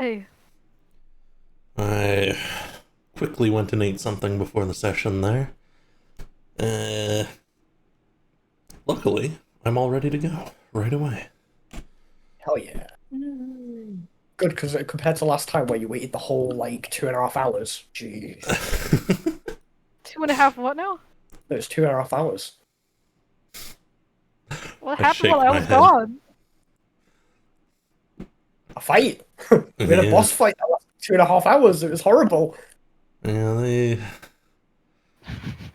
Hey, I quickly went and ate something before the session there. Uh, Luckily, I'm all ready to go right away. Hell yeah. Good, because compared to last time where you waited the whole, 2.5 hours. Jeez. 2.5 what now? It was 2.5 hours. What I happened while shake I my was head. gone? A fight. We had a Yeah, boss fight that lasted 2.5 hours. It was horrible. yeah,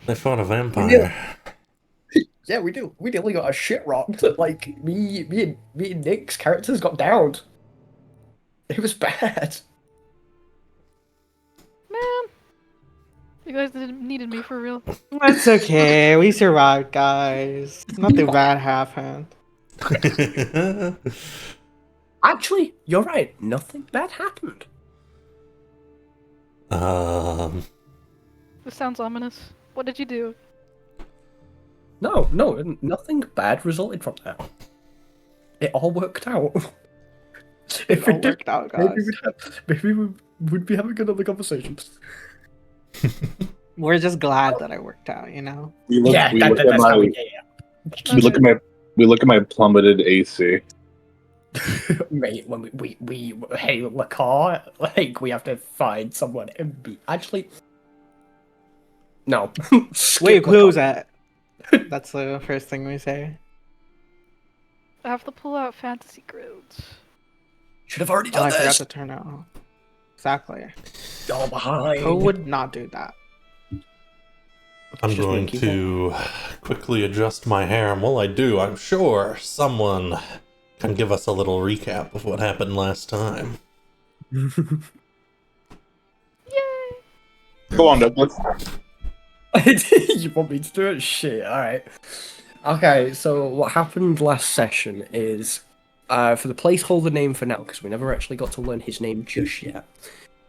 they fought a We nearly, vampire. yeah, we do. We nearly got a shit rocked. Like, me and Nick's characters got downed. It was bad. Man, you guys didn't needed me for real. It's okay. We survived, guys. Nothing bad happened. Actually, you're right. Nothing bad happened. um, This sounds ominous. What did you do? No, nothing bad resulted from that. It all worked out. If It all it did, worked out, maybe guys. we'd be having another conversation. We're just glad that it worked out, you know? We look, Yeah, we look at that's my, how we. Yeah, we look at my, we look at my plummeted AC. yeah. Mate, when we hey Lakar, we have to find someone and be actually. No. Skip Wait, Lakar. who's that? That's the first thing we say. I have to pull out fantasy grids. Should have already Oh, done I forgot this. to turn it on. Exactly. Y'all behind. Who would not do that? I'm Just going Winky to quickly adjust my hair, and while I do, I'm sure someone can give us a little recap of what happened last time. Yay! Go on, Douglas. You want me to do it? Shit, alright. Okay, so what happened last session is, for the placeholder name for now, because we never actually got to learn his name just yet.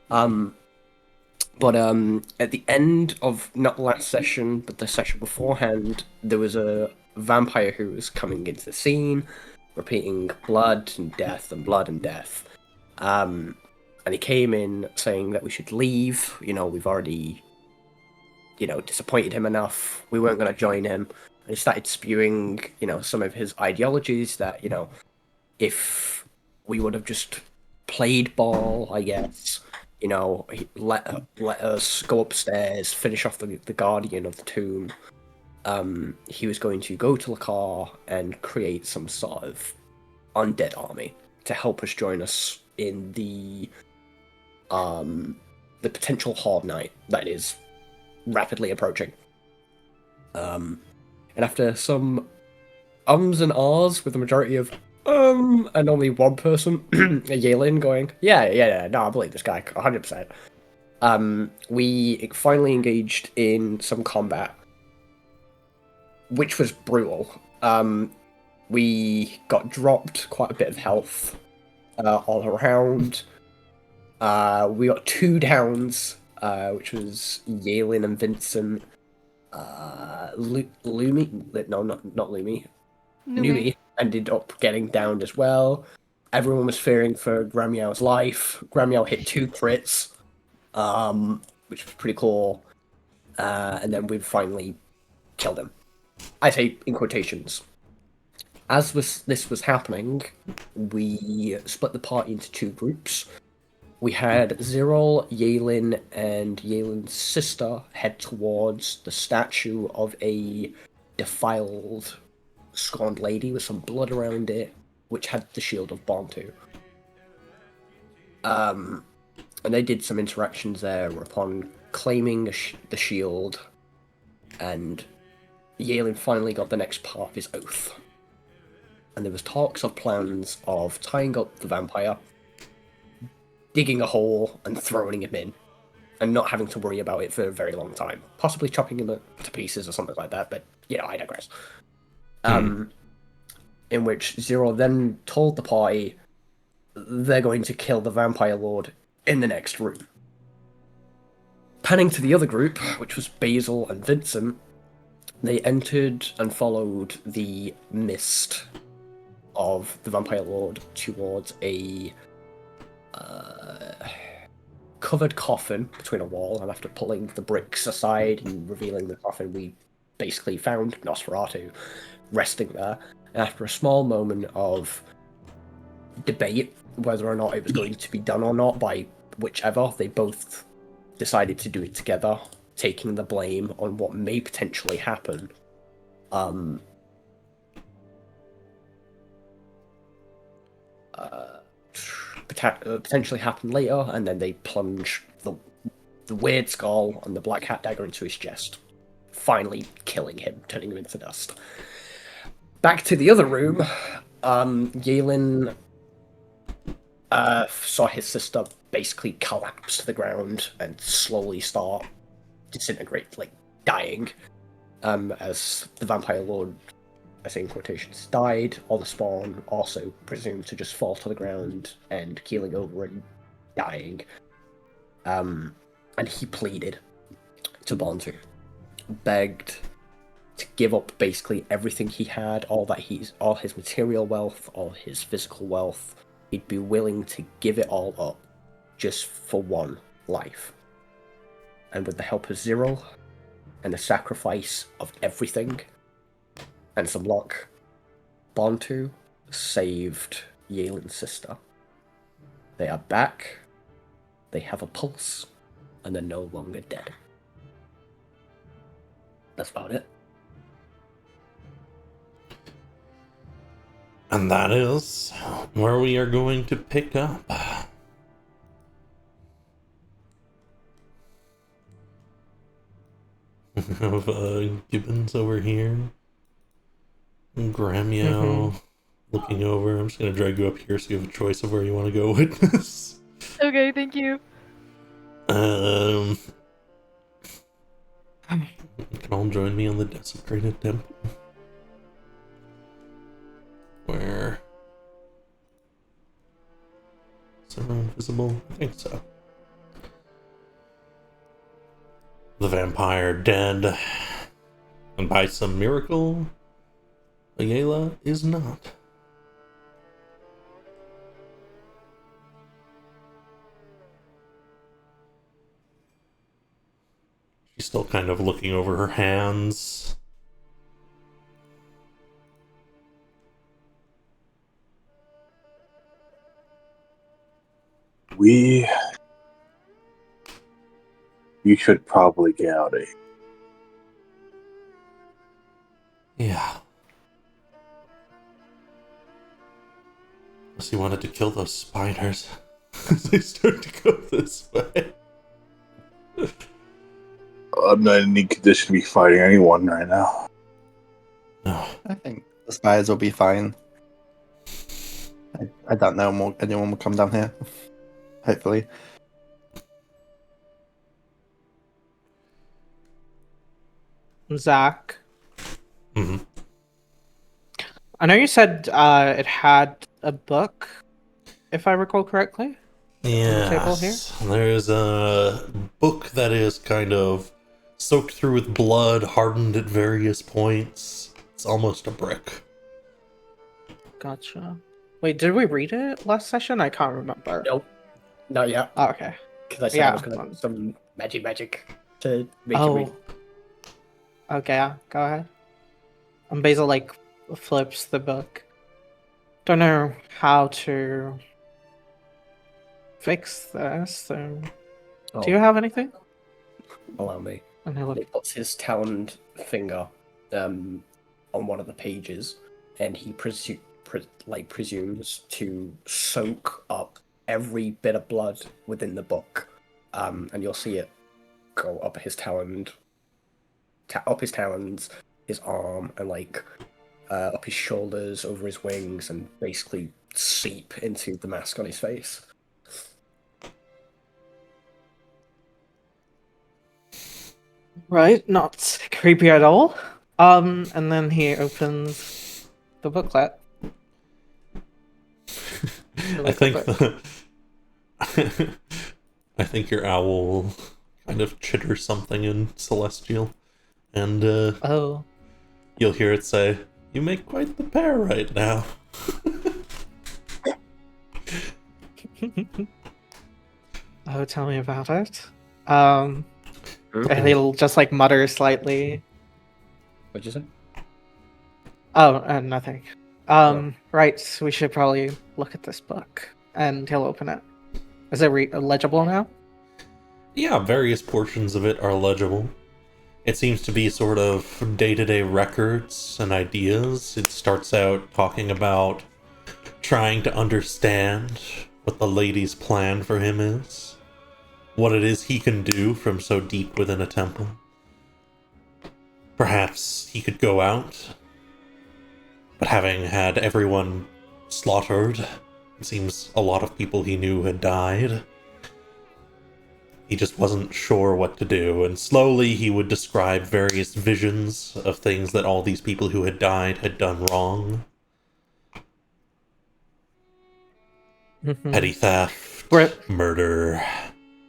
But at the end of not last session, but the session beforehand, there was a vampire who was coming into the scene, repeating blood and death and blood and death. And he came in saying that we should leave. You know, we've already, disappointed him enough. We weren't going to join him. And he started spewing, some of his ideologies that, if we would have just played ball, I guess, let us go upstairs, finish off the guardian of the tomb. He was going to go to Lakar and create some sort of undead army to help us join us in the potential Horde Night that is rapidly approaching. And after some ums and ahs with the majority of and only one person, Yelin, going, yeah, no, I believe this guy 100%. We finally engaged in some combat, which was brutal. We got dropped quite a bit of health all around. We got 2 downs, which was Yelin and Vincent. Lumi, no, not Lumi. Numi ended up getting downed as well. Everyone was fearing for Gramiao's life. Gramiao hit 2 crits, which was pretty cool. And then we finally killed him. I say in quotations. As this was happening, we split the party into 2 groups. We had Zirol, Yelin, and Yelin's sister head towards the statue of a defiled, scorned lady with some blood around it, which had the shield of Bontu. And they did some interactions there upon claiming the shield, and Yelin finally got the next part of his oath. And there was talks of plans of tying up the vampire, digging a hole and throwing him in, and not having to worry about it for a very long time. Possibly chopping him to pieces or something like that, but, I digress. In which Zero then told the party they're going to kill the Vampire Lord in the next room. Panning to the other group, which was Basil and Vincent, they entered and followed the mist of the Vampire Lord towards a covered coffin between a wall, and after pulling the bricks aside and revealing the coffin, we basically found Nosferatu resting there. And after a small moment of debate whether or not it was going to be done or not by whichever, they both decided to do it together, taking the blame on what may potentially happen. Potentially happen later, and then they plunge the weird skull and the black hat dagger into his chest, finally killing him, turning him into dust. Back to the other room, Yelin saw his sister basically collapse to the ground and slowly start disintegrate, like dying, as the vampire lord, I say in quotations, died. All the spawn also presumed to just fall to the ground and keeling over and dying. And he pleaded to Bontu, begged to give up basically everything he had, all his material wealth, all his physical wealth. He'd be willing to give it all up just for one life. And with the help of Zero and the sacrifice of everything and some luck, Bontu saved Yelin's sister. They are back, they have a pulse, and they're no longer dead. That's about it. And that is where we are going to pick up. We have Gibbons over here. Grammeow looking over. I'm just going to drag you up here so you have a choice of where you want to go with this. Okay, thank you. You can all join me on the desecrated temple. Where? Is everyone visible? I think so. The vampire dead. And by some miracle, Ayala is not. She's still kind of looking over her hands. We should probably get out of here. Yeah. Unless he wanted to kill those spiders. They start to go this way. I'm not in any condition to be fighting anyone right now. No. I think the spiders will be fine. I don't know anyone will come down here. Hopefully. Zach, Mm-hmm. I know you said it had a book, if I recall correctly. Table here? Yes. There's a book that is kind of soaked through with blood, hardened at various points. It's almost a brick. Gotcha. Wait, did we read it last session? I can't remember. Nope, not yet. Oh, okay. Because I said I was going to do some magic to make it read. Okay, yeah, go ahead. And Basil, like, flips the book. Don't know how to fix this, so... Oh, Do you have anything? allow me. And he'll He look... puts his taloned finger on one of the pages, and he presumes to soak up every bit of blood within the book, and you'll see it go up his talons, his arm, and up his shoulders, over his wings, and basically seep into the mask on his face. Right, not creepy at all. And then he opens the booklet. I think I think your owl will kind of chitter something in Celestial, and Oh. you'll hear it say, "You make quite the pair right now." Oh, tell me about it. And he'll just like mutter slightly. What'd you say? Oh, nothing. Right, we should probably look at this book. And he'll open it. Is it legible now? Yeah, various portions of it are legible. It seems to be sort of day-to-day records and ideas. It starts out talking about trying to understand what the lady's plan for him is, what it is he can do from so deep within a temple. Perhaps he could go out, but having had everyone slaughtered, it seems a lot of people he knew had died. He just wasn't sure what to do, and slowly he would describe various visions of things that all these people who had died had done wrong. Petty theft, murder,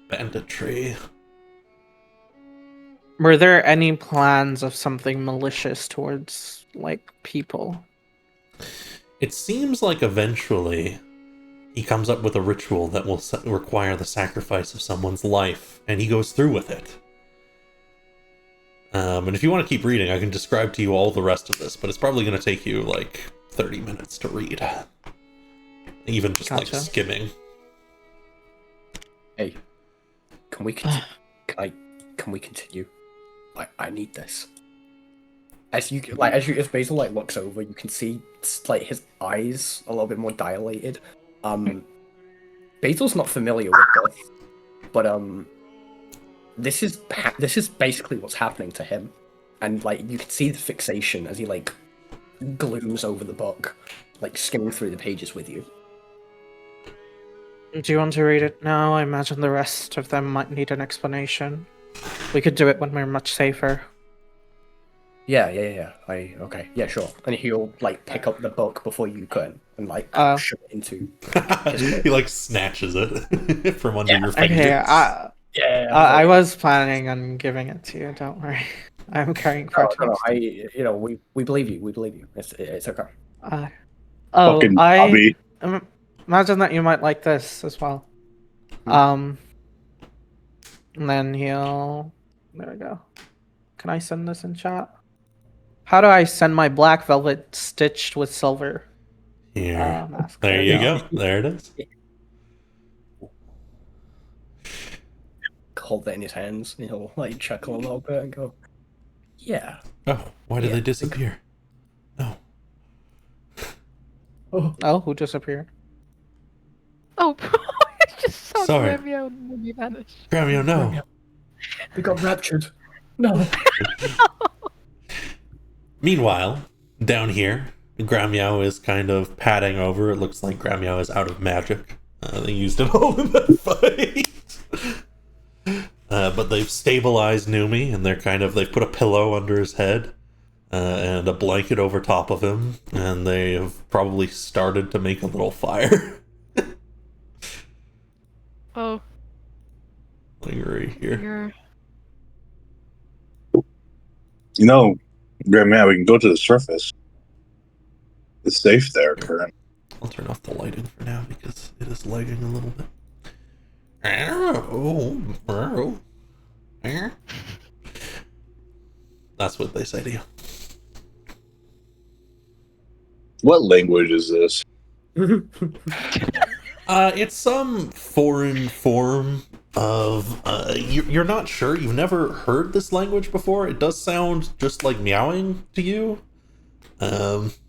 banditry. Were there any plans of something malicious towards, like, people? It seems like eventually he comes up with a ritual that will require the sacrifice of someone's life, and he goes through with it. And if you want to keep reading, I can describe to you all the rest of this, but it's probably going to take you like 30 minutes to read. Even just like Gotcha. skimming. Hey, can we continue? Can we continue? I need this. As Basil like looks over, you can see like his eyes a little bit more dilated. Basil's not familiar with this, but this is basically what's happening to him, and like you can see the fixation as he like glooms over the book, like skimming through the pages with you. Do you want to read it now? I imagine the rest of them might need an explanation. We could do it when we're much safer. Yeah. Okay. Yeah, sure. And he'll like pick up the book before you can and like shove it into. He like snatches it from under your fingers. Okay, I I was planning on giving it to you. Don't worry. I'm carrying cartons. we believe you. We believe you. It's okay. Fucking Bobby. Imagine that you might like this as well. And then he'll. There we go. Can I send this in chat? How do I send my black velvet stitched with silver? Here. Mask? There you go. There it is. Hold it in his hands, and he'll like chuckle a little bit and go, "Yeah." Oh, why did Yeah. they disappear? No. Oh, who disappeared? Oh, I just saw Sorry. Gramio and he vanished. Gramio, no. We got raptured. No. Meanwhile, down here, Gramiao is kind of padding over. It looks like Gramiao is out of magic. They used it all in that fight. But they've stabilized Numi, and they've put a pillow under his head and a blanket over top of him, and they have probably started to make a little fire. Oh, Like right here. you're... You know, Grandma, we can go to the surface. It's safe there, current. I'll turn off the lighting for now because it is lagging a little bit. That's what they say to you. What language is this? It's some foreign form of you're not sure. You've never heard this language before. It does sound just like meowing to you. Of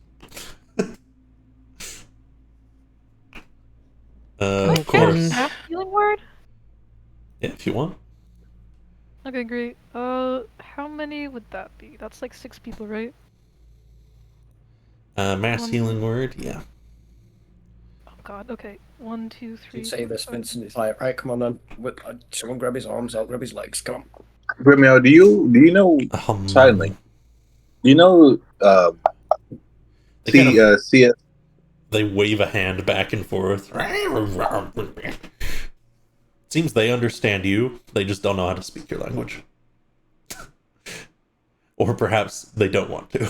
course. Half healing word? Yeah, if you want. Okay, great. How many would that be? That's like 6 people, right? Mass One- healing word. Yeah. Oh god, okay. 1, 2, 3. You say this, 4, Vincent. It's like, right, come on then. Someone grab his arms, I'll grab his legs. Come on. Grandma, do you know silently? Do you know They kind of- CS? They wave a hand back and forth. Seems they understand you. They just don't know how to speak your language. Or perhaps they don't want to.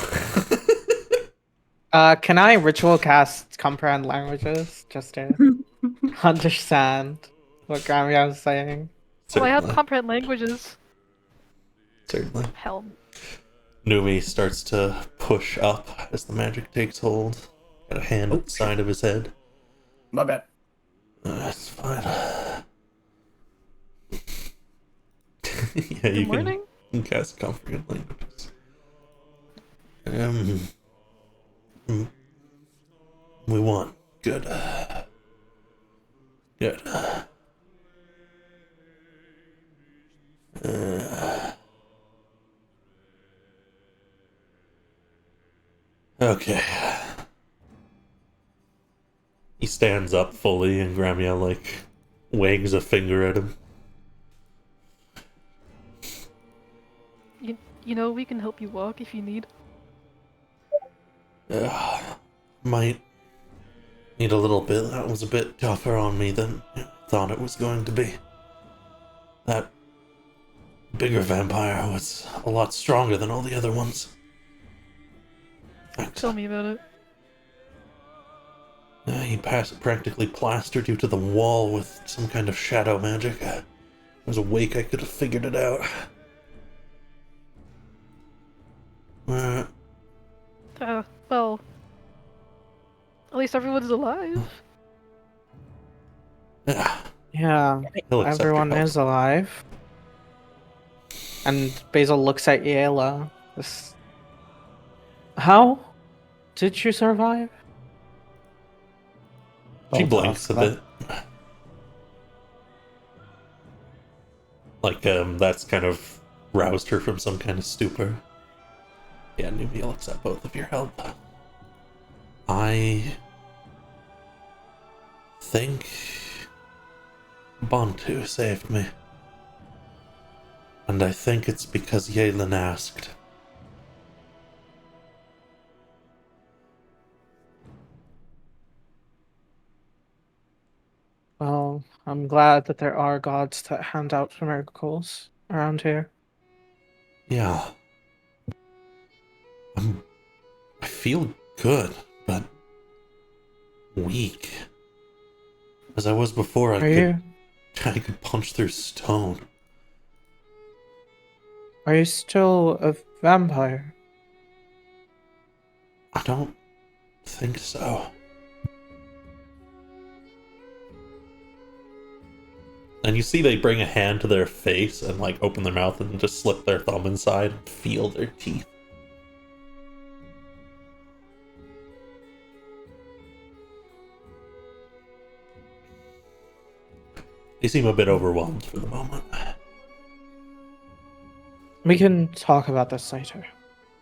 Can I ritual cast comprehend languages just to understand? what Grammy is saying. Oh, I have Certainly. comprehend languages. Certainly. Hell. Numi starts to push up as the magic takes hold. Got a hand at the side of his head. My bad. That's fine. Yeah, Good you morning? can cast comprehend languages. We won. Good. Good. Okay. He stands up fully, and Gramia, like, wags a finger at him. You know, we can help you walk if you need. Might need a little bit. That was a bit tougher on me than I thought it was going to be. That bigger vampire was a lot stronger than all the other ones. Tell me about it. He practically plastered you to the wall with some kind of shadow magic. I was awake, I could have figured it out. Well, at least everyone's alive. Yeah, Yeah, he'll accept your everyone help. is alive. And Basil looks at Yela. How did you survive? She Oh, blinks a that. bit. Like, that's kind of roused her from some kind of stupor. Yeah, Nubia looks at both of your help. I think Bantu saved me. And I think it's because Yelin asked. Well, I'm glad that there are gods that hand out miracles around here. Yeah. I feel good, but weak. As I was before, I could punch through stone. Are you still a vampire? I don't think so. And you see they bring a hand to their face and like open their mouth and just slip their thumb inside and feel their teeth. They seem a bit overwhelmed for the moment. We can talk about this later.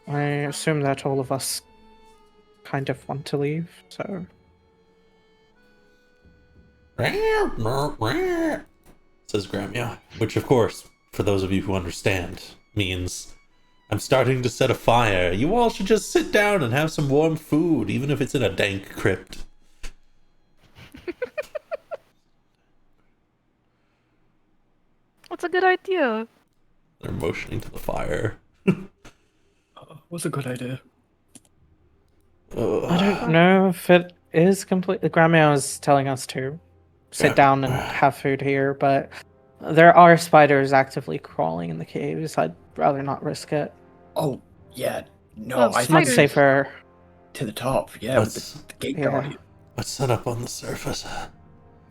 I assume that all of us kind of want to leave, so... Says Gramia, which of course, for those of you who understand, means I'm starting to set a fire. You all should just sit down and have some warm food, even if it's in a dank crypt. That's a good idea. They're motioning to the fire. What's a good idea? I don't know if it is completely... Grandma was telling us to sit down and have food here, but there are spiders actively crawling in the caves. I'd rather not risk it. Oh, yeah. No, Oh, I It's much think spiders. safer. to the top. Yeah, with the gate Yeah. guard. Let's set up on the surface.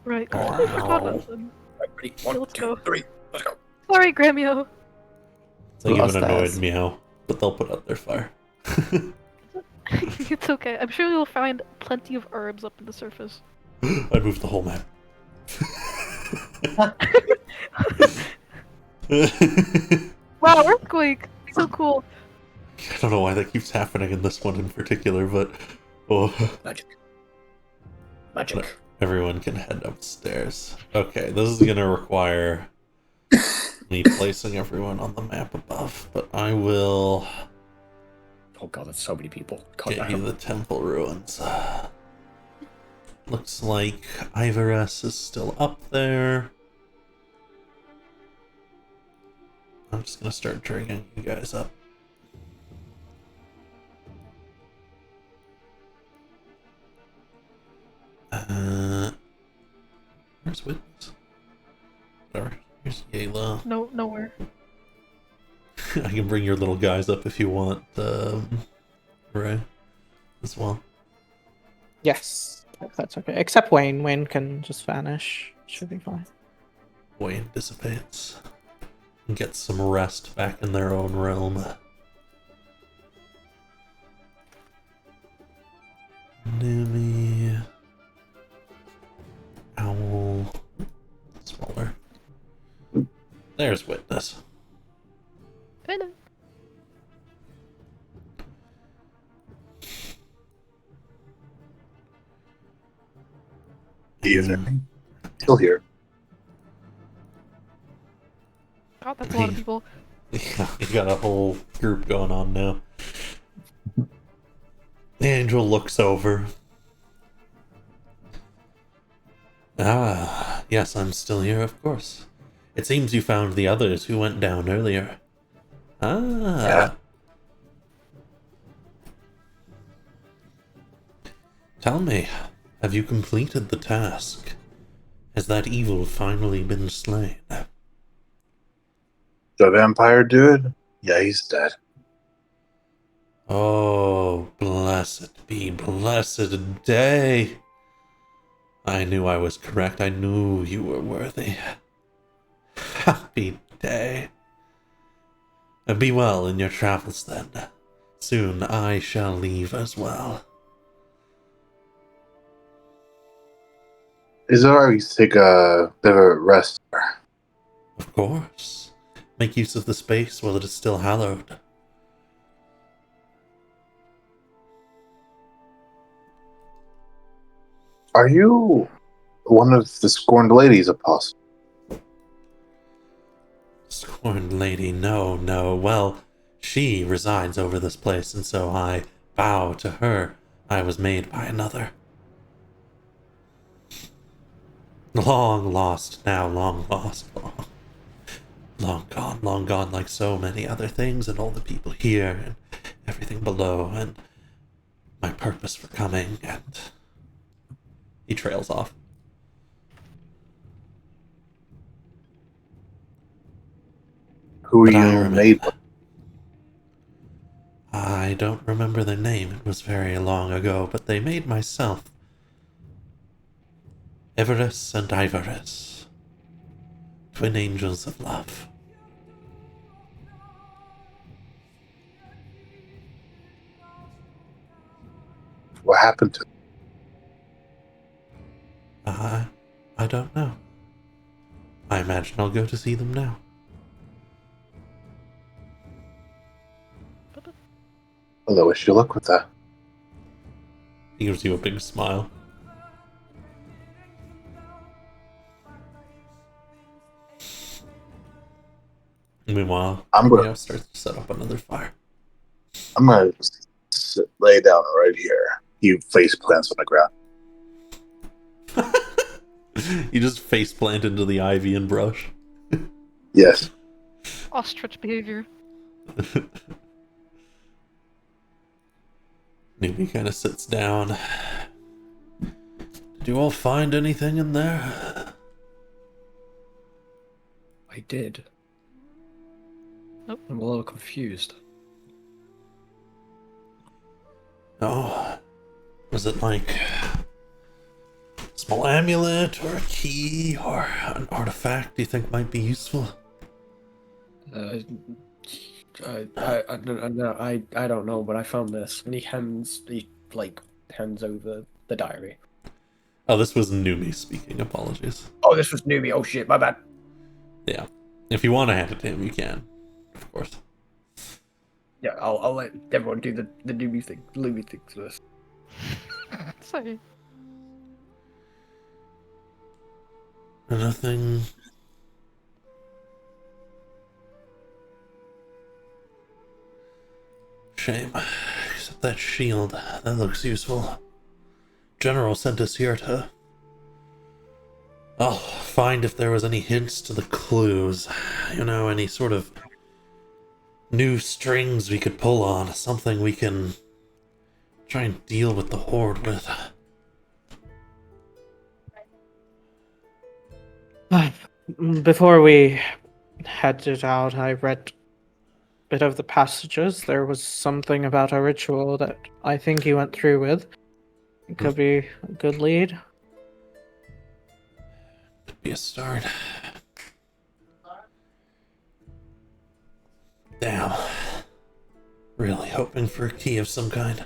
Right. Wow. I forgot about them. Right, ready? Okay, One, let's two, go. three. Let's go. Sorry, Gramio. They give Lost an annoyed ass. meow, but they'll put out their fire. It's okay. I'm sure you'll find plenty of herbs up in the surface. I moved the whole map. Wow, earthquake! So cool. I don't know why that keeps happening in this one in particular, but oh, Magic. Magic. everyone can head upstairs. Okay, this is gonna require me placing everyone on the map above, but I will Oh god, that's so many people. God, get you the temple ruins. Looks like Ivoress is still up there. I'm just gonna start dragging you guys up. Where's Witness? Whatever. Here's Yayla. No, nowhere. I can bring your little guys up if you want, Ray, as well. Yes, if that's okay. Except Wayne. Wayne can just vanish. Should be fine. Wayne dissipates. And gets some rest back in their own realm. Numi. Owl. Smaller. There's Witness. Hello. Evening. Still here. God, that's a lot of people. Yeah, you got a whole group going on now. The angel looks over. Ah, yes, I'm still here, of course. It seems you found the others who went down earlier. Ah. Yeah. Tell me, have you completed the task? Has that evil finally been slain? The vampire dude? Yeah, he's dead. Oh, blessed be blessed day. I knew I was correct. I knew you were worthy. Happy day. Be well in your travels then. Soon I shall leave as well. Is it alright to take a bit of a rest? Of course. Make use of the space while it is still hallowed. Are you one of the scorned ladies, Apostle? Scorned lady, no, no. Well, she resides over this place, and so I bow to her. I was made by another. Long lost now, long lost, long gone like so many other things, and all the people here, and everything below, and my purpose for coming, and he trails off. Who are But I you remember. made with? I don't remember their name, it was very long ago, but they made myself. Everus and Ivarus, twin angels of love. What happened to I don't know. I imagine I'll go to see them now. Well, I wish you luck with that. He gives you a big smile. Meanwhile, I'm gonna- Leo starts to set up another fire. I'm gonna lay down right here. He face plants on the ground. You just face plant into the ivy and brush. Yes. Ostrich behavior. Newbie kind of sits down. Did you all find anything in there? I did. Nope. I'm a little confused. Oh, was it like a small amulet or a key or an artifact you think might be useful? I don't know, but I found this. And he hands over the diary. Oh, this was Numi speaking. Apologies. Oh, this was Numi. Oh shit, my bad. Yeah. If you want to hand it to him, you can. Of course. Yeah, I'll let everyone do the Numi thing. Lumi thing first. Sorry. Nothing. Shame. Except that shield. That looks useful. General sent us here to... I'll find if there was any hints to the clues. You know, any sort of new strings we could pull on. Something we can try and deal with the Horde with. Before we headed out, I read a bit of the passages. There was something about a ritual that I think he went through with. It could be a good lead. Could be a start. Damn. Really hoping for a key of some kind.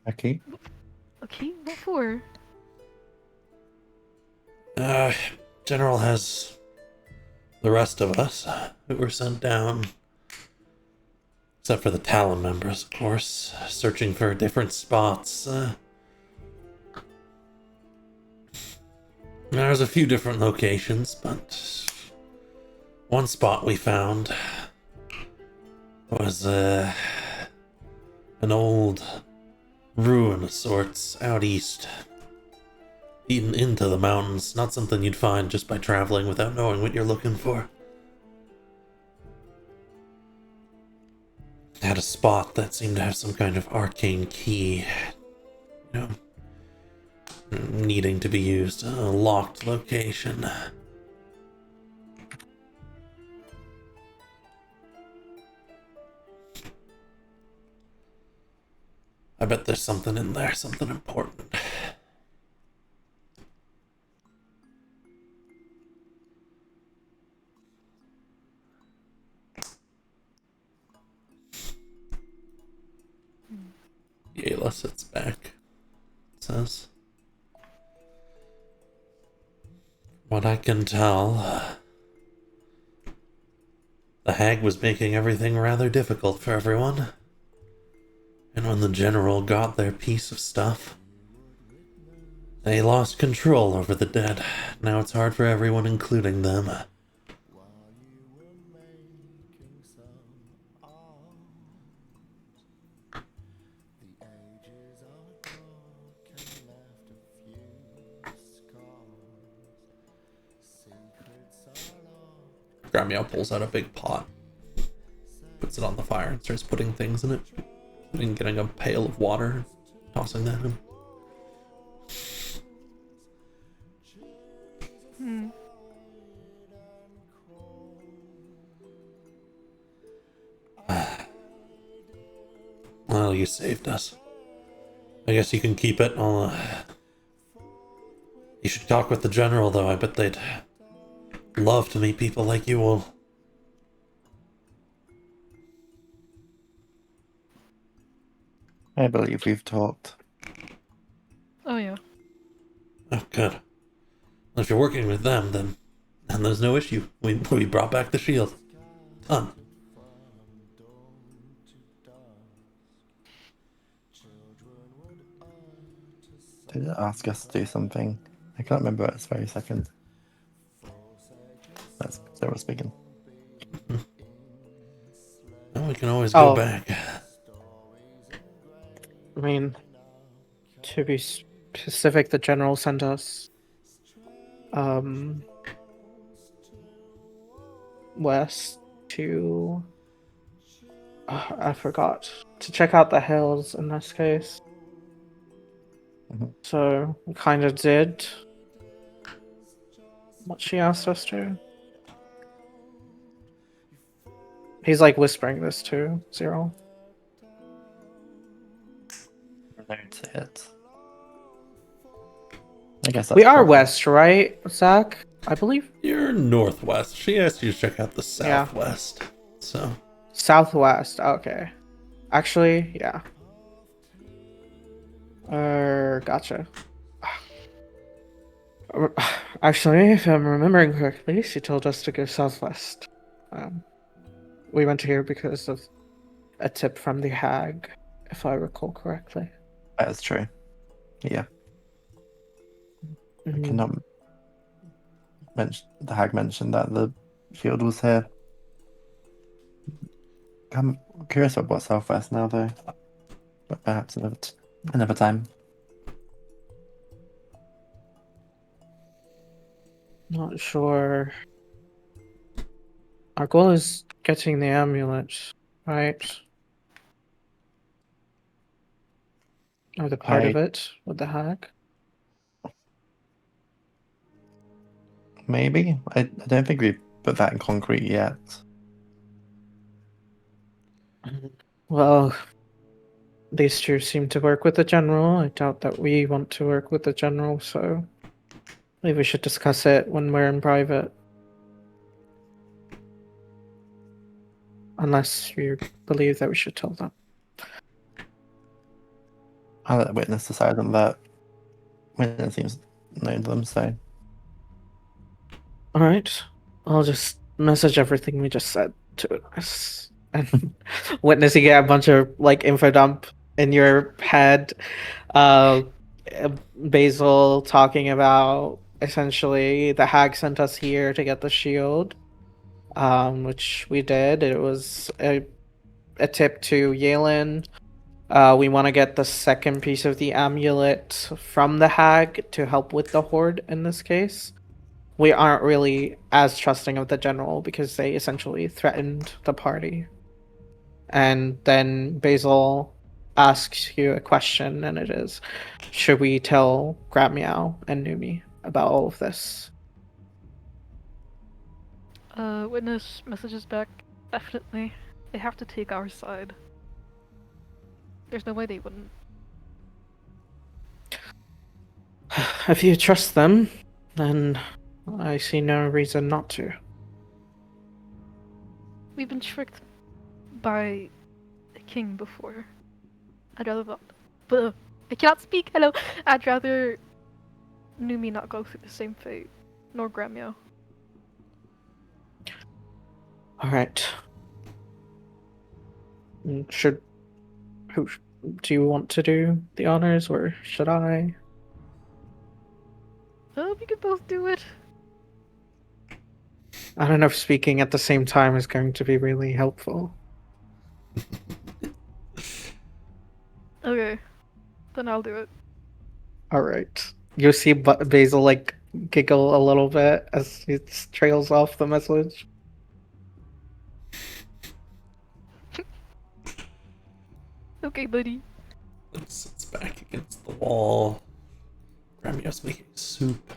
Okay. Okay, what for? General has the rest of us who were sent down, except for the Talon members, of course, searching for different spots. There's a few different locations, but one spot we found was an old ruin of sorts out east. Eaten into the mountains, not something you'd find just by traveling without knowing what you're looking for. Had a spot that seemed to have some kind of arcane key, you know, needing to be used. A locked location. I bet there's something in there, something important. Yayla sits back. Says, what I can tell, the hag was making everything rather difficult for everyone. And when the general got their piece of stuff, they lost control over the dead. Now it's hard for everyone, including them. Gramiel pulls out a big pot, puts it on the fire, and starts putting things in it. And getting a pail of water, tossing that in. Well, you saved us. I guess you can keep it. You should talk with the general, though. I bet they'd love to meet people like you all. I believe we've talked. Oh yeah. Oh, good. Well, if you're working with them, then there's no issue. We brought back the shield. Done. Did it ask us to do something? I can't remember at this very second. That's Zero speaking. Well, we can always go Oh. back. I mean, to be specific, the general sent us west to I forgot to check out the hills in this case. Mhm. So we kind of did what she asked us to. He's like whispering this to Zero. Note it. I guess We that's are probably- west, right, Zach? I believe You're northwest. She asked you to check out the southwest. So, southwest. Okay, actually, yeah. Gotcha. Actually, if I'm remembering correctly, she told us to go southwest. We went here because of a tip from the hag, if I recall correctly. That's true. Yeah. Mhm. Cannot the hag mentioned that the shield was here. I'm curious about Southwest now, though. But perhaps another time. Not sure. Our goal is getting the amulet, right? Or the part of I- it with the hag? Maybe. I don't think we put that in concrete yet. Well, these two seem to work with the general. I doubt that we want to work with the general, so maybe we should discuss it when we're in private. Unless you believe that we should tell them. I'll let the witness decide on that. Witness seems known to them, so. Alright. I'll just message everything we just said to us. And witness, you get a bunch of like info dump in your head. Uh, Basil talking about essentially the hag sent us here to get the shield, which we did. It was a tip to Yalen. We want to get the second piece of the amulet from the hag to help with the horde in this case. We aren't really as trusting of the general because they essentially threatened the party. And then Basil asks you a question, and it is, should we tell Grabmeow and Numi about all of this? Witness messages back. Definitely. They have to take our side. There's no way they wouldn't. If you trust them, then I see no reason not to. We've been tricked by the king before. I'd rather not. But I cannot speak. Hello. I'd rather Numi not go through the same fate, nor Gremio. Alright. Do you want to do the honors, or should I? We could both do it. I don't know if speaking at the same time is going to be really helpful. Okay. Then I'll do it. Alright. You see Basil like giggle a little bit as he trails off the message. Okay, buddy. Sits back against the wall. Gramia's making soup.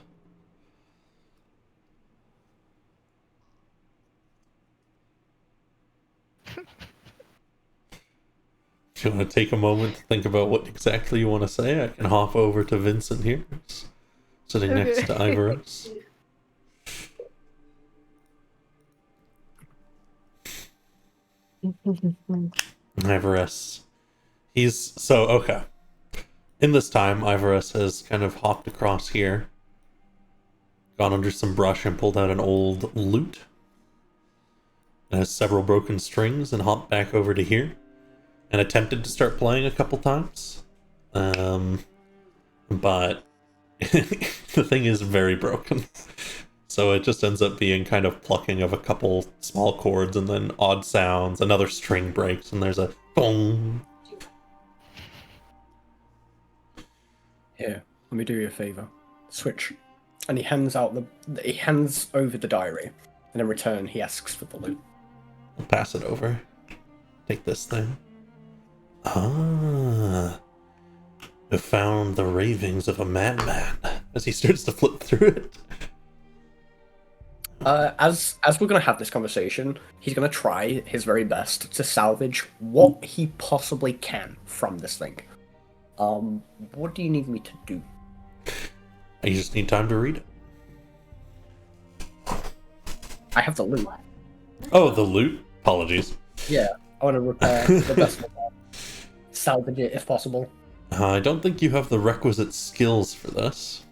If you want to take a moment to think about what exactly you want to say, I can hop over to Vincent here, sitting next to Okay. Ivarus. Ivarus. Okay. In this time, Ivarus has kind of hopped across here, gone under some brush and pulled out an old lute. It has several broken strings and hopped back over to here and attempted to start playing a couple times. But the thing is very broken. So it just ends up being kind of plucking of a couple small chords and then odd sounds, another string breaks, and there's a boom. Here, let me do you a favor. Switch. And he hands over the diary, and in return he asks for the loot. I'll pass it over. Take this thing. Ah. You found the ravings of a madman. As he starts to flip through it. As we're gonna have this conversation, he's gonna try his very best to salvage what he possibly can from this thing. What do you need me to do? I just need time to read it. I have the loot. Oh, the loot? Apologies. Yeah, I want to repair the best of that. Salvage it if possible. I don't think you have the requisite skills for this.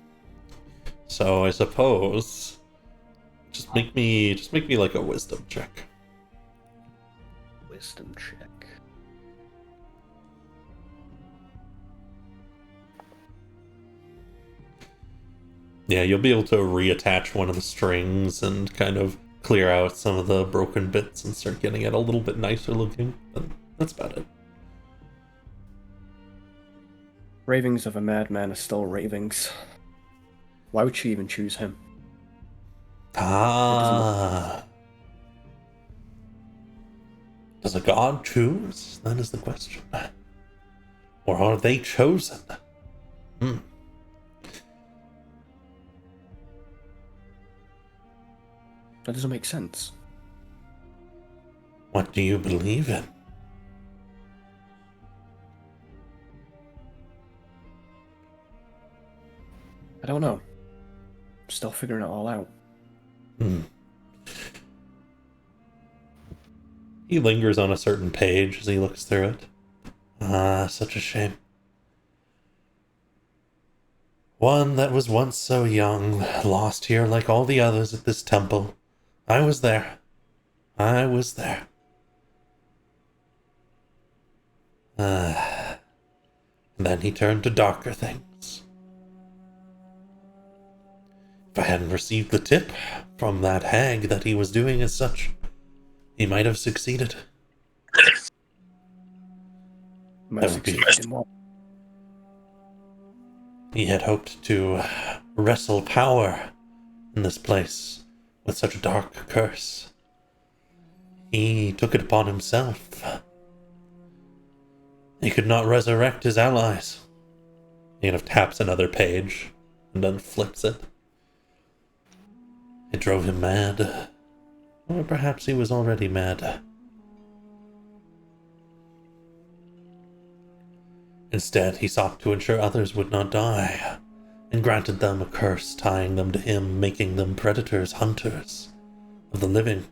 So I suppose just make me like a wisdom check. Wisdom check. Yeah, you'll be able to reattach one of the strings and kind of clear out some of the broken bits and start getting it a little bit nicer looking. But that's about it. Ravings of a madman are still ravings. Why would she even choose him? Ah. Does a god choose? That is the question. Or are they chosen? Hmm. That doesn't make sense. What do you believe in? I don't know. Still figuring it all out. Hmm. He lingers on a certain page as he looks through it. Ah, such a shame. One that was once so young, lost here like all the others at this temple. I was there. I was there. And then he turned to darker things. If I hadn't received the tip from that hag that he was doing as such, he might have succeeded. Might That would be- succeed in what? He had hoped to wrestle power in this place with such a dark curse. He took it upon himself. He could not resurrect his allies. He kind of taps another page and then flips it. It drove him mad. Or perhaps he was already mad. Instead, he sought to ensure others would not die, and granted them a curse tying them to him, making them predators, hunters of the living.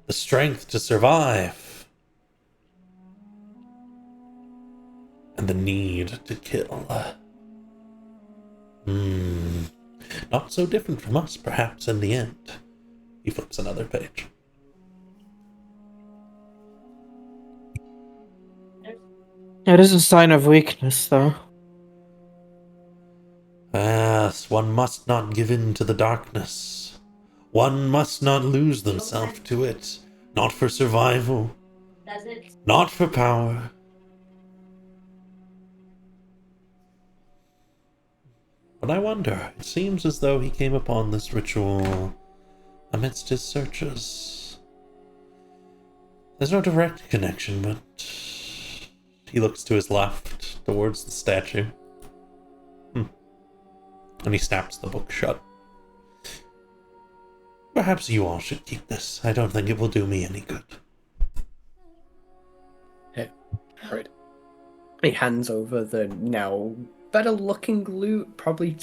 The strength to survive, and the need to kill. Not so different from us, perhaps, in the end. He flips another page. It is a sign of weakness, though. Yes, one must not give in to the darkness. One must not lose themselves to it. Not for survival. Not for power. But I wonder, it seems as though he came upon this ritual amidst his searches. There's no direct connection, but he looks to his left, towards the statue. And he snaps the book shut. Perhaps you all should keep this. I don't think it will do me any good. Right. He hands over the now better looking loot, probably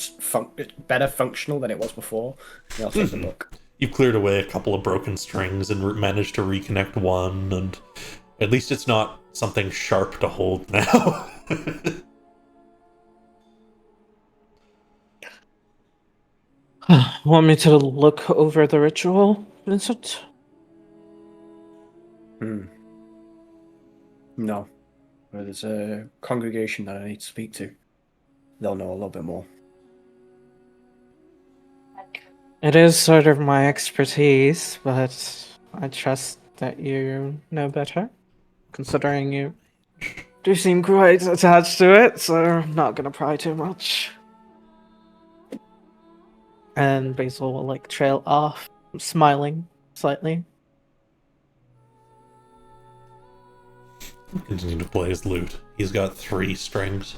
better functional than it was before. And I'll take the book. You've cleared away a couple of broken strings and managed to reconnect one, and at least it's not something sharp to hold now. Want me to look over the ritual, Vincent? No. But there's a congregation that I need to speak to. They'll know a little bit more. It is sort of my expertise, but I trust that you know better, considering you do seem quite attached to it, so I'm not gonna pry too much. And Basil will trail off, smiling slightly. Continue to play his lute. He's got 3 strings.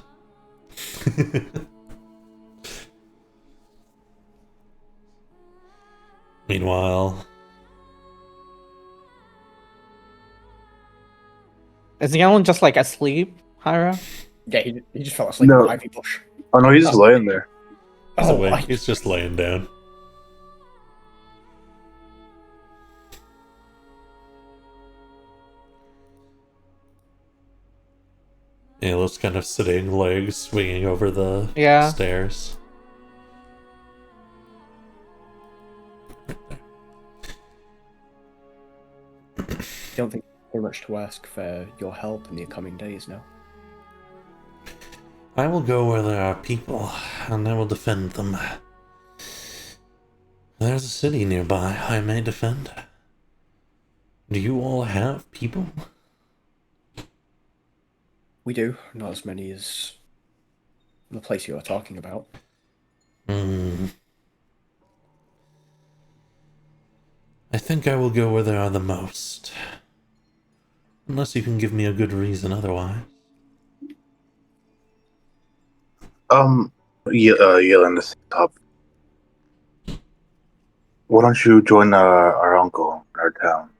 Meanwhile, Is the other one just asleep, Hyra? Yeah, he just fell asleep No. in the ivy bush. Oh no, he's just laying there. he's Oh, awake. He's just laying down. Ayla's kind of sitting, legs swinging over the Yeah. stairs. Don't think too much to ask for your help in the coming days now. I will go where there are people, and I will defend them. There's a city nearby I may defend. Do you all have people? We do, not as many as the place you are talking about. I think I will go where there are the most. Unless you can give me a good reason otherwise. Yelling this up. Why don't you join our uncle in our town?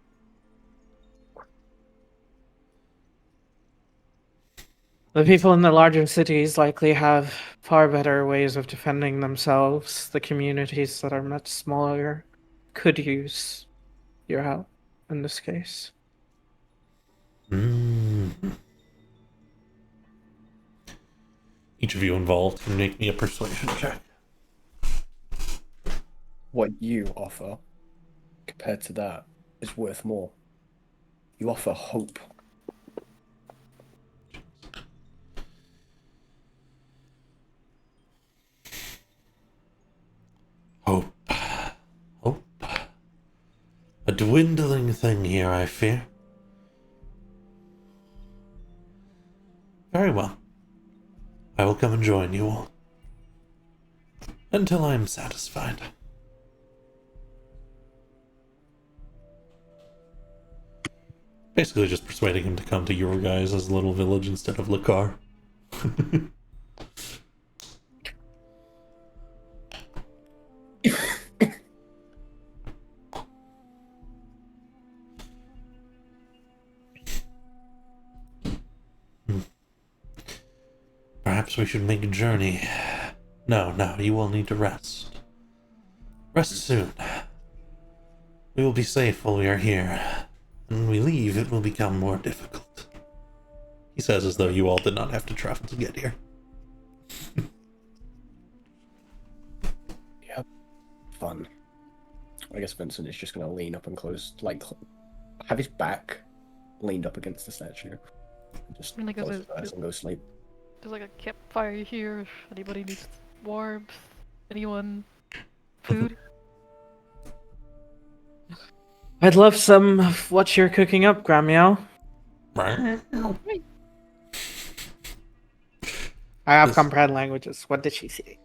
The people in the larger cities likely have far better ways of defending themselves. The communities that are much smaller could use your help in this case. Each of you involved can make me a persuasion check. What you offer compared to that is worth more. You offer hope. Hope. Hope. A dwindling thing here, I fear. Very well. I will come and join you all. Until I am satisfied. Basically just persuading him to come to your guys' little village instead of Lakar. Perhaps we should make a journey. No, you will need to rest. Rest soon. We will be safe while we are here. When we leave, it will become more difficult. He says as though you all did not have to travel to get here. Yep. Fun. I guess Vincent is just going to lean up and have his back leaned up against the statue. And just Like, close his eyes and go sleep. There's like a campfire here if anybody needs warmth. Anyone? Food? I'd love some of what you're cooking up, Gramiel. I have This- comprehend languages. What did she say?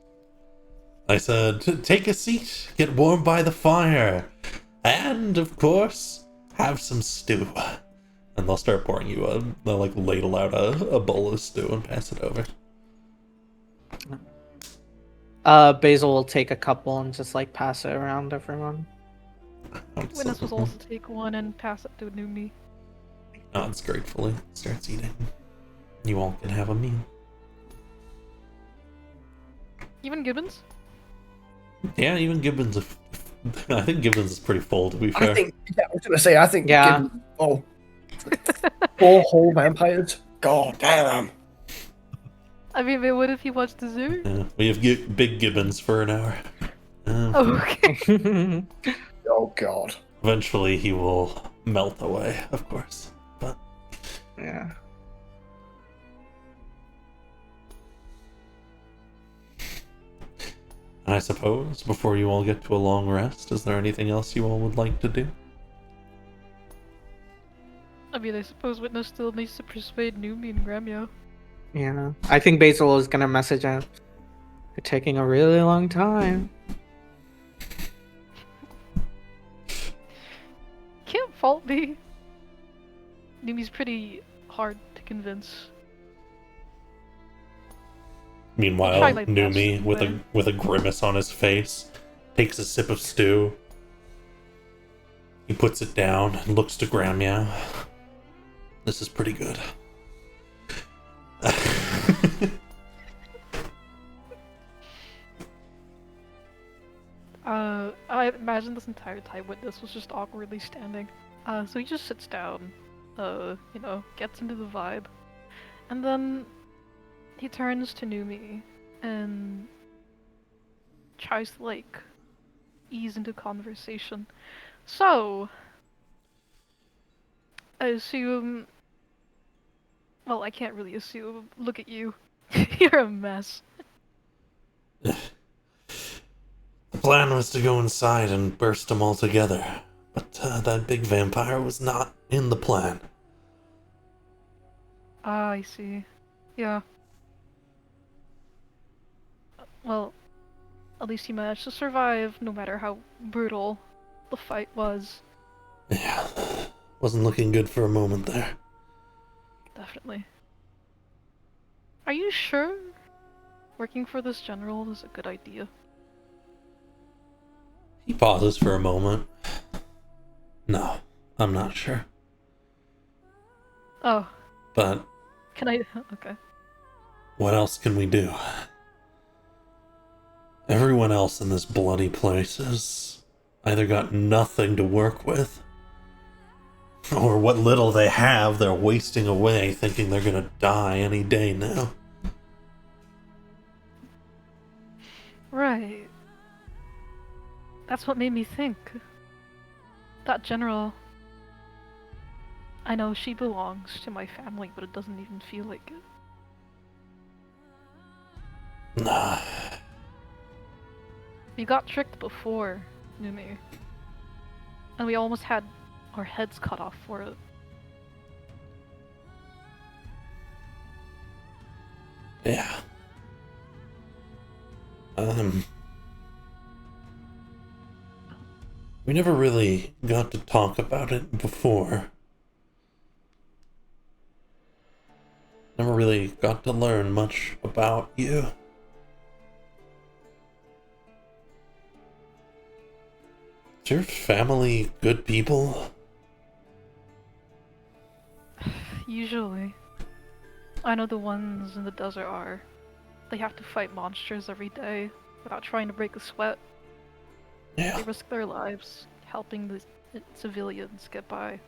I said, take a seat, get warm by the fire, and, of course, have some stew. And they'll start pouring you they'll like ladle out a bowl of stew and pass it over. Basil will take a couple and just like pass it around everyone. Witness was also take one and pass it to Numi. Nods gratefully, starts eating. You all can have a meal. Even Gibbons? Yeah, even Gibbons. I think Gibbons is pretty full, to be fair. I was going to say, I think. Yeah. Oh. 4 whole vampires? God damn. I mean, but what if he watched the zoo? Yeah, we have big Gibbons for an hour. Oh, okay. Oh, God. Eventually, he will melt away, of course. But Yeah. I suppose, before you all get to a long rest, is there anything else you all would like to do? I mean, I suppose Witness still needs to persuade Numi and Gremio. Yeah. I think Basil is gonna message out. You're taking a really long time. Can't fault me. Numi's pretty hard to convince. Meanwhile, Try my best, Numi, but- with a grimace on his face, takes a sip of stew. He puts it down and looks to Gramiao. This is pretty good. I imagine this entire time Witness was just awkwardly standing. So he just sits down, gets into the vibe. And then he turns to Numi and tries to, ease into conversation. So, I assume... Well, I can't really assume. Look at you. You're a mess. The plan was to go inside and burst them all together, but that big vampire was not in the plan. Ah, I see. Yeah. Well, at least he managed to survive, no matter how brutal the fight was. Yeah, wasn't looking good for a moment there. Definitely. Are you sure working for this general is a good idea. He pauses for a moment. No, I'm not sure. Oh, But can I? Okay. what else can we do? Everyone else in this bloody place has either got nothing to work with, or what little they have, they're wasting away thinking they're gonna die any day now. Right. That's what made me think. That general. I know she belongs to my family, but it doesn't even feel like it. Nah. We got tricked before, Numi. And we almost had our heads cut off for it. Yeah. We never really got to talk about it before. Never really got to learn much about you. Is your family good people? Usually. I know the ones in the desert are. They have to fight monsters every day without trying to break a sweat. Yeah. They risk their lives helping the civilians get by.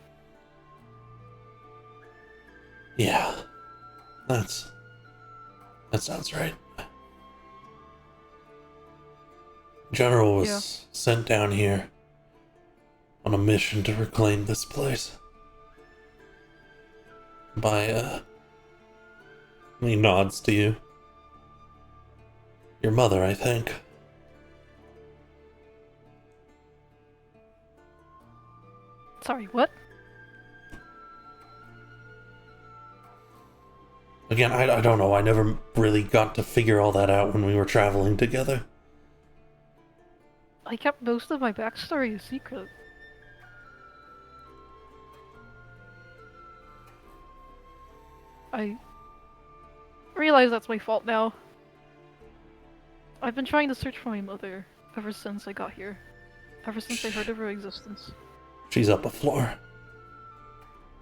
Yeah. That sounds right. General was sent down here on a mission to reclaim this place. By, he nods to you. Your mother, I think. Sorry, what? Again, I don't know. I never really got to figure all that out when we were traveling together. I kept most of my backstory a secret. I realize that's my fault now. I've been trying to search for my mother ever since I got here. Ever since I heard of her existence. She's up a floor.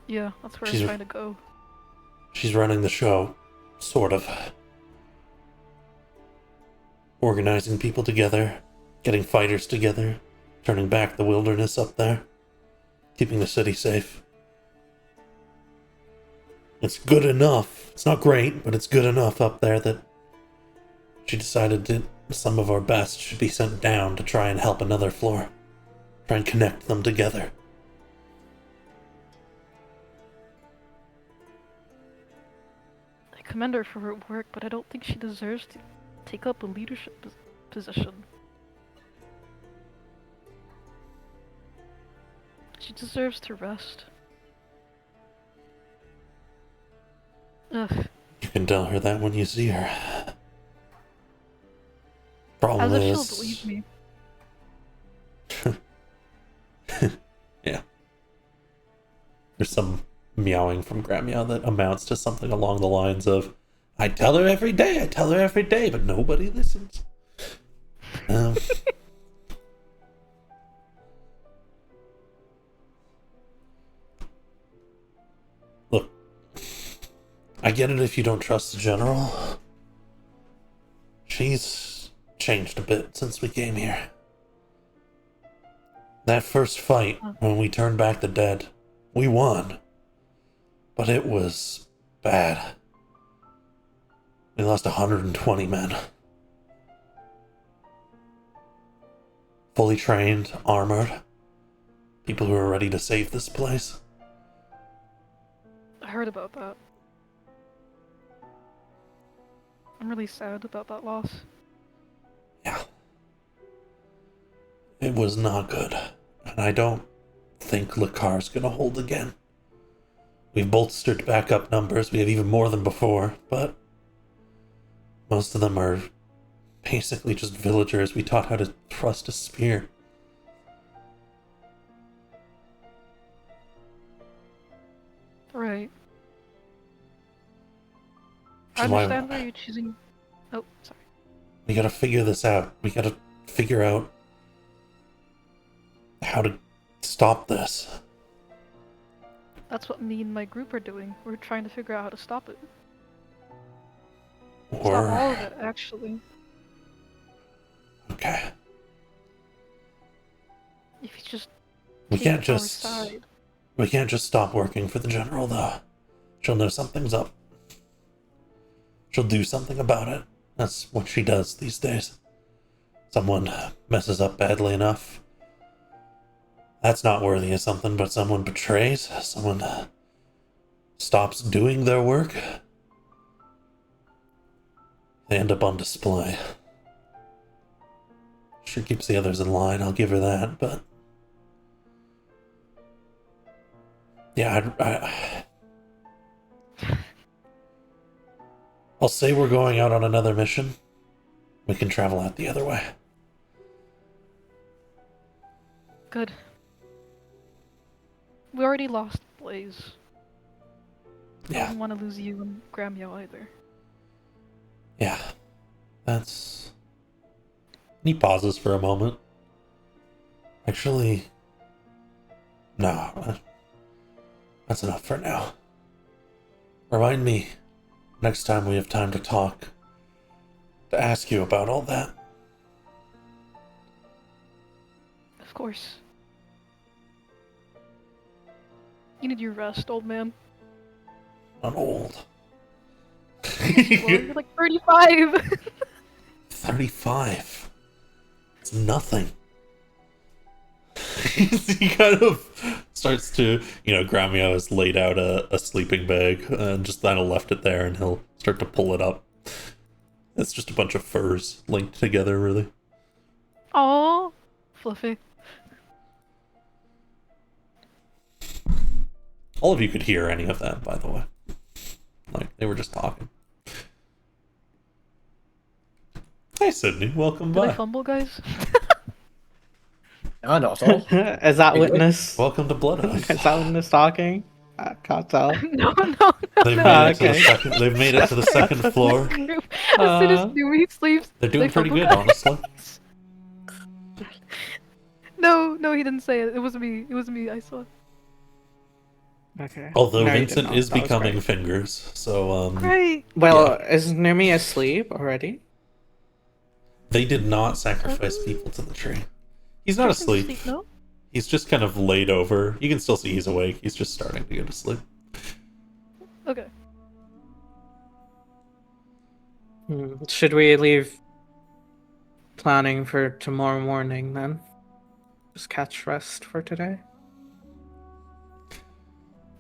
Yeah, that's where She's I'm trying to go. She's running the show. Sort of. Organizing people together. Getting fighters together. Turning back the wilderness up there. Keeping the city safe. It's good enough. It's not great, but it's good enough up there that she decided that some of our best should be sent down to try and help another floor. Try and connect them together. I commend her for her work, but I don't think she deserves to take up a leadership position. She deserves to rest. Ugh. You can tell her that when you see her. Problem As if is... she'll believe me. Yeah. There's some meowing from Grandmeow that amounts to something along the lines of, I tell her every day, but nobody listens. Look, I get it if you don't trust the general. She's changed a bit since we came here. That first fight, when we turned back the dead, we won. But it was bad. We lost 120 men. Fully trained, armored. People who were ready to save this place. I heard about that. I'm really sad about that loss. Yeah. It was not good. And I don't think Lakar's gonna hold again. We've bolstered back up numbers. We have even more than before, but most of them are basically just villagers we taught how to thrust a spear. Right. Which I is why- understand why you're choosing... Oh, sorry. We gotta figure this out. We gotta figure out how to stop this. That's what me and my group are doing. We're trying to figure out how to stop it. Stop all of Or it, actually. okay, If you just we take can't our just side. we can't just stop working for the general though. She'll know something's up. She'll do something about it. That's what she does these days. Someone messes up badly enough. That's not worthy of something, but someone betrays, someone stops doing their work. They end up on display. She keeps the others in line, I'll give her that, but yeah, I'll say we're going out on another mission. We can travel out the other way. Good. We already lost Blaze. I Yeah, don't want to lose you and Gramio either. yeah. That's... He pauses for a moment. Actually... No. That's enough for now. Remind me, next time we have time to talk, to ask you about all that. Of course. You need your rest, old man. I'm old. Well, you're like 35! 35. It's nothing. He kind of starts to, Gramio has laid out a sleeping bag and just kind of left it there, and he'll start to pull it up. It's just a bunch of furs linked together, really. Aww, fluffy. All of you could hear any of that, by the way. Like, they were just talking. Hi, Sydney. Welcome Did I back. fumble, guys? No, not at all. Is that Hey, witness? Welcome to Bloodhouse. Is that witness talking? I can't tell. no. They've no. made it to the Okay. second. They've made it to the second floor. As soon as Numi sleeps, They're doing they pretty fumble, good, guys. honestly. No, he didn't say it. It was me. I saw it. Okay. Although No, you Vincent didn't. is That was becoming great. fingers, so Great. Well, is Numi asleep already? they did not sacrifice people to the tree. He's not Justin's asleep. No? He's just kind of laid over. You can still see he's awake. He's just starting to go to sleep. Okay. Should we leave planning for tomorrow morning then? Just catch rest for today?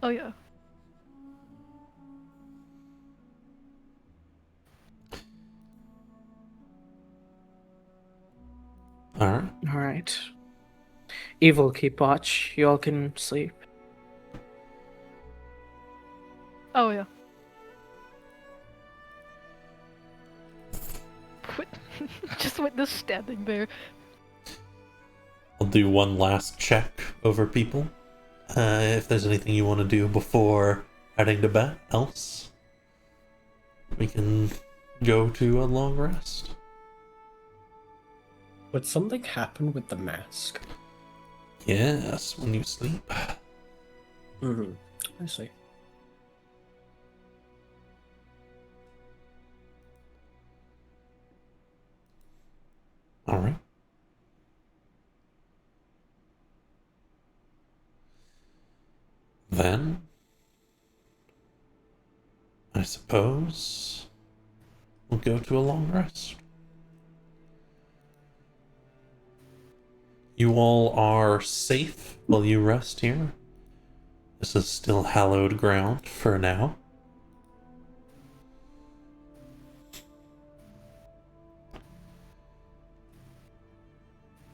Oh yeah. Alright. Alright. Evil, keep watch. You all can sleep. Oh yeah. Just witness standing there. I'll do one last check over people. If there's anything you want to do before heading to bed, else we can go to a long rest. Would something happen with the mask? Yes, when you sleep. Mm-hmm. I see. Alright. Then, I suppose we'll go to a long rest. You all are safe while you rest here. This is still hallowed ground for now.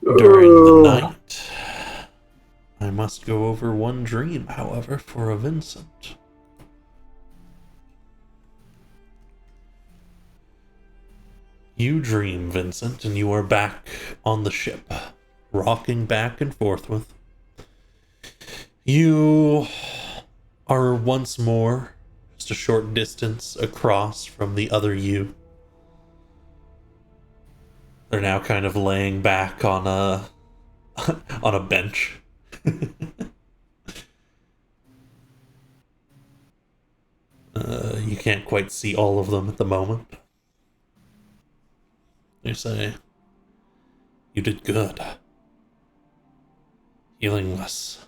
During the night, I must go over one dream, however, for a Vincent. You dream, Vincent, and you are back on the ship, rocking back and forth with. You are once more just a short distance across from the other you. They're now kind of laying back on a on a bench. You can't quite see all of them at the moment. They say, "You did good. Healing us,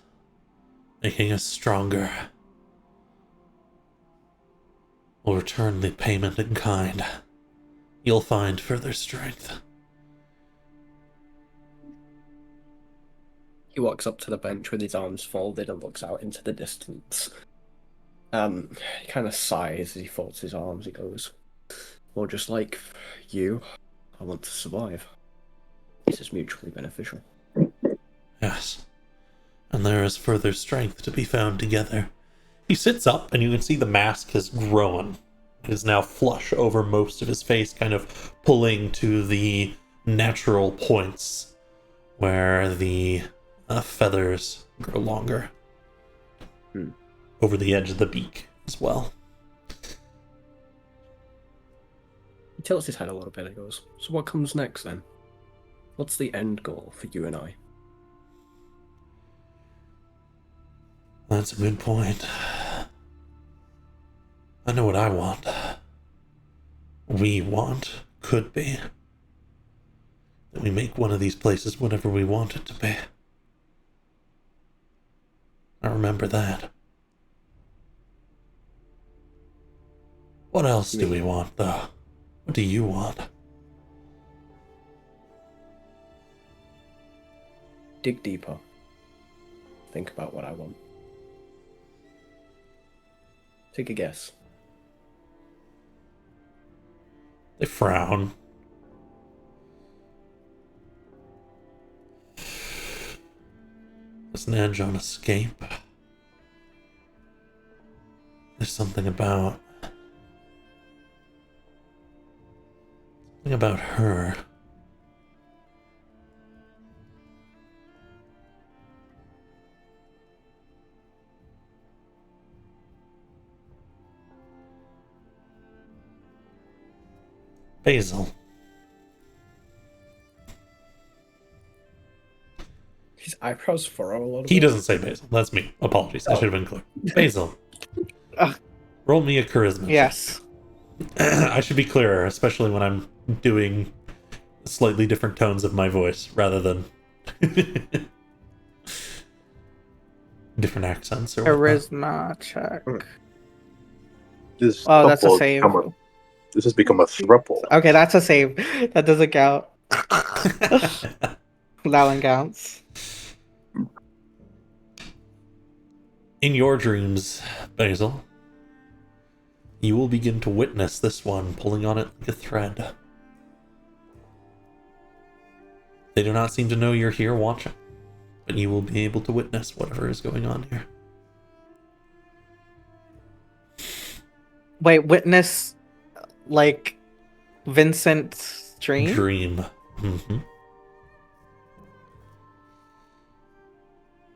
making us stronger. We'll return the payment in kind. You'll find further strength." He walks up to the bench with his arms folded and looks out into the distance. He kind of sighs as he folds his arms. He goes, "Well, just like you, I want to survive. This is mutually beneficial." Yes. And there is further strength to be found together. He sits up, and you can see the mask has grown. It is now flush over most of his face, kind of pulling to the natural points where the feathers grow longer. Over the edge of the beak as well. He tilts his head a little bit and goes, "So what comes next then? What's the end goal for you and I?" That's a good point. I know what I want. We want, could be, that we make one of these places whatever we want it to be. I remember that. What else do we want, though? What do you want? Dig deeper. Think about what I want. Take a guess. They frown. There's an edge on escape. There's something about her. Basil. His eyebrows furrow a little bit. He doesn't say Basil. That's me. Apologies. I should have been clear. Basil. Roll me a charisma. Yes. I should be clearer, especially when I'm doing slightly different tones of my voice rather than different accents or whatnot. Charisma check. This Oh, that's a couple save. This has become a thruple. Okay, that's a save. That doesn't count. That one counts. In your dreams, Basil, you will begin to witness this one pulling on it like a thread. They do not seem to know you're here watching, but you will be able to witness whatever is going on here. Wait, witness like Vincent's dream? Dream. Mm-hmm.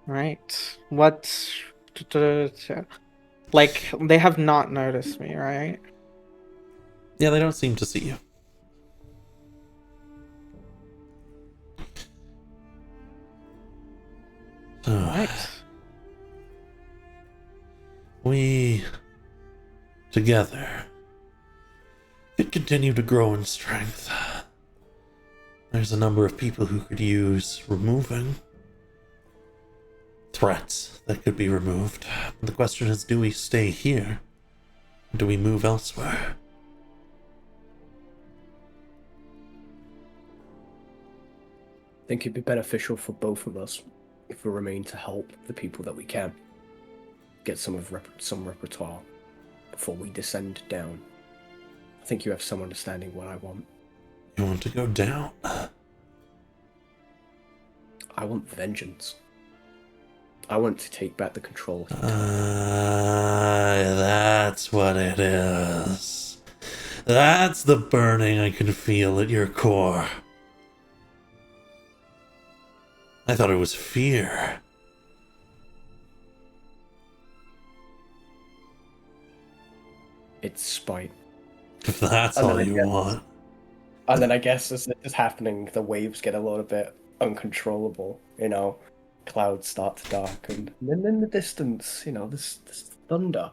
Right. What? Like, they have not noticed me, right? Yeah, they don't seem to see you. Right. We, together, could continue to grow in strength. There's a number of people who could use removing. Threats that could be removed. The question is, do we stay here? Or do we move elsewhere? I think it'd be beneficial for both of us if we remain to help the people that we can. Get some repertoire before we descend down. I think you have some understanding what I want. You want to go down? I want vengeance. I want to take back the control. That's what it is. That's the burning I can feel at your core. I thought it was fear. It's spite. If that's And all then you again- want. And then I guess as this is happening, the waves get a little bit uncontrollable. Clouds start to darken, and then in the distance, there's thunder.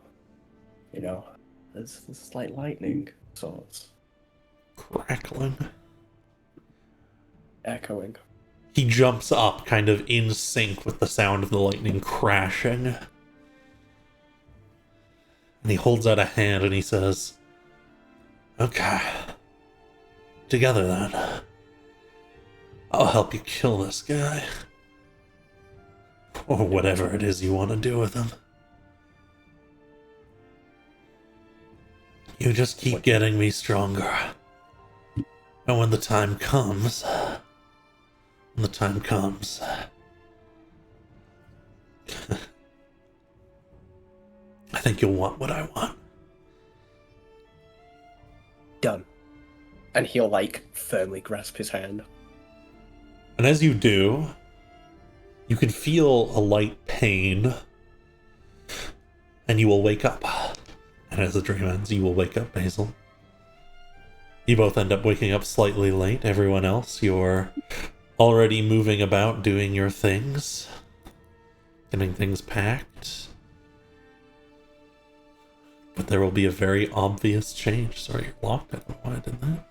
There's slight lightning sorts Crackling. echoing. He jumps up, kind of in sync with the sound of the lightning crashing. And he holds out a hand and he says, "Okay. Together then. I'll help you kill this guy. Or whatever it is you want to do with him. You just keep getting me stronger. And when the time comes, I think you'll want what I want." Done. And he'll firmly grasp his hand. And as you do, you can feel a light pain, and you will wake up. And as the dream ends, you will wake up, Basil. You both end up waking up slightly late. Everyone else, you're already moving about, doing your things, getting things packed. But there will be a very obvious change. Sorry, you're locked. I don't know why I did that.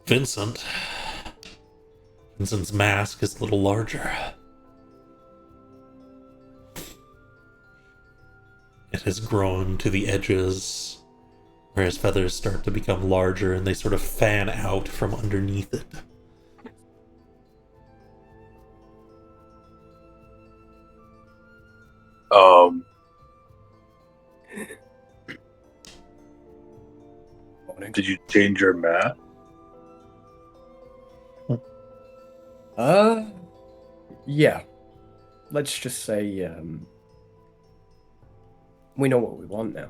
Vincent's mask is a little larger. It has grown to the edges where his feathers start to become larger and they sort of fan out from underneath it. Did you change your map? Yeah. Let's just say, we know what we want now.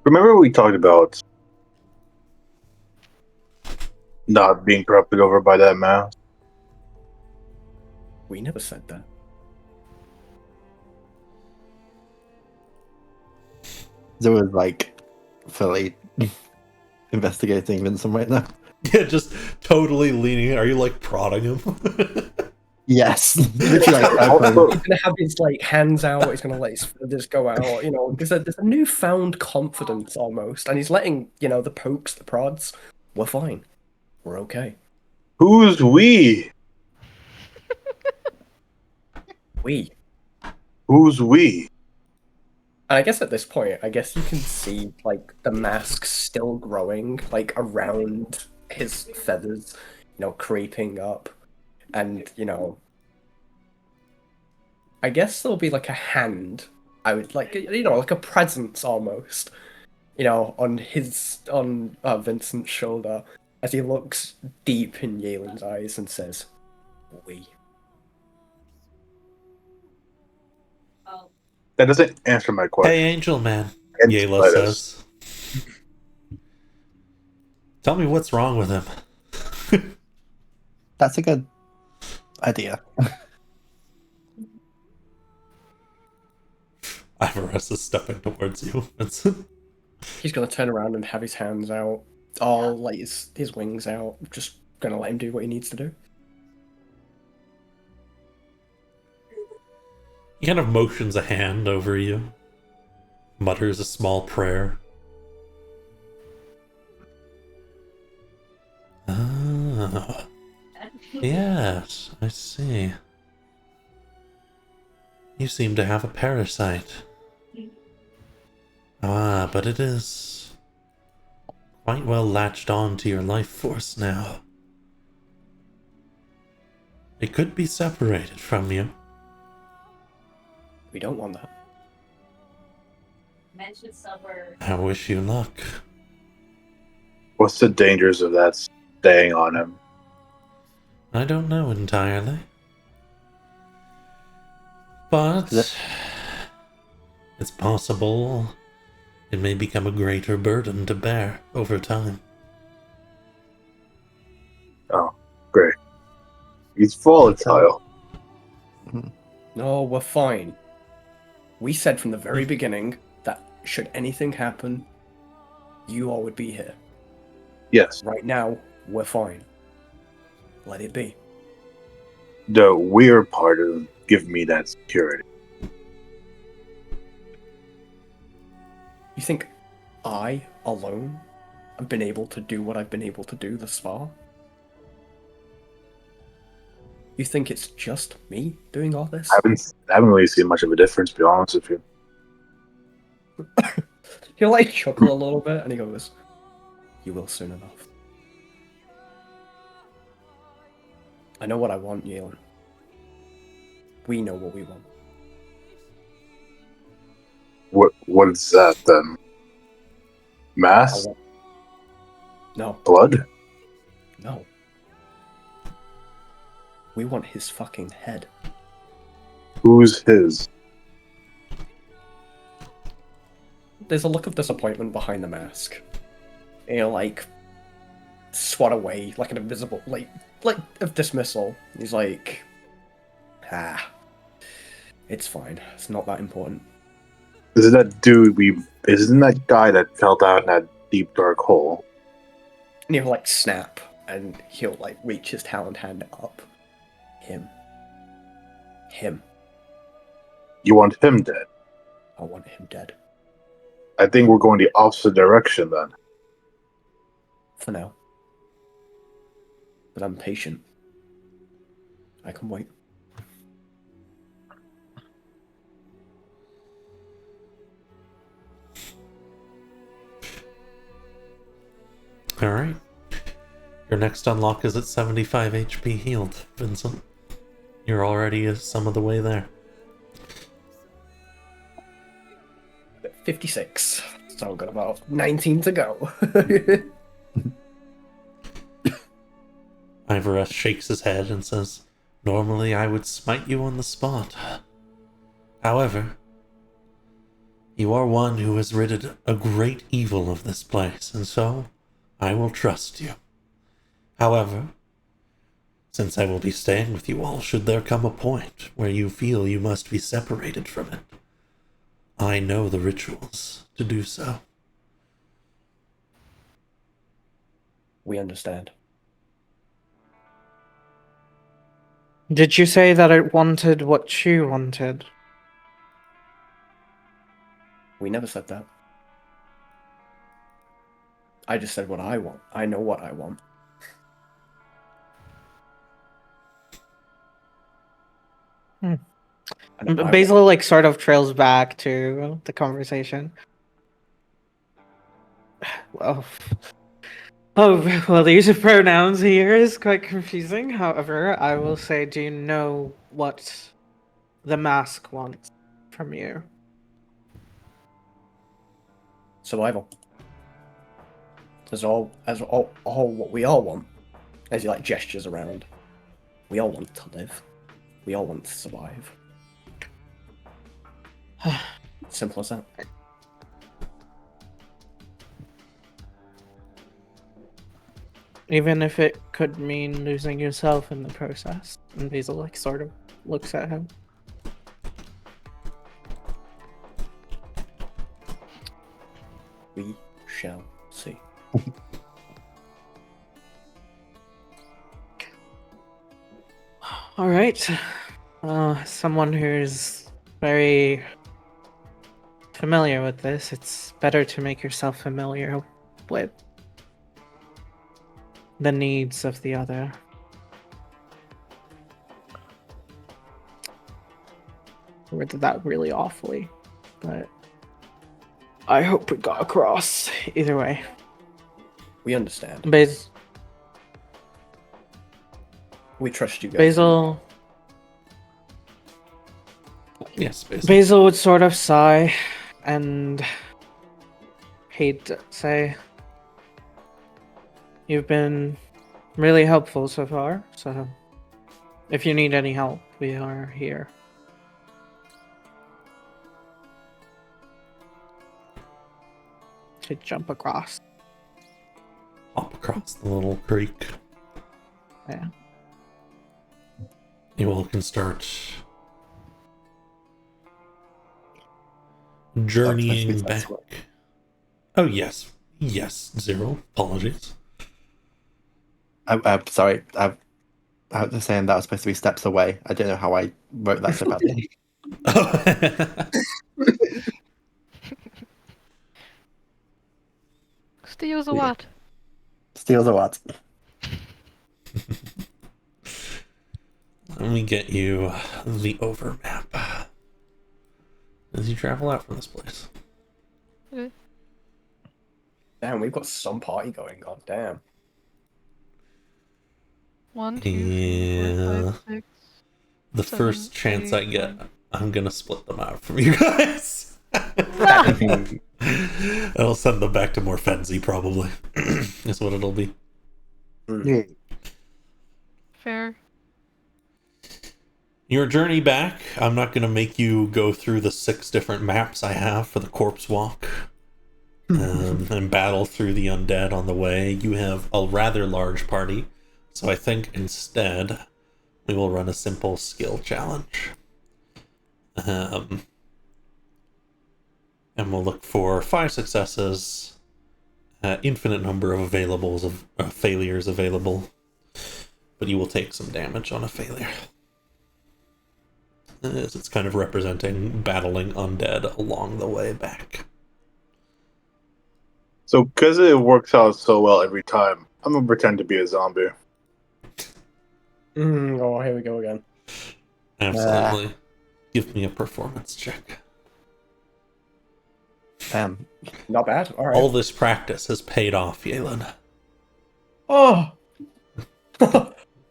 Remember we talked about not being corrupted over by that mask? We never said that. Zoe is fully investigating Vincent right now. Yeah, just totally leaning. Are you prodding him? Yes. Literally, Also, He's gonna have his hands out. He's gonna let his feathers go out. There's a newfound confidence almost, and he's letting the pokes, the prods. We're fine. We're okay. who's we? We. Who's we? And I guess at this point, you can see the mask still growing around his feathers, creeping up, and I guess there'll be a hand. I would a presence almost, on Vincent's shoulder as he looks deep in Yalen's eyes and says, "We." That doesn't answer my question. Hey, Angel Man, And Yayla lettuce. says. Tell me what's wrong with him. That's a good idea. Ivarus is stepping towards you, Vincent. He's gonna turn around and have his hands out, all his wings out, just gonna let him do what he needs to do. He kind of motions a hand over you, mutters a small prayer. Ah, yes, I see. You seem to have a parasite. Ah, but it is quite well latched on to your life force now. It could be separated from you. We don't want that. I wish you luck. What's the dangers of that staying on him? I don't know entirely. But it's possible it may become a greater burden to bear over time. Oh, great. He's volatile. No, we're fine. We said from the very beginning that should anything happen, you all would be here. Yes. Right now, we're fine. Let it be. The weird part is giving me that security. You think I, alone, have been able to do what I've been able to do thus far? You think it's just me doing all this? I haven't really seen much of a difference, to be honest with you. He'll like chuckle a little bit and he goes, "You will soon enough." I know what I want, Yalen. We know what we want. What is that then? Mass? No, Blood? no. We want his fucking head. Who's his? There's a look of disappointment behind the mask. He'll like swat away like an invisible like of dismissal. He's like, it's fine. It's not that important. Isn't that dude isn't that guy that fell down in that deep dark hole? And he'll like snap and he'll like reach his taloned hand up. Him. You want him dead? I want him dead. I think we're going the opposite direction then. For now. But I'm patient. I can wait. Alright. Your next unlock is at 75 HP healed, Vincent. You're already some of the way there. 56. So I've got about 19 to go. Ivareth shakes his head and says, "Normally I would smite you on the spot. However, you are one who has ridded a great evil of this place, and so I will trust you. However, since I will be staying with you all, should there come a point where you feel you must be separated from it, I know the rituals to do so." We understand. Did you say that it wanted what you wanted? We never said that. I just said what I want. I know what I want. Hmm. And I Basil like sort of trails back to the conversation. Well, the use of pronouns here is quite confusing. However, I will say, do you know what the mask wants from you? survival. As all what we all want. As he like gestures around. We all want to live. We all want to survive. Simple as that. Even if it could mean losing yourself in the process. And Basil like sort of looks at him. We shall see. All right. Someone who's very familiar with this, it's better to make yourself familiar with the needs of the other. I worded that really awfully, but I hope we got across. Either way. We understand. We trust you guys. Basil Yes, Basil. Basil would sort of sigh and he'd say, "You've been really helpful so far, so if you need any help, we are here." To jump across. Hop across the little creek. Yeah. You all can start journeying That's back. what- Oh yes, yes, Zero. Apologies. I'm sorry. I was saying that was supposed to be steps away. I don't know how I wrote that so badly. Steals a Yeah. what? Steals a what? Let me get you the overmap as you travel out from this place. Damn, we've got some party going on. Damn. 1, 2, 3, 4, Yeah. 5, 6. The 7, first chance 8, I get, 9. I'm gonna split them out from you guys. I'll send them back to Morfenzi, probably. Is what it'll be. Yeah. Fair. Your journey back, I'm not gonna make you go through the 6 different maps I have for the corpse walk. And battle through the undead on the way. You have a rather large party, so I think instead we will run a simple skill challenge. And we'll look for 5 successes, infinite number of failures available, but you will take some damage on a failure. As it's kind of representing battling undead along the way back. So, because it works out so well every time, I'm gonna pretend to be a zombie. Oh, here we go again. Absolutely. Give me a performance check. Damn. Not bad. All right. All this practice has paid off, Yalen. Oh,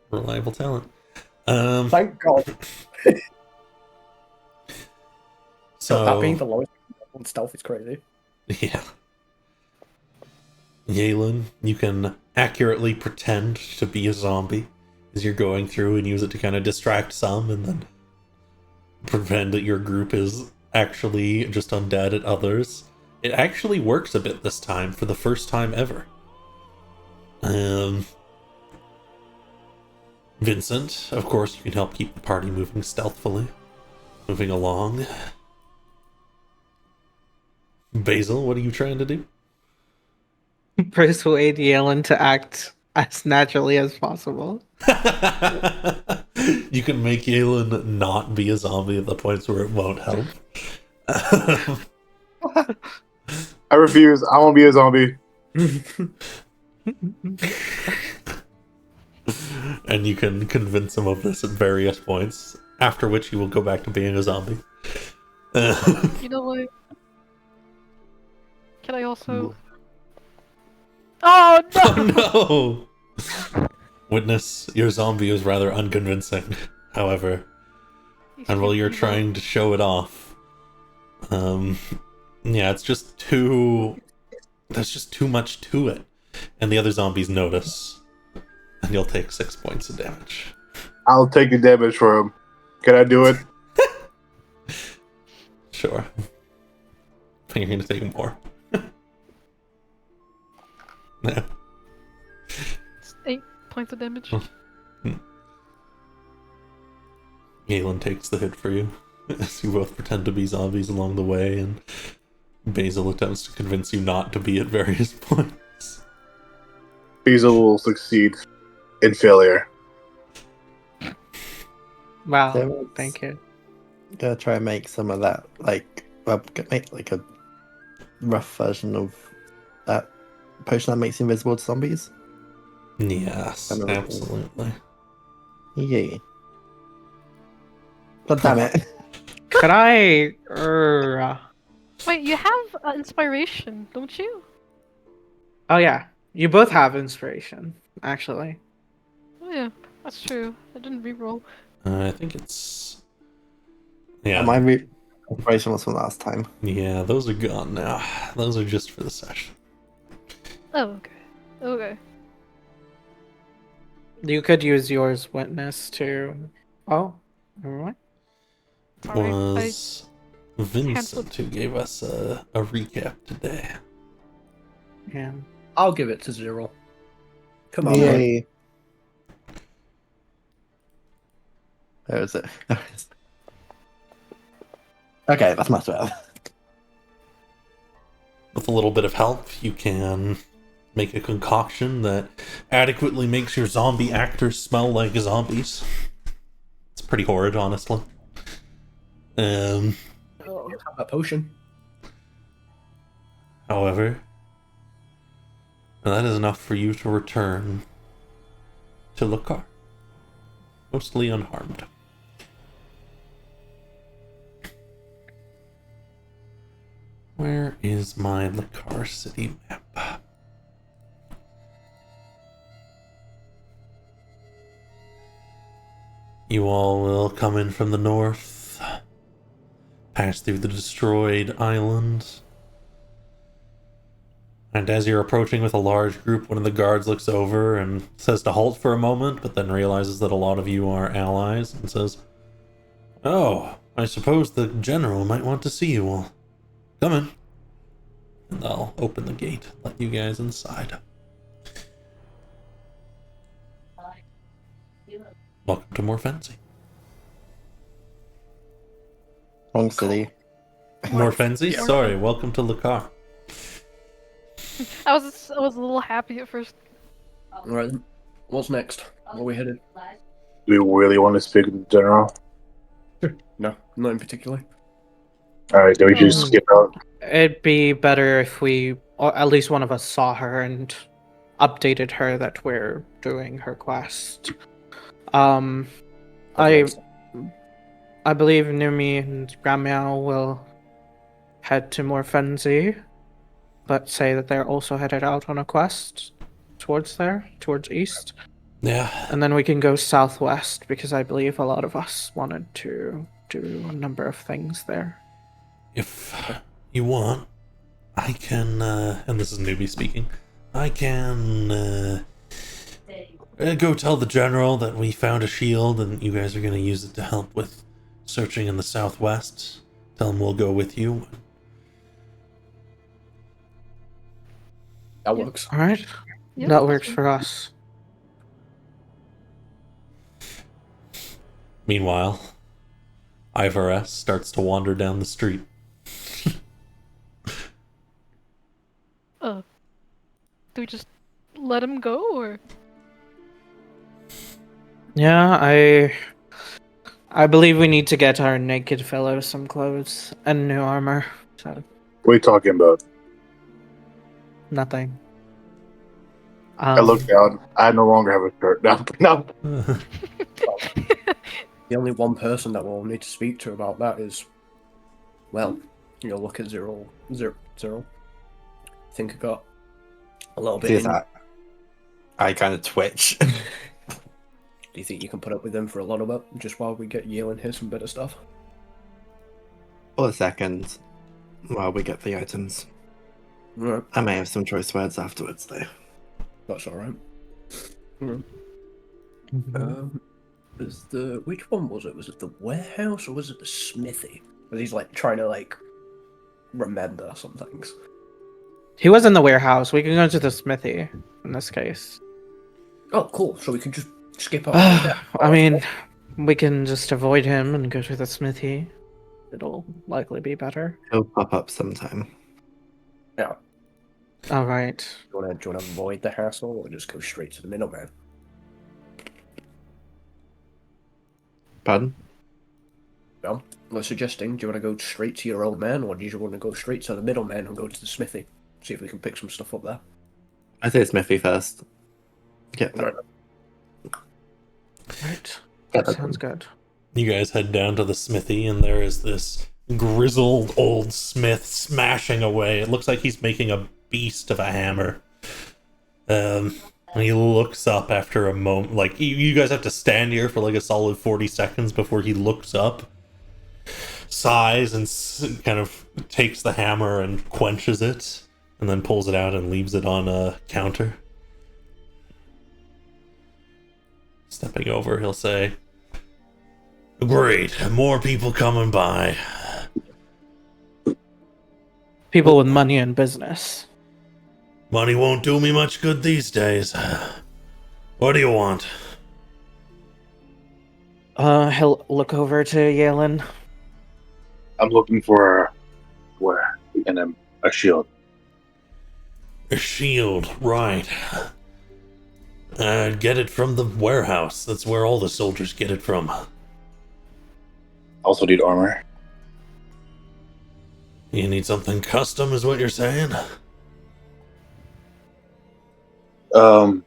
Reliable talent. thank God. So That being the lowest level in stealth is crazy. yeah. Yalen, you can accurately pretend to be a zombie as you're going through and use it to kind of distract some and then pretend that your group is actually just undead at others. It actually works a bit this time for the first time ever. Vincent, of course, you can help keep the party moving stealthily. Moving along. Basil, what are you trying to do? Persuade Yellen to act as naturally as possible. You can make Yalen not be a zombie at the points where it won't help. I refuse. I won't be a zombie. And you can convince him of this at various points, after which he will go back to being a zombie. You know what? Can I also? Oh no! Oh no! Witness, your zombie is rather unconvincing, however. And while you're trying to show it off, yeah, it's just too... There's just too much to it. And the other zombies notice. And you'll take 6 points of damage. I'll take the damage for him. Can I do it? Sure. I think you're gonna take more. Yeah. It's 8 points of damage. Galen takes the hit for you, as you both pretend to be zombies along the way, and Basil attempts to convince you not to be at various points. Basil will succeed in failure. Wow, So thank you. Gonna try and make some of that, make like a rough version of that potion that makes you invisible to zombies. Yes, I know. absolutely. Yeah. God damn it. Could I? Wait, you have inspiration, don't you? Oh yeah, you both have inspiration, actually. Oh yeah, that's true. I didn't reroll. I think it's... Yeah, My inspiration was from last time. yeah, those are gone now. Those are just for the session. Oh okay. Okay. You could use yours witness to. Oh, never mind. It Sorry, was Vincent who gave us a recap today. Yeah. I'll give it to Zero. Come on, man. Yay. Where is it? Okay, that's much better. with a little bit of help, you can make a concoction that adequately makes your zombie actors smell like zombies. It's pretty horrid, honestly. Have a potion. However, that is enough for you to return to Lakar, mostly unharmed. Where is my Lakar city map? You all will come in from the north, pass through the destroyed island, and as you're approaching with a large group, one of the guards looks over and says to halt for a moment, but then realizes that a lot of you are allies and says, "Oh, I suppose the general might want to see you all. Come in." And I'll open the gate, let you guys inside. Welcome to Morfensi. Wrong city. Morfensi? Sorry, welcome to Lakar. I was a little happy at first. Alright then. What's next? Where are we headed? Do we really want to speak with the general? No, not in particular. Alright, then we should just skip out. It'd be better if we, or at least one of us, saw her and updated her that we're doing her quest. I believe Numi and Gramiao will head to Morfensi, but say that they're also headed out on a quest towards east. Yeah. And then we can go southwest, because I believe a lot of us wanted to do a number of things there. If you want, I can, and this is Newbie speaking, I can, go tell the general that we found a shield and you guys are going to use it to help with searching in the southwest. Tell him we'll go with you. That works. Alright? Yeah, That works for us. Meanwhile, Ivor S. starts to wander down the street. Do we just let him go, or? Yeah, I believe we need to get our naked fellow some clothes and new armor. So What are you talking about? nothing. I look down. I no longer have a shirt now. No. The only one person that we'll need to speak to about that is, well, you'll look at Zero. I think I got a little bit. See In. that? I kind of twitch. Do you think you can put up with him for a little bit, just while we get you and here some better stuff? For a second, while we get the items. Right, I may have some choice words afterwards, though. that's all right. Mhm. Which one was it? Was it the warehouse or was it the smithy? Where he's like trying to like remember some things. He was in the warehouse. We can go to the smithy in this case. Oh, cool. So we can just skip over that. I mean, we can just avoid him and go to the smithy. It'll likely be better. He'll pop up sometime. Yeah. All right. Do you want to avoid the hassle or just go straight to the middleman? Pardon? Well, I was suggesting, do you want to go straight to your old man, or do you want to go straight to the middleman and go to the smithy? See if we can pick some stuff up there. I say Smithy first. Get that. Right. Right. Get That that sounds done. good. You guys head down to the smithy, and there is this grizzled old smith smashing away. It looks like he's making a beast of a hammer. And he looks up after a moment. Like, you guys have to stand here for like a solid 40 seconds before he looks up, sighs, and kind of takes the hammer and quenches it, and then pulls it out and leaves it on a counter. Stepping over, he'll say, "Great, more people coming by." People with money and business. Money won't do me much good these days. What do you want? He'll look over to Yalen. I'm looking for where? And a shield. A shield, right. Get it from the warehouse. That's where all the soldiers get it from. Also need armor. You need something custom, is what you're saying? What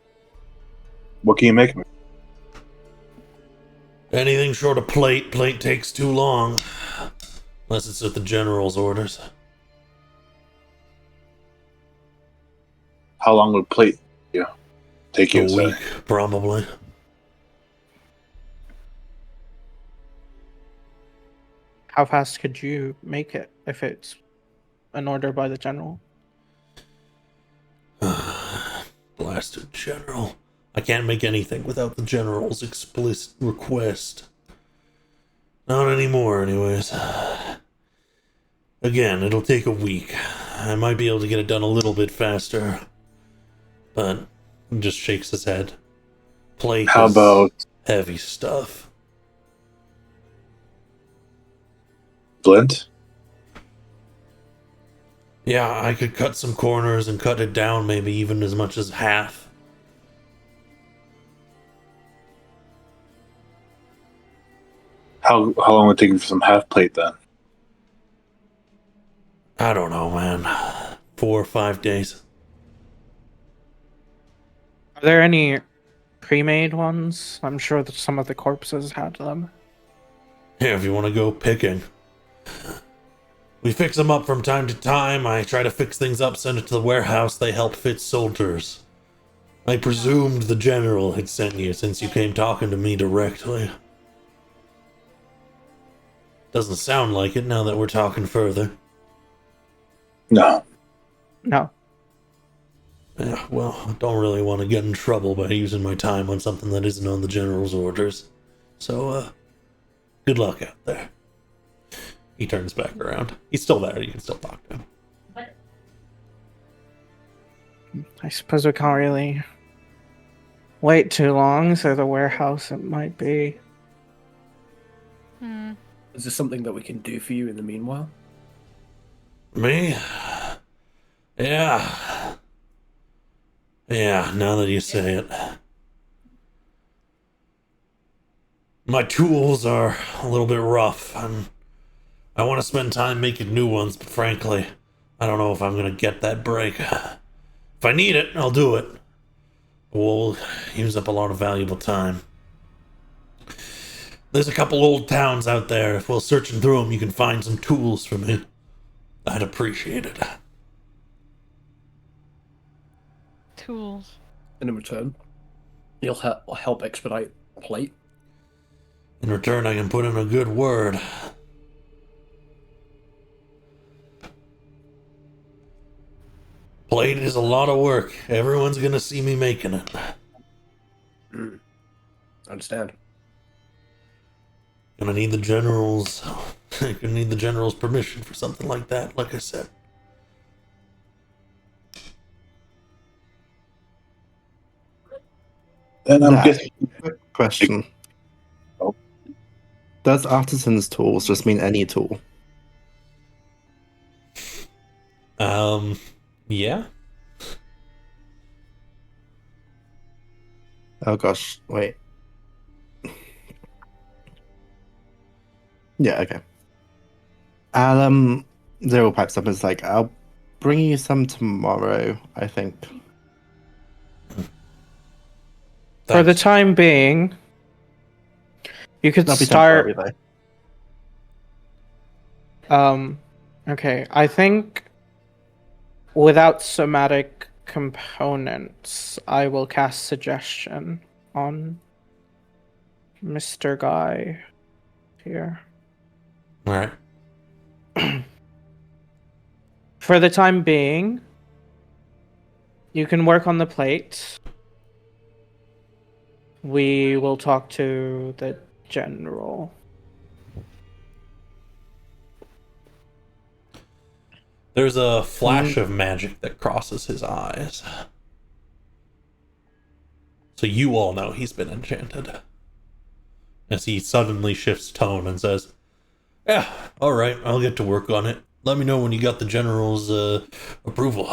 can you make me? Anything short of plate. Plate takes too long. Unless it's at the general's orders. How long would plate take you? A week, probably. How fast could you make it if it's an order by the general? Blasted general. I can't make anything without the general's explicit request. Not anymore, anyways. Again, it'll take a week. I might be able to get it done a little bit faster. But he just shakes his head. Plate How is about heavy stuff. flint? Yeah, I could cut some corners and cut it down maybe even as much as half. How long would it take you for some half plate then? I don't know, man. 4 or 5 days. Are there any pre-made ones? I'm sure that some of the corpses had them. Here, if you want to go picking. We fix them up from time to time. I try to fix things up, send it to the warehouse. They help fit soldiers. I presumed the general had sent you since you came talking to me directly. Doesn't sound like it now that we're talking further. No. No. Yeah, well, I don't really want to get in trouble by using my time on something that isn't on the general's orders. So, good luck out there. He turns back around. He's still there. You can still talk to him. I suppose we can't really wait too long, so the warehouse it might be. Is there something that we can do for you in the meanwhile? Me? Yeah. Yeah, now that you say it. My tools are a little bit rough, and I want to spend time making new ones, but frankly, I don't know if I'm going to get that break. If I need it, I'll do it. We'll use up a lot of valuable time. There's a couple old towns out there. If while searching through them, you can find some tools for me, I'd appreciate it. Tools. And in return, you'll help expedite plate. In return, I can put in a good word. Plate is a lot of work. Everyone's gonna see me making it. Understand. Gonna need the general's. Gonna need the general's permission for something like that. Like I said. And I'm Yeah. guessing Quick question. Oh. Does artisan's tools just mean any tool? Yeah. Oh gosh, wait. Yeah, okay. I'll Zero pipes up and is like, I'll bring you some tomorrow, I think. For the Thanks. time being, you could That'll be start. temporary, though. Okay, I think without somatic components, I will cast suggestion on Mr. Guy here. Alright. For the time being, you can work on the plate. We will talk to the general. There's a flash of magic that crosses his eyes. So you all know he's been enchanted. As he suddenly shifts tone and says, yeah, alright, I'll get to work on it. Let me know when you got the general's approval.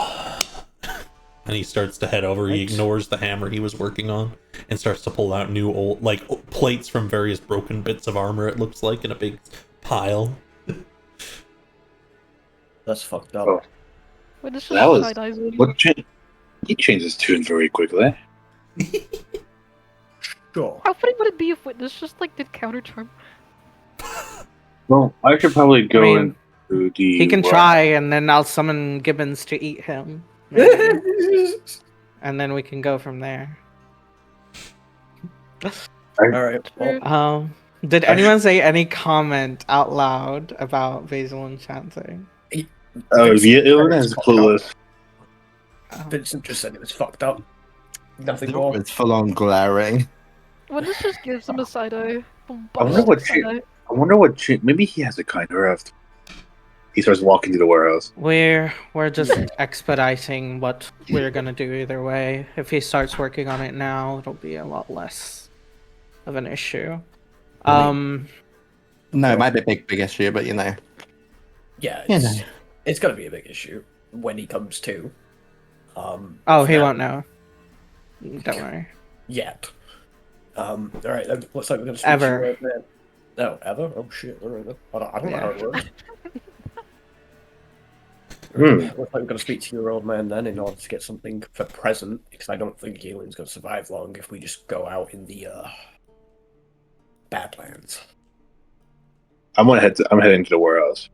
And he starts to head over. He Right. ignores the hammer he was working on and starts to pull out new old, like, plates from various broken bits of armor, it looks like, in a big pile. That's fucked up. Oh. Witness That just was- side eyes William. What he changed his tune very quickly. Sure. How funny would it be if Witness just like did counter charm? Well, I should probably go mean, into the. He can try, and then I'll summon Gibbons to eat him. maybe. And then we can go from there. All right. Well, Did anyone say any comment out loud about Basil enchanting? Oh, Vincent yeah, said it was was fucked clueless. Oh. Vincent just said it was fucked up. Nothing more. It's full on glaring. Witness just gives him a side eye. Boom, I wonder boom, what side she- eye. I wonder what. Maybe he has a kind of rift. He starts walking to the warehouse. We're just expediting what we're gonna do either way. If he starts working on it now, it'll be a lot less of an issue. No, it might be a big issue, but you know. Yeah, You it's, know. it's gonna be a big issue when he comes to. Oh, he now- won't know. Don't worry. Yet. All right. Then looks like we're gonna speak Ever. to you right then. No, ever? Oh shit! All right, then. I don't know how it works. Looks like we're gonna speak to your old man then in order to get something for present, because I don't think Galen's gonna survive long if we just go out in the Badlands. I'm heading to the warehouse.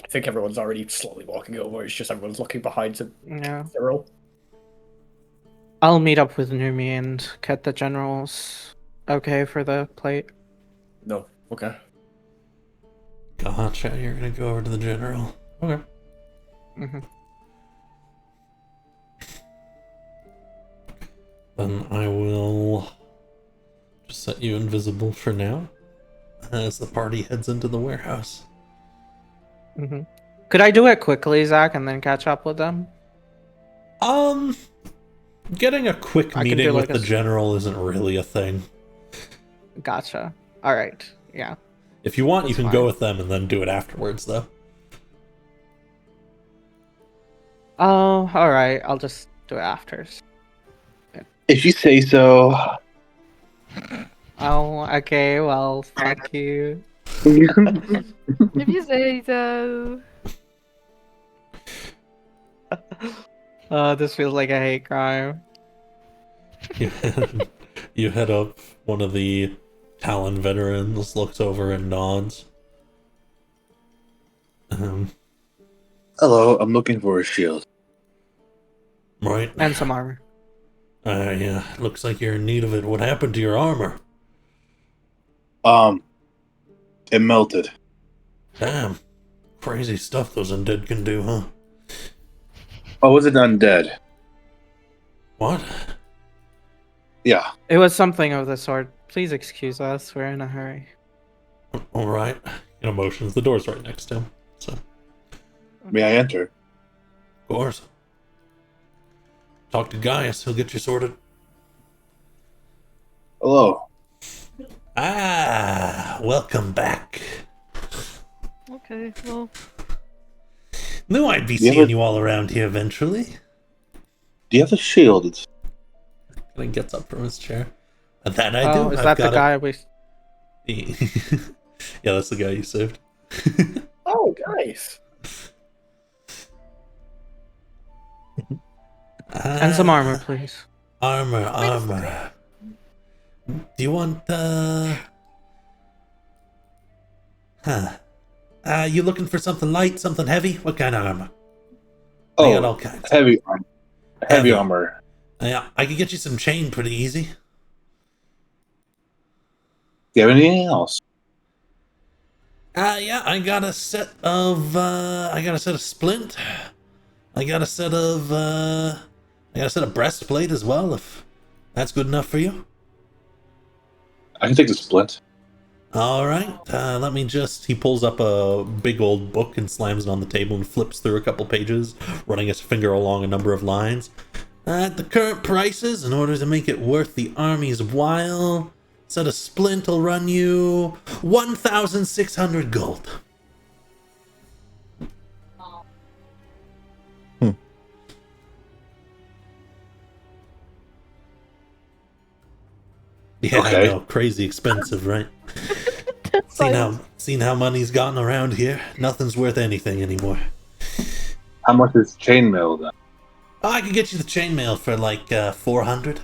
I think everyone's already slowly walking over. It's just everyone's looking behind to Yeah. Cyril. I'll meet up with Numi and get the generals okay for the plate. No. Okay. Gotcha, you're gonna go over to the general. Okay. Hmm. Then I will just set you invisible for now as the party heads into the warehouse. Hmm. Could I do it quickly, Zach, and then catch up with them? Getting a quick I can meeting do, with like, the general isn't really a thing. Gotcha. All right. Yeah. If you want, you That's can go fine. with them and then do it afterwards, though. Oh, all right. I'll just do it after. If you say so. Oh, okay. Well, fuck you. If you say so. This feels like a hate crime. You head up. One of the Talon veterans looks over and nods. Hello, I'm looking for a shield. Right. And some armor. Yeah, looks like you're in need of it. What happened to your armor? It melted. Damn. Crazy stuff those undead can do, huh? Oh, was it undead? What? Yeah. It was something of the sort. Please excuse us. We're in a hurry. Alright. Motions. The door's right next to him. So, May I enter? of course. Talk to Gaius. He'll get you sorted. Hello. Welcome back. Okay, well, Knew I'd be You ever- seeing you all around here eventually. Do you have a shield? And he gets up from his chair. That I Oh, do. is I've that the got guy we? Yeah, that's the guy you saved. Oh, nice. And some armor, please. Armor. Do you want you looking for something light, something heavy? What kind of armor? I got all kinds. Heavy armor. Heavy Heavy. armor. Yeah, I could get you some chain pretty easy. Do you have anything else? Yeah, I got a set of splint. I got a set of breastplate as well, if that's good enough for you. I can take the splint. All right, let me just... He pulls up a big old book and slams it on the table and flips through a couple pages, running his finger along a number of lines. At the current prices, in order to make it worth the army's while, set of splint will run you 1,600 gold. Yeah, I Okay. know. Crazy expensive, right? That's Seen how money's gotten around here? Nothing's worth anything anymore. How much is chainmail then? Oh, I could get you the chainmail for like 400.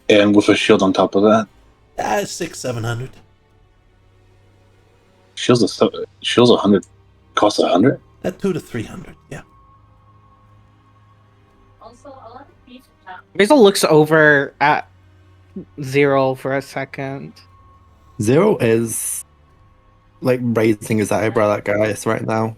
And with a shield on top of that? 600-700. Shield's 100. Costs 100? 200 to 300. Yeah. Basil looks over at Zero for a second. Zero is like raising his eyebrow at Gaius right now.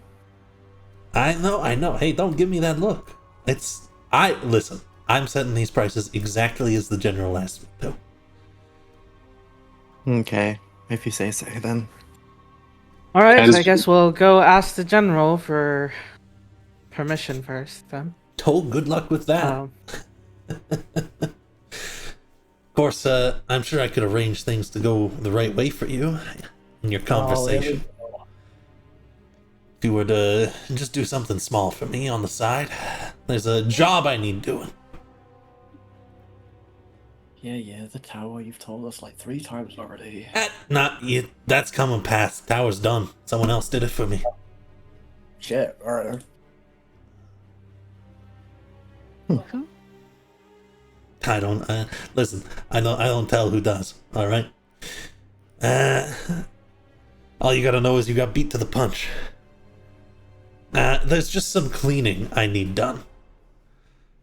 I know. Hey, don't give me that look. Listen. I'm setting these prices exactly as the general asked me to. Okay, if you say so, then. All right, As- I guess we'll go ask the general for permission first, then. Good luck with that. Um, Of course, I'm sure I could arrange things to go the right way for you in your conversation. If you were to just do something small for me on the side, there's a job I need doing. Yeah, the tower. You've told us like 3 times already. That's coming past. Tower's done. Someone else did it for me. Shit, alright. Who? I don't listen. I don't tell who does. All right. All you gotta know is you got beat to the punch. There's just some cleaning I need done.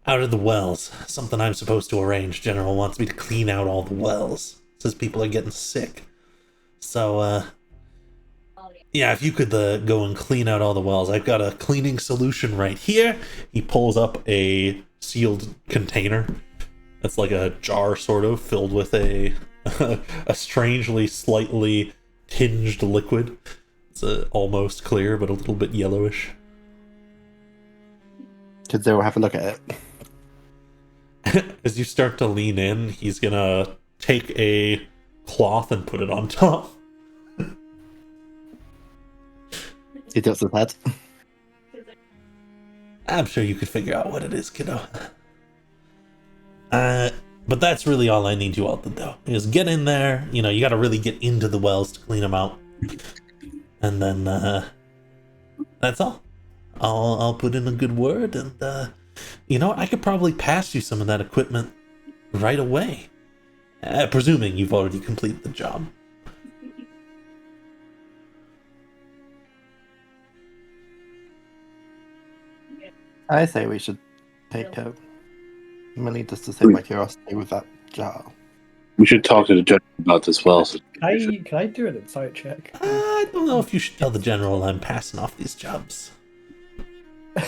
Out of the wells. Something I'm supposed to arrange. General wants me to clean out all the wells. Says people are getting sick. So, yeah, if you could go and clean out all the wells. I've got a cleaning solution right here. He pulls up a sealed container. That's like a jar, sort of, filled with a strangely, slightly tinged liquid. It's almost clear, but a little bit yellowish. Could Zero have a look at it? As you start to lean in, he's gonna take a cloth and put it on top. He tilts his head. I'm sure you could figure out what it is, kiddo. But that's really all I need you all to do. Is get in there. You know, you gotta really get into the wells to clean them out. And then, that's all. I'll put in a good word, and, you know, I could probably pass you some of that equipment right away. Presuming you've already completed the job. I say we should take money just to save my curiosity with that jar. We should talk to the general about this well. So Can I do an insight check? I don't know if you should tell the general I'm passing off these jobs. Can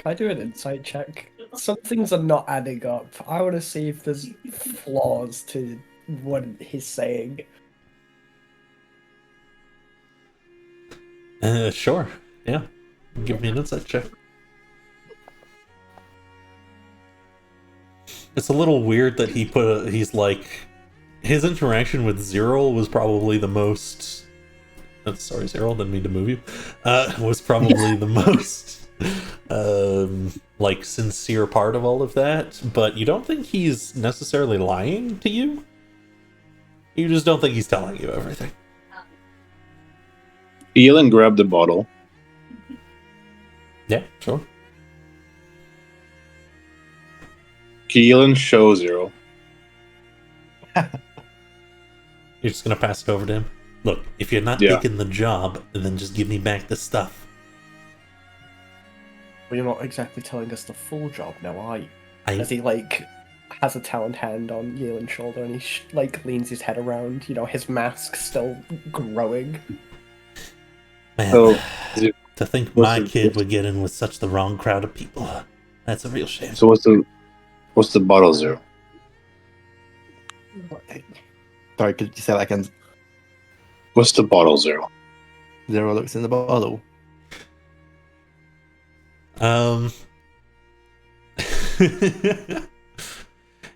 I do an insight check? Some things are not adding up. I want to see if there's flaws to what he's saying. Sure. Yeah. Give me an insight check. It's a little weird that he's like, his interaction with Zero was probably the most, sorry Zero, didn't mean to move you, was probably the most, like, sincere part of all of that, but you don't think he's necessarily lying to you? You just don't think he's telling you everything. Elin grabbed the bottle. Yeah, sure. Keelan show Zero. You're just gonna pass it over to him? Look, if you're not Yeah. taking the job, then just give me back the stuff. Well, you're not exactly telling us the full job now, are you? I As he, like, has a talent hand on Yelan's shoulder and he, like, leans his head around, you know, his mask still growing. man, So, to think what's my the- kid would get in with such the wrong crowd of people. That's a real shame. so what's the bottle, Zero? Sorry, could you say that again? What's the bottle, Zero? Zero looks in the bottle.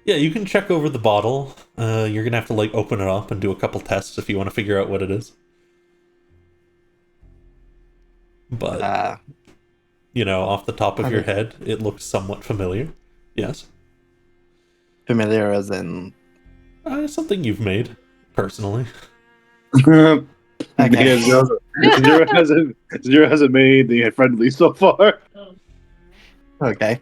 Yeah, you can check over the bottle. You're gonna have to like open it up and do a couple tests if you want to figure out what it is. But you know, off the top of your head, it looks somewhat familiar. Yes. Familiar as in. Something you've made, personally. Okay. Because Zero hasn't made the friendly so far. Okay.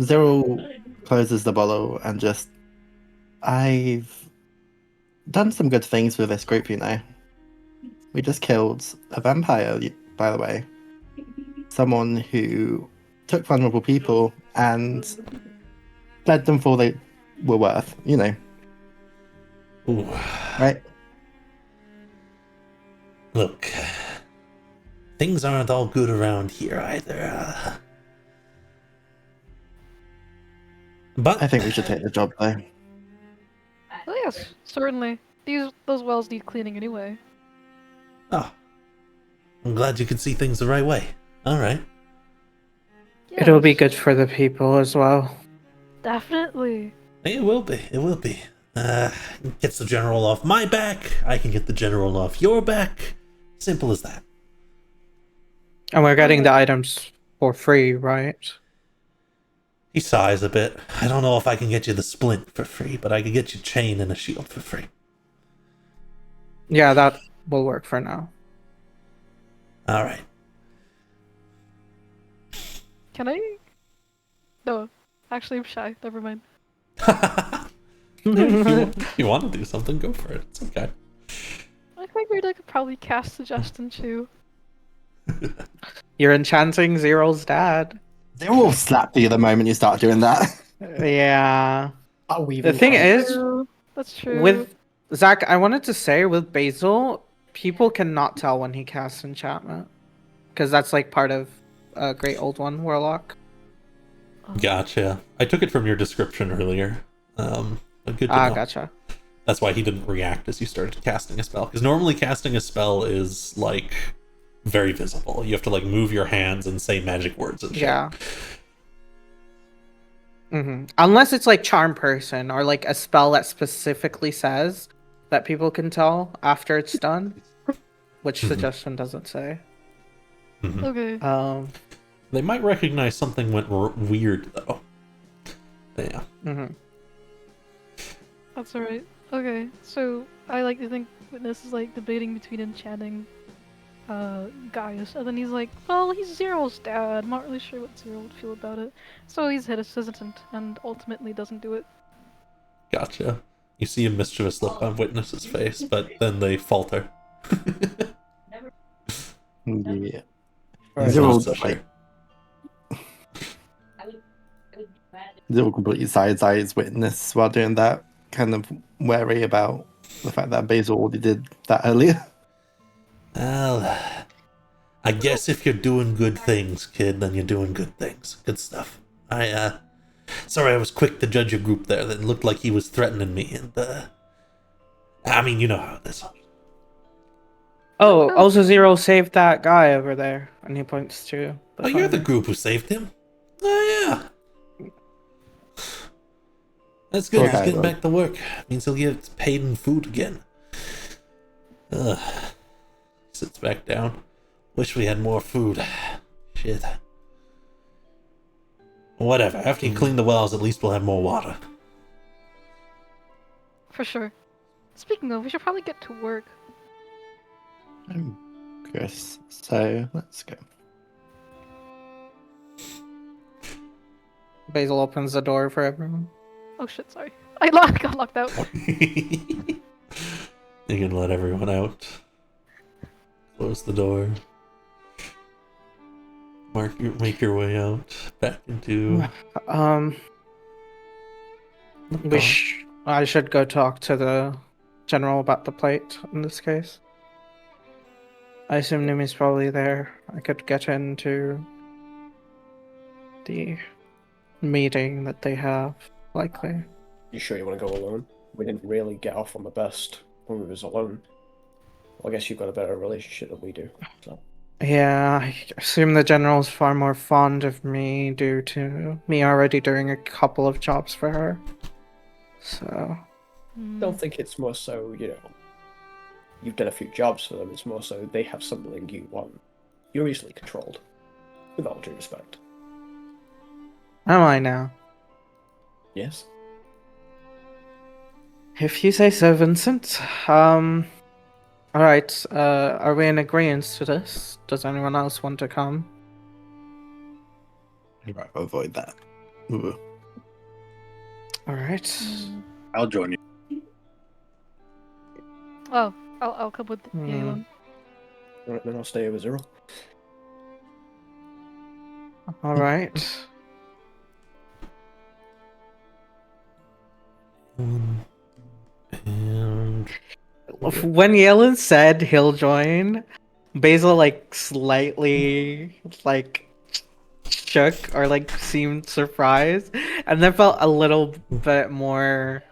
Zero closes the bottle and just. I've done some good things with this group, you know. We just killed a vampire, by the way. Someone who took vulnerable people and fed them for all they were worth, you know, Ooh. right? Look, things aren't all good around here either. But I think we should take the job, though. Oh yes, certainly. Those wells need cleaning anyway. Oh, I'm glad you can see things the right way. All right. It'll be Yes, good for the people as well. Definitely. It will be. It will be. Gets the general off my back. I can get the general off your back. Simple as that. And we're getting the items for free, right? He sighs a bit. I don't know if I can get you the splint for free, but I can get you chain and a shield for free. Yeah, that will work for now. All right. Can I? No, actually, I'm shy. Never mind. If you want to do something, go for it. It's okay. I figured I could probably cast Suggestion too. You're enchanting Zero's dad. They will slap you the moment you start doing that. Yeah. Oh, we The thing is, True. That's true. with Zach, I wanted to say with Basil, people cannot tell when he casts enchantment. Because that's like part of a Great Old One Warlock. Gotcha. I took it from your description earlier. But good to know. Gotcha. That's why he didn't react as you started casting a spell. Because normally casting a spell is like very visible. You have to like move your hands and say magic words and shit. Yeah. Unless it's like Charm Person or like a spell that specifically says that people can tell after it's done, which Suggestion doesn't say. Okay. They might recognize something went weird though. Yeah. That's alright. Okay, so I like to think Witness is like debating between enchanting Gaius, and then he's like, well, he's Zero's dad. I'm not really sure what Zero would feel about it. So he's hesitant and ultimately doesn't do it. Gotcha. You see a mischievous look on Witness's face, but then they falter. Yeah. Right. Zero, Not so sure. like, Zero completely side eyes Witness while doing that, kind of wary about the fact that Basil already did that earlier. Well, I guess if you're doing good things, kid, then you're doing good things. Good stuff. Sorry I was quick to judge your group there. That looked like he was threatening me, and, I mean, you know how it is. Oh, also Zero saved that guy over there, and he points to. Oh, you're the group who saved him? Oh, yeah. That's good. Poor He's guy, getting though. back to work. Means he'll get paid in food again. Ugh. Sits back down. Wish we had more food. Shit. Whatever. After you clean the wells, at least we'll have more water. For sure. Speaking of, we should probably get to work. Chris, so let's go. Basil opens the door for everyone. Oh shit, sorry. I got locked out. You can let everyone out. Close the door. Make your way out back into. I should go talk to the general about the plate in this case. I assume Numi's probably there. I could get into the meeting that they have, likely. You sure you want to go alone? We didn't really get off on the best when we was alone. Well, I guess you've got a better relationship than we do. So. Yeah, I assume the general's far more fond of me due to me already doing a couple of jobs for her. So. I don't think it's more so, you've done a few jobs for them. It's more so they have something you want. You're easily controlled. With all due respect. Am I now? Yes. If you say so, Vincent. Alright, are we in agreement to this? Does anyone else want to come? I'd rather avoid that. Ooh. Alright. I'll join you. Oh, I'll come with Galen. Right, then I'll stay over Zero. Alright. And When Yellen said he'll join, Basil like slightly like shook or like seemed surprised, and then felt a little bit more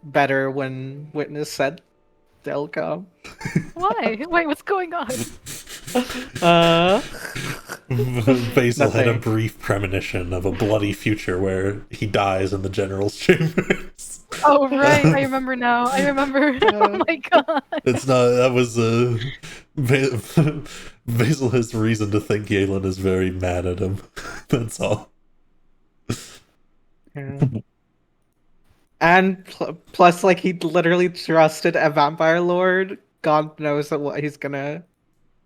better when Witness said they'll come. Why? Wait, what's going on? Basil had a Nothing. brief premonition of a bloody future where he dies in the general's chambers. Oh right, I remember now. I remember. Oh my god. It's not. That was Basil has reason to think Galen is very mad at him. That's all. Yeah. And plus, like, he literally trusted a vampire lord. God knows what he's gonna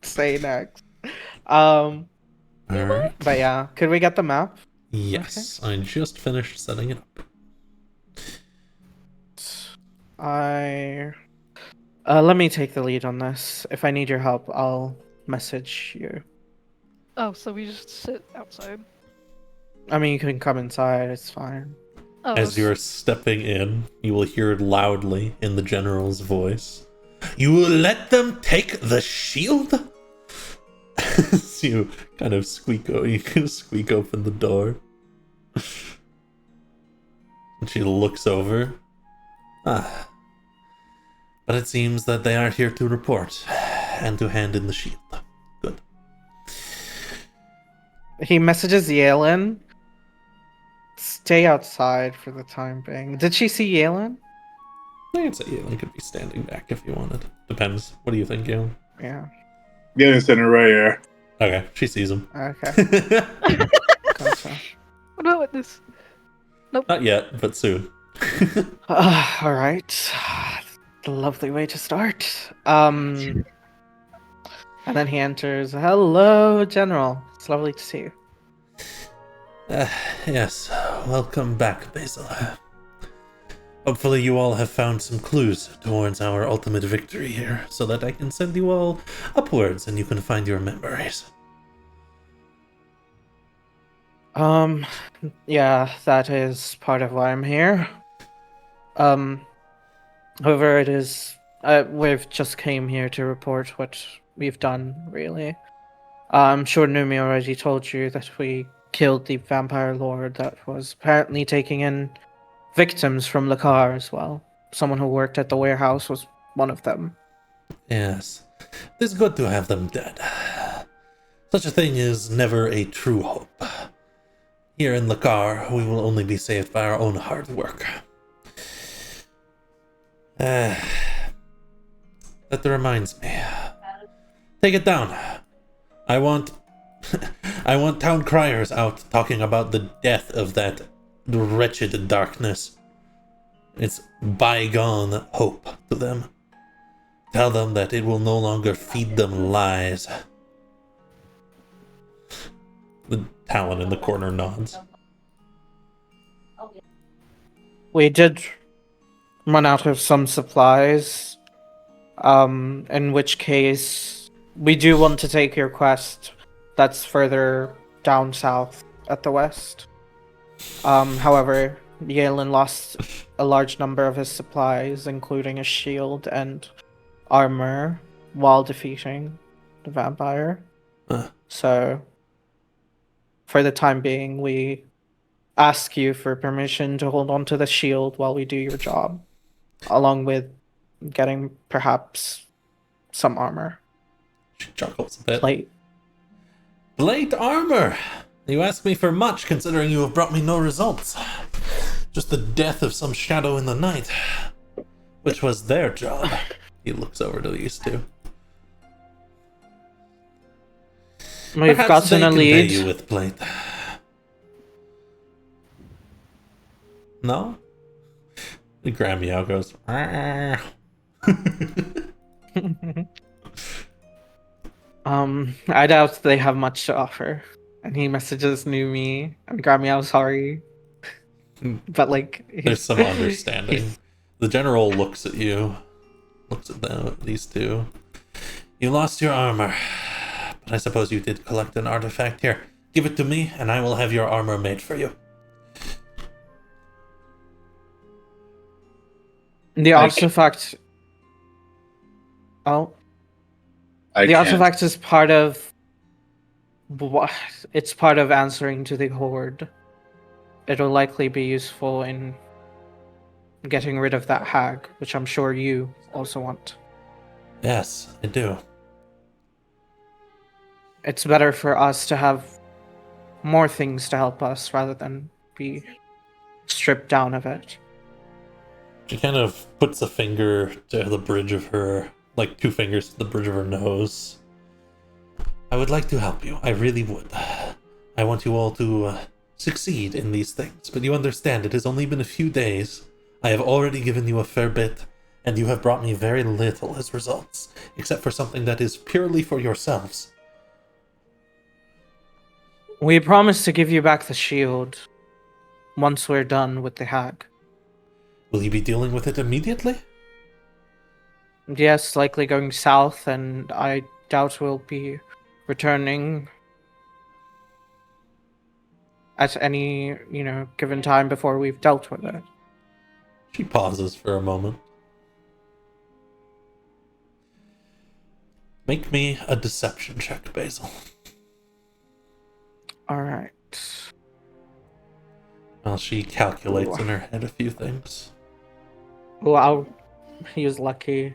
say next. All right. But yeah, could we get the map? Yes, I just finished setting it up. Let me take the lead on this. If I need your help, I'll message you. Oh, so we just sit outside. I mean, you can come inside. It's fine. Oh, As you're stepping in, you will hear loudly in the general's voice, "You will let them take the shield?" As you kind of squeak open the door. And she looks over. Ah. But it seems that they are here to report and to hand in the shield. Good. He messages Yalen. Stay outside for the time being. Did she see Yalen? I could say Yalen could be standing back if you wanted. Depends. What do you think, Yalen? Yeah. Getting center right here. Okay, she sees him. Okay. Gotcha. what about Witness? Not yet, but soon. All right. Lovely way to start. And then he enters. Hello, General. It's lovely to see you. Yes, welcome back, Basil. Hopefully you all have found some clues towards our ultimate victory here, so that I can send you all upwards and you can find your memories. Yeah, that is part of why I'm here. However, it is, we've just came here to report what we've done, really. I'm sure Numi already told you that we killed the vampire lord that was apparently taking in victims from Lakar as well. Someone who worked at the warehouse was one of them. Yes, it is good to have them dead. Such a thing is never a true hope. Here in Lakar, we will only be saved by our own hard work. That reminds me. Take it down. I want town criers out talking about the death of that wretched darkness. It's bygone hope to them. Tell them that it will no longer feed them lies. The Talon in the corner nods. We did run out of some supplies, in which case we do want to take your quest that's further down south at the west. However, Yalen lost a large number of his supplies, including a shield and armor, while defeating the vampire. So, for the time being, we ask you for permission to hold on to the shield while we do your job, along with getting perhaps some armor. She chuckles a bit. Plate armor! You ask me for much, considering you have brought me no results. Just the death of some shadow in the night, which was their job. He looks over to these two. We've Perhaps gotten they a can pay lead. you with plate. No? The Gramiao goes, "Arr." I doubt they have much to offer. And he messages Numi and Gramiao sorry. But like There's some understanding. he's- The general looks at you, looks at them, these two. You lost your armor, but I suppose you did collect an artifact. Here, give it to me, and I will have your armor made for you. The Like- artifact. Oh, I the can't. artifact is part of. It's part of answering to the horde. It'll likely be useful in getting rid of that hag, which I'm sure you also want. Yes, I do. It's better for us to have more things to help us rather than be stripped down of it. She kind of puts a finger to the bridge of her, like 2 fingers to the bridge of her nose. I would like to help you. I really would. I want you all to succeed in these things, but you understand it has only been a few days. I have already given you a fair bit, and you have brought me very little as results, except for something that is purely for yourselves. We promise to give you back the shield once we're done with the hag. Will you be dealing with it immediately? Yes, likely going south, and I doubt we'll be returning at any, given time before we've dealt with it. She pauses for a moment. Make me a deception check, Basil. Alright. While she calculates in her head a few things. Well, I'll use lucky.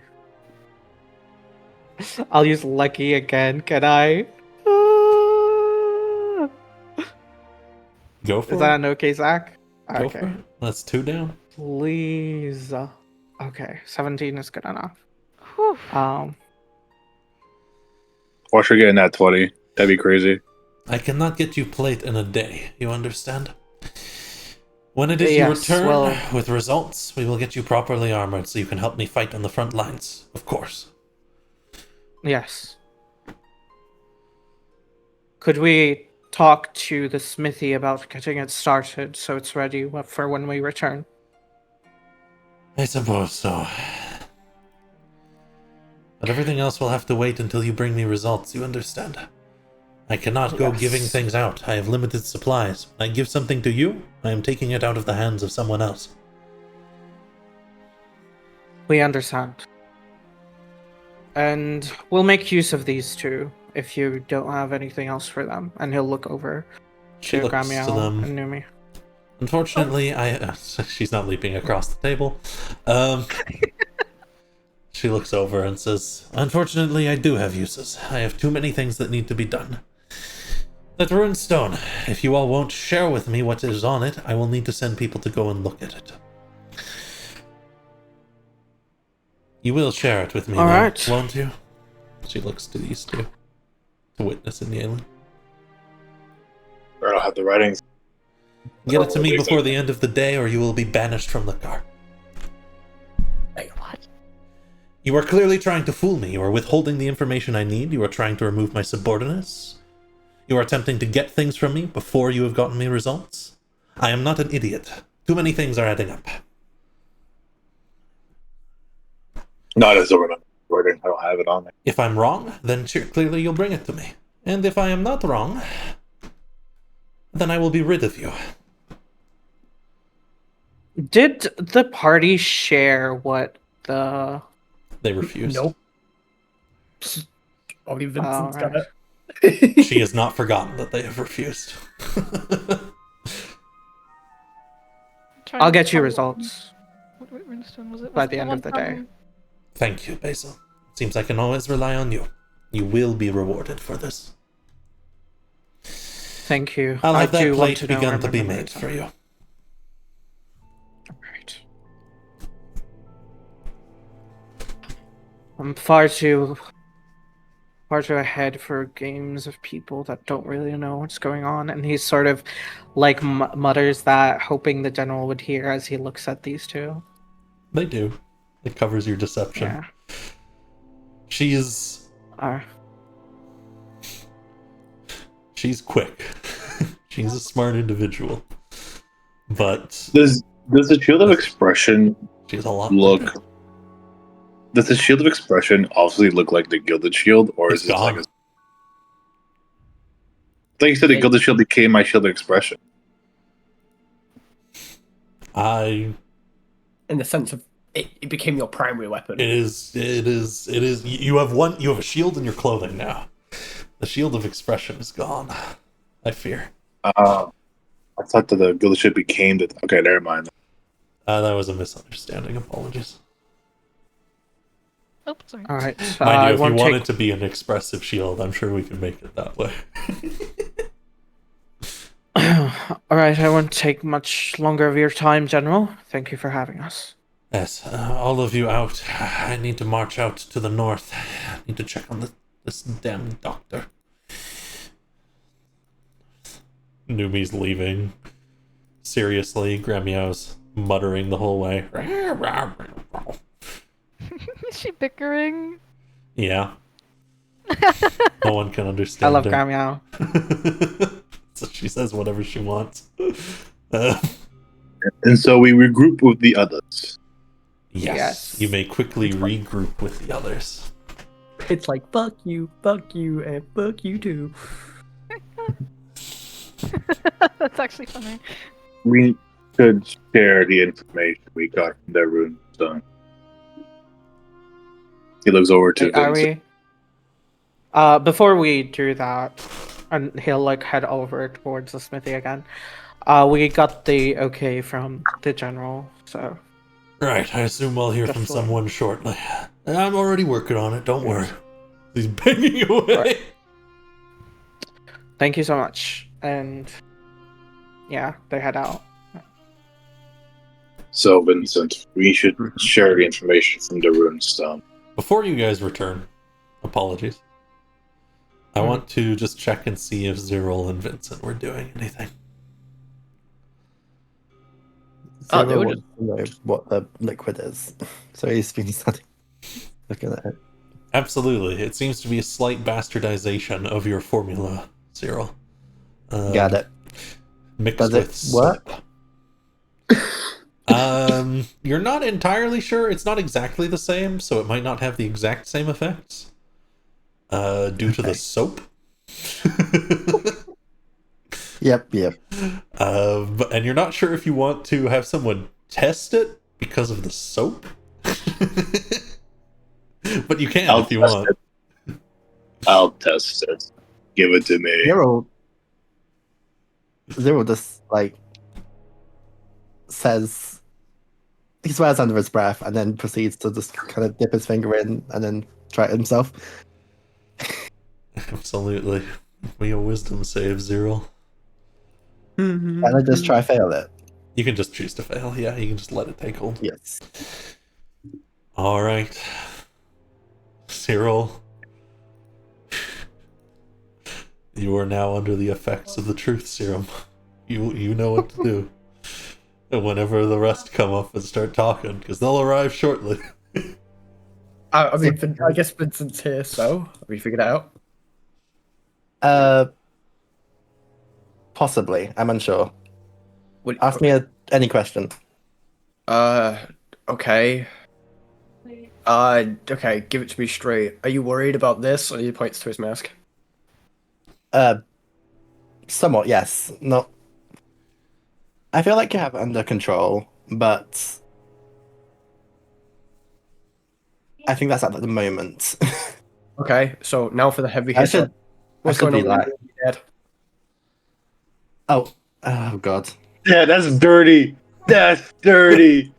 I'll use lucky again, can I? Go for Is it. that an okay, Zach? Go Okay. for it. That's 2 down. Please. Okay, 17 is good enough. Whew. Watch her getting that 20. That'd be crazy. I cannot get you plate in a day, you understand? When it is Yes, your turn well- with results, we will get you properly armored so you can help me fight on the front lines, of course. Yes. Could we talk to the smithy about getting it started so it's ready for when we return? I suppose so. But everything else will have to wait until you bring me results, you understand? I cannot go Yes. giving things out. I have limited supplies. When I give something to you, I am taking it out of the hands of someone else. We understand. And we'll make use of these two if you don't have anything else for them. And he'll look over She to looks to Gramiao them. and Numi. Unfortunately, she's not leaping across the table. She looks over and says, "Unfortunately, I do have uses. I have too many things that need to be done. That rune stone, if you all won't share with me what is on it, I will need to send people to go and look at it. You will share it with me, All though, right. won't you?" She looks to these two, to Witness and Yalen. I don't have the writings. Get it to me before the end of the day, or you will be banished from the car. What? You are clearly trying to fool me. You are withholding the information I need. You are trying to remove my subordinates. You are attempting to get things from me before you have gotten me results. I am not an idiot. Too many things are adding up. Not as over writing. I don't have it on there. If I'm wrong, then clearly you'll bring it to me. And if I am not wrong, then I will be rid of you. Did the party share what the... They refuse. Nope. Only Vincent's got Alright. it. She has not forgotten that they have refused. Trying I'll to get you find- results. What runestone was it? By Was it the end one of the day. from- Thank you, Basil. Seems I can always rely on you. You will be rewarded for this. Thank you. I'll have I that do want plate to know begun where to my be memory made is for at. you. Right. I'm far too far too ahead for games of people that don't really know what's going on, and he sort of like mutters that, hoping the general would hear as he looks at these two. They do. It covers your deception. Yeah. She's quick. She's a smart individual. But Does the shield of expression she's a lot look? quicker. Does the shield of expression obviously look like the gilded shield, or It's is it like gone. a? I thought you said the gilded shield became my shield of expression. In the sense of it became your primary weapon. It is. You have a shield in your clothing now. The shield of expression is gone. I fear. I thought that the gilded shield became the. Okay, never mind. That was a misunderstanding. Apologies. Oh, sorry. all right. Mind you, if you won't want take- it to be an expressive shield, I'm sure we can make it that way. All right, I won't take much longer of your time, General. Thank you for having us. Yes, all of you out. I need to march out to the north. I need to check on this damn doctor. Numi's leaving. Seriously, Gramiao's muttering the whole way. Is she bickering? Yeah. No one can understand I love her. Gramiao. So she says whatever she wants. And so we regroup with the others. Yes. Yes. You may quickly regroup with the others. It's like fuck you, and fuck you too. That's actually funny. We could share the information we got from their rune stone. He looks over to Are Vincent. we? Before we do that, and he'll like head over towards the smithy again. We got the okay from the general, so Right, I assume we'll hear from Definitely. someone shortly. I'm already working on it, don't worry. He's banging away. Right. Thank you so much. And yeah, they head out. So, Vincent, we should share the information from the rune stone. Before you guys return, apologies. I want to just check and see if Zyril and Vincent were doing anything. Oh, they Zero were wants to know what the liquid is. So he's been studying, looking at it. Absolutely. It seems to be a slight bastardization of your formula, Zyril. Got it. Mixed Does with it work? You're not entirely sure. It's not exactly the same, so it might not have the exact same effects. Due to the soap. Yep. And you're not sure if you want to have someone test it because of the soap. But you can if you test want. it. I'll test it. Give it to me. Zero just like says he swears under his breath and then proceeds to just kind of dip his finger in and then try it himself. Absolutely. We a wisdom save, Zyril. And I just try fail it. You can just choose to fail. Yeah, you can just let it take hold. Yes. All right, Cyril. You are now under the effects of the truth serum. You know what to do. And whenever the rest come up and start talking, because they'll arrive shortly. I mean, I guess Vincent's here, so have we figured it out? Possibly. I'm unsure. What, Ask me any question. okay. Okay, give it to me straight. Are you worried about this? And he points to his mask. Somewhat, yes. Not. I feel like you have it under control, but I think that's at the moment. Okay, so now for the heavy I hitter. should. What's I should going be on like. with your dad? Oh God. Yeah, that's dirty. That's dirty.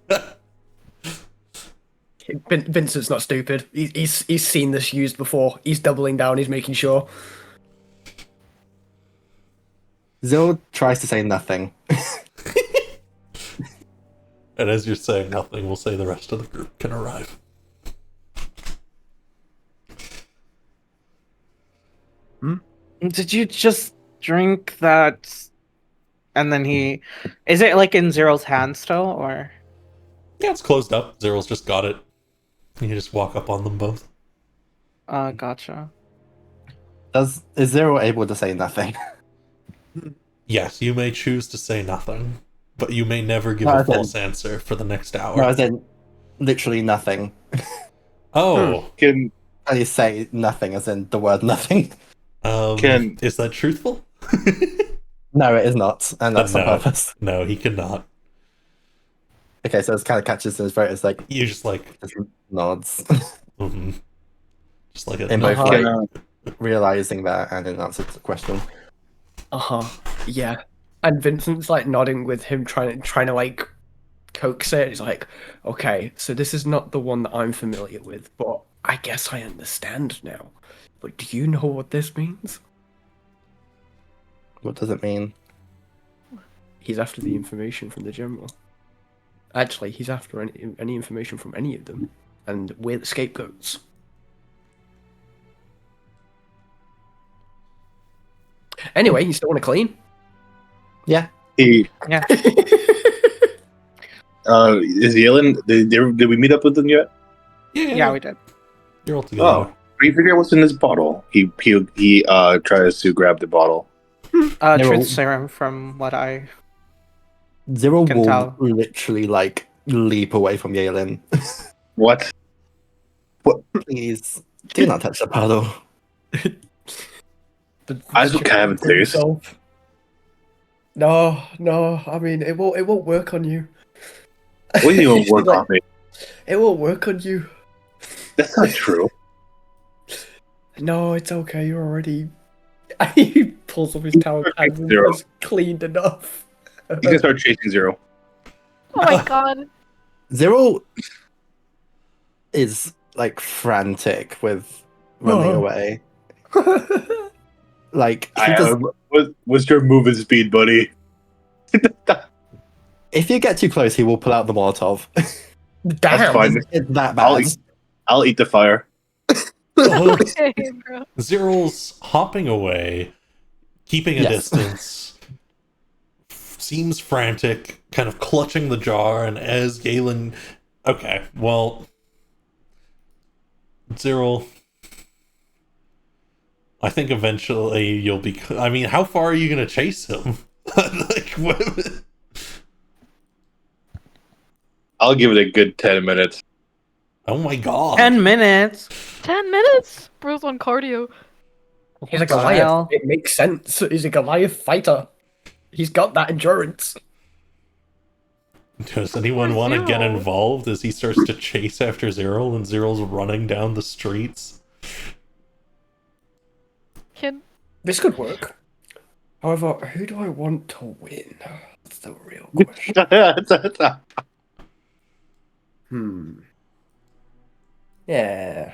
Vincent's not stupid. He's seen this used before. He's doubling down. He's making sure. Zil tries to say nothing. And as you're saying nothing, we'll say the rest of the group can arrive. Did you just drink that? And then he. Is it like in Zero's hand still, or? Yeah, it's closed up. Zeryl's just got it. You just walk up on them both. Gotcha. Is Zero able to say nothing? Yes, you may choose to say nothing, but you may never give No, a I false answer for the next hour. No, as in literally nothing. Oh, Can I say nothing, as in the word nothing. Can- is that truthful? No, it is not, and that's on No. purpose. No, he cannot. Okay, so it kind of catches in his throat. It's like You just like, just nods, mhm. Just like a in both Uh-huh. like can realizing that and in answer to the question. Yeah. And Vincent's like nodding with him, trying to like coax it. He's like, okay, so this is not the one that I'm familiar with, but I guess I understand now. But do you know what this means? What does it mean? He's after the information from the general. Actually, he's after any information from any of them, and we're the scapegoats. Anyway, you still want to clean? Yeah, he? Yeah. Is Yalen? Did we meet up with them yet? Yeah, we did. You're all together. Oh, can you figure out what's in this bottle? He tries to grab the bottle. They're Truth all- serum, from what I. Zero Can will tell. literally like leap away from Yalen. What? Please do not touch the bottle. But I still can't have it taste. Himself. No, I mean it won't work on you. What do you even work Like, on me? It won't work on you. That's not true. No, it's okay. You're already. He pulls up his towel and Zero. has cleaned enough. You can start chasing Zero. Oh my god. Zero is like frantic with running Oh. away. Like he does, What's your movement speed, buddy? if you get too close, he will pull out the Molotov. That's fine. It's that I'll bad. I'll eat the fire. Okay, bro. Zeryl's hopping away, keeping a Yes. distance, seems frantic, kind of clutching the jar, and as Galen... Okay, well... Zeryl... I think eventually you'll be... I mean, how far are you going to chase him? Like, what... I'll give it a good 10 minutes. Oh my god. 10 minutes! 10 minutes? Bro's on cardio. He's a What the Goliath. hell? It makes sense. He's a Goliath fighter. He's got that endurance. Does anyone Poor want to get Zeryl. involved as he starts to chase after Zeryl and Zeryl's running down the streets? Can This could work. However, who do I want to win? That's the real question. Yeah.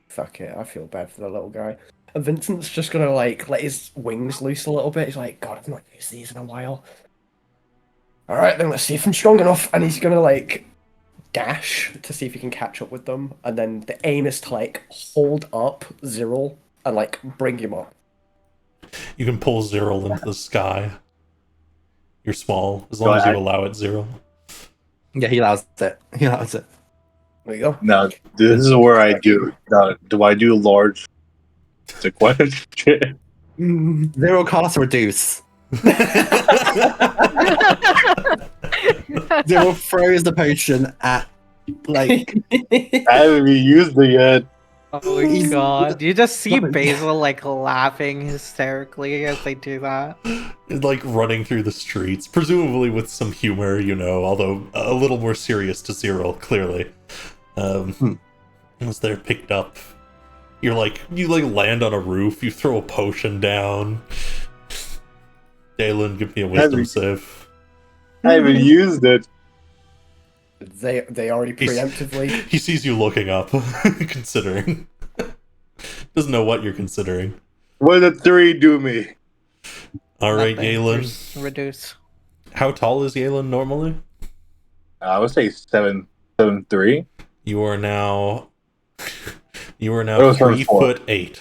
Fuck it. I feel bad for the little guy. And Vincent's just gonna like let his wings loose a little bit. He's like, God, I've not used these in a while. Alright, then let's see if I'm strong enough. And he's gonna like dash to see if he can catch up with them. And then the aim is to like hold up Zyril and like bring him up. You can pull Zeryl into the sky. You're small, as long as you allow it, Zeryl. Yeah, he allows it. He allows it. There you go. Now, this is where I do. Now, do I do large? It's a question. Zero casts reduce. Zero throws the potion at like I haven't even used it yet. Oh my god. You just see Basil like laughing hysterically as they do that. Like running through the streets, presumably with some humor, you know, although a little more serious to Zeryl, clearly. As they're picked up, you land on a roof, you throw a potion down. Dalen, give me a wisdom save. I haven't used it. They already preemptively. He sees you looking up, considering. Doesn't know what you're considering. What did 3 do me? Alright, Nothing. Galen. Just reduce. How tall is Galen normally? I would say 7'3". You are now Oh, sorry, 3'8".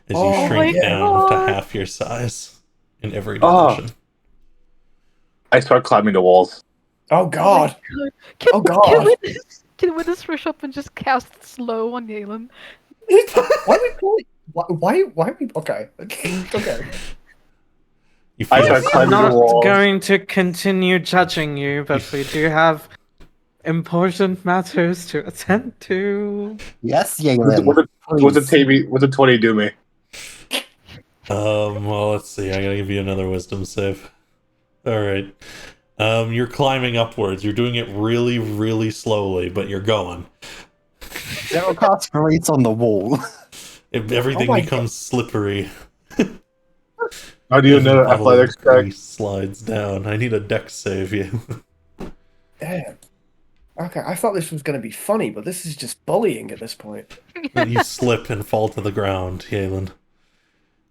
as Oh you my shrink God. down to half your size in every Oh. dimension. I start climbing the walls. Oh God. Can, Oh, can God. Witness rush up and just cast slow on Yalen? Why are we calling? Why are we? Okay. Okay. You I feel start climbing the Not walls. going to continue judging you, but we do have important matters to attend to. Yes, What Yalen. the 20 do me? well, let's see. I gotta give you another wisdom save. All right. You're climbing upwards. You're doing it really, really slowly, but you're going. Zero cast rates on the wall. If everything Oh my becomes slippery. How do you and know the puddle athletics of check? grease slides down. I need a dex save you. Damn. Okay, I thought this was going to be funny, but this is just bullying at this point. You slip and fall to the ground, Yalen.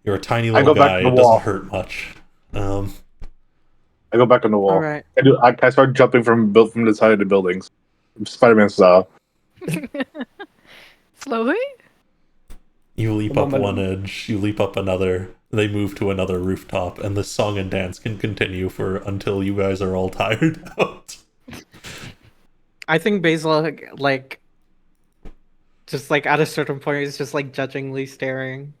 You're a tiny I little go back guy. to the It doesn't wall. hurt much. I go back on the wall. All right. I start jumping from the side of the buildings, Spider-Man style. Slowly? You leap The up one momentum. edge, you leap up another, they move to another rooftop, and the song and dance can continue for until you guys are all tired out. I think Basil, like, just like at a certain point, is just like judgingly staring.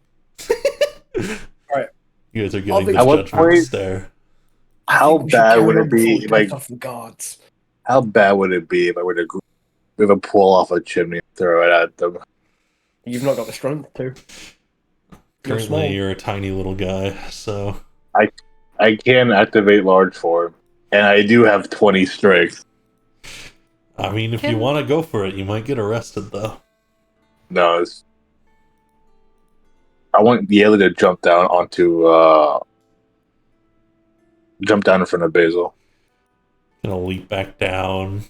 You guys are At getting the what judgment point- stare. How We should bad carry would on it before be? we Like, piss off the guards. how bad would it be if I were to pull off a chimney and throw it at them? You've not got the strength to. You're Currently, small. you're a tiny little guy, so I can activate large form, and I do have 20 strength. I mean, if you Can- want to go for it, you might get arrested though. No, I want Yale to jump down in front of Basil. Gonna leap back down.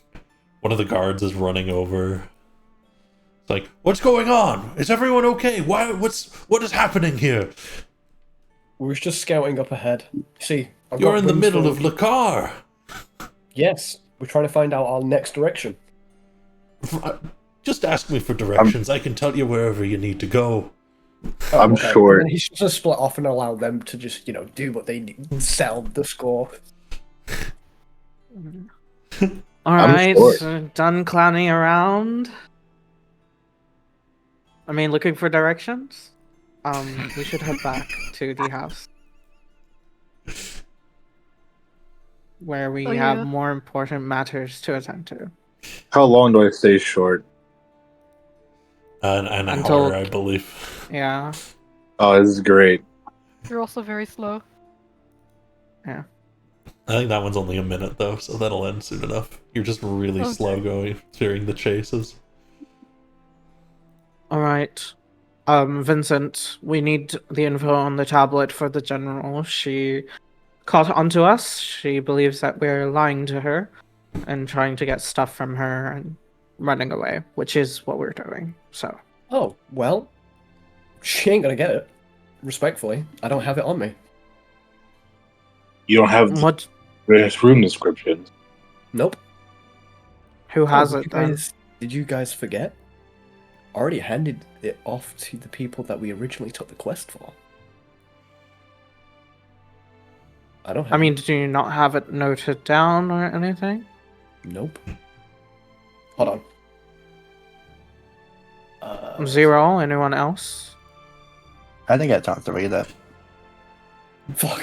One of the guards is running over. It's like, what's going on? Is everyone okay? What is happening here? We were just scouting up ahead. See, I've You're got in the rooms middle full of Lakar. Yes, we're trying to find out our next direction. Just ask me for directions. I can tell you wherever you need to go. I'm okay. short. And then he should just split off and allow them to just, do what they need. Sell the score. All I'm right, short. done clowning around. I mean, looking for directions. We should head back to the house where we Oh, have yeah. more important matters to attend to. How long do I stay short? An Until- hour, I believe. Yeah. Oh, this is great. You're also very slow. I think that one's only a minute though, so that'll end soon enough. You're just really Okay. slow going during the chases. All right. Vincent, we need the info on the tablet for the general. She caught onto us. She believes that we're lying to her and trying to get stuff from her and running away, which is what we're doing. So, Oh, well, she ain't gonna get it. Respectfully, I don't have it on me. You don't have what? the room descriptions. Nope. Who has Oh, it then? Did you guys forget? I already handed it off to the people that we originally took the quest for. I don't have I mean, do you not have it noted down or anything? Nope. Hold on. Zero. Anyone else? I didn't get a chance to read it. Fuck.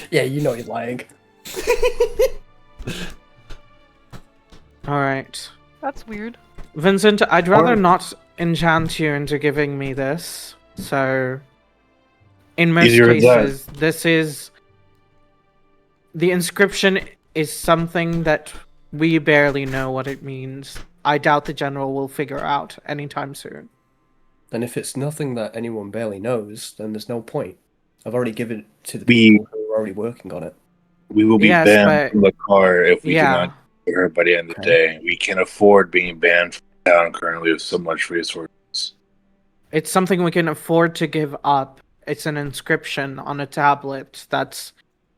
Yeah, you know you're lying. All right. That's weird. Vincent, I'd rather Or- not enchant you into giving me this. So, in most Easier than that. cases, this is. The inscription is something that we barely know what it means. I doubt the general will figure out anytime soon. And if it's nothing that anyone barely knows, then there's no point. I've already given it to the We- people who are already working on it. We will be Yes, banned but- from the car if we do Yeah. not get her by the end of the Okay. day. We can't afford being banned from town currently with so much resources. It's something we can afford to give up. It's an inscription on a tablet that's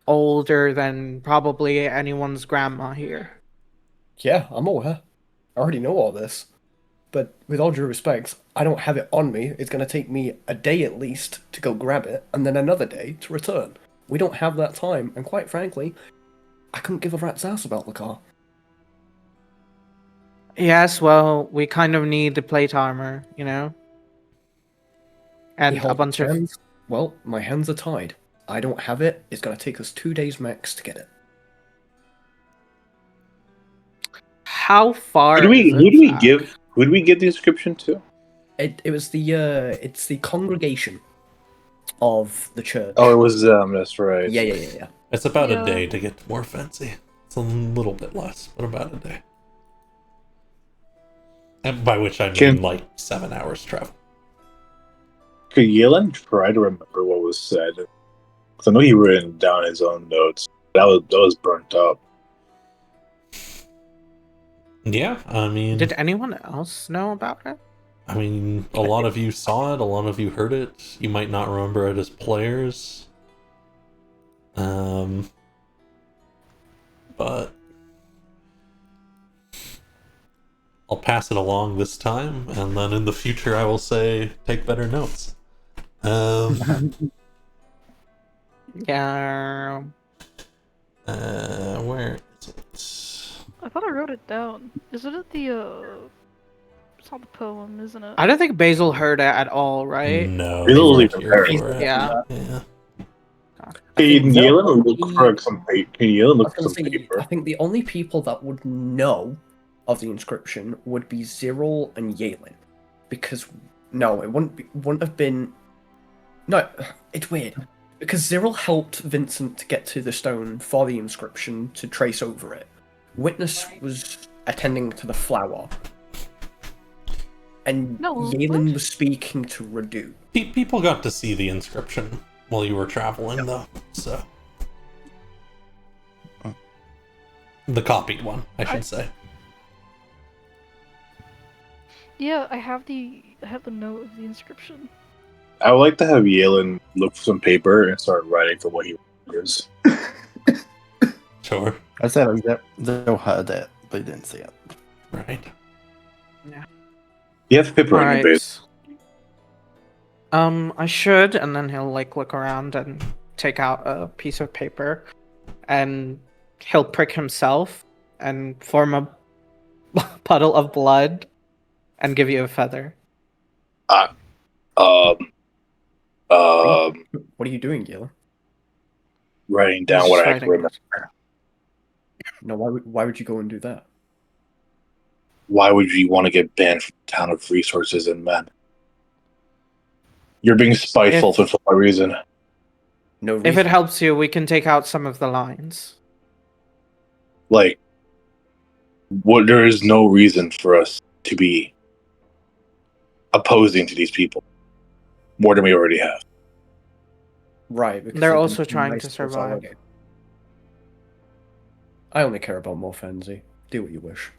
older than probably anyone's grandma here. Yeah, I'm aware. I already know all this. but with all due respect, I don't have it on me. It's going to take me a day at least to go grab it, and then another day to return. We don't have that time, and quite frankly, I couldn't give a rat's ass about the car. Yes, well, we kind of need the plate armor, you know? And You a hold bunch of... hands? Well, my hands are tied. I don't have it. It's going to take us 2 days max to get it. How far Who do we is who it do we back? give who do we give the inscription to? It was the it's the congregation of the church. Oh, it was them. That's right. Yeah. It's about Yeah. a day to get to More Fancy. It's a little bit less, but about a day. And by which I mean Can- like 7 hours travel. Could Yellen try to remember what was said? 'Cause I know he written down his own notes. That was burnt up. Yeah, I mean, Did anyone else know about it? a lot of you saw it, a lot of you heard it. You might not remember it as players. But I'll pass it along this time, and then in the future I will say take better notes. Yeah. Where is it? I thought I wrote it down. Is it at the It's not the poem, isn't it? I don't think Basil heard it at all, right? No, He's you only weren't here prepared. for it. Yeah. Yeah. Can think Yellen that look for some paper? Can Yellen I was look for gonna some say, paper? I think the only people that would know of the inscription would be Zyril and Yalen, because no, it wouldn't have been. No, it's weird because Zyril helped Vincent to get to the stone for the inscription to trace over it. Witness was attending to the flower, and No, Yalen what? was speaking to Radu. People got to see the inscription while you were traveling, though, so. The copied one, I should say. Yeah, I have the note of the inscription. I would like to have Yellen look for some paper and start writing for what he remembers. Sure. I said they heard it, but he didn't see it. Right. You have paper on your base. I should, and then he'll like look around and take out a piece of paper, and he'll prick himself and form a puddle of blood, and give you a feather. Um, What are you doing, Yalen? writing down Just what I writing. can remember. No, why would you go and do that? Why would you want to get banned from the town of resources and men? You're being spiteful for some reason. No reason. If it helps you, we can take out some of the lines. Like, there is no reason for us to be opposing to these people more than we already have. Right, because They're they've also been trying nice to us survive. already. I only care about Morfenzi. Do what you wish.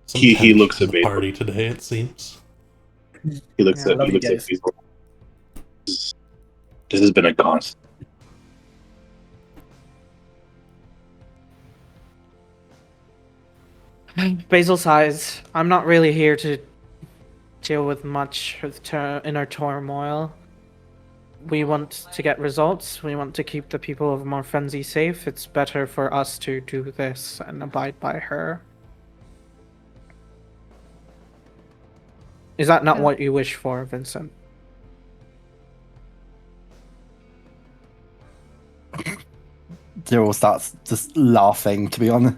Some He tension looks in a the bit- party today, it seems. He looks Yeah, at love he you looks at guys. people. This has been a constant. Basil sighs. I'm not really here to deal with much of inner turmoil. We want to get results. We want to keep the people of Morfenzi safe. It's better for us to do this and abide by her. Is that not Yeah. what you wish for, Vincent? Daryl starts just laughing, to be honest.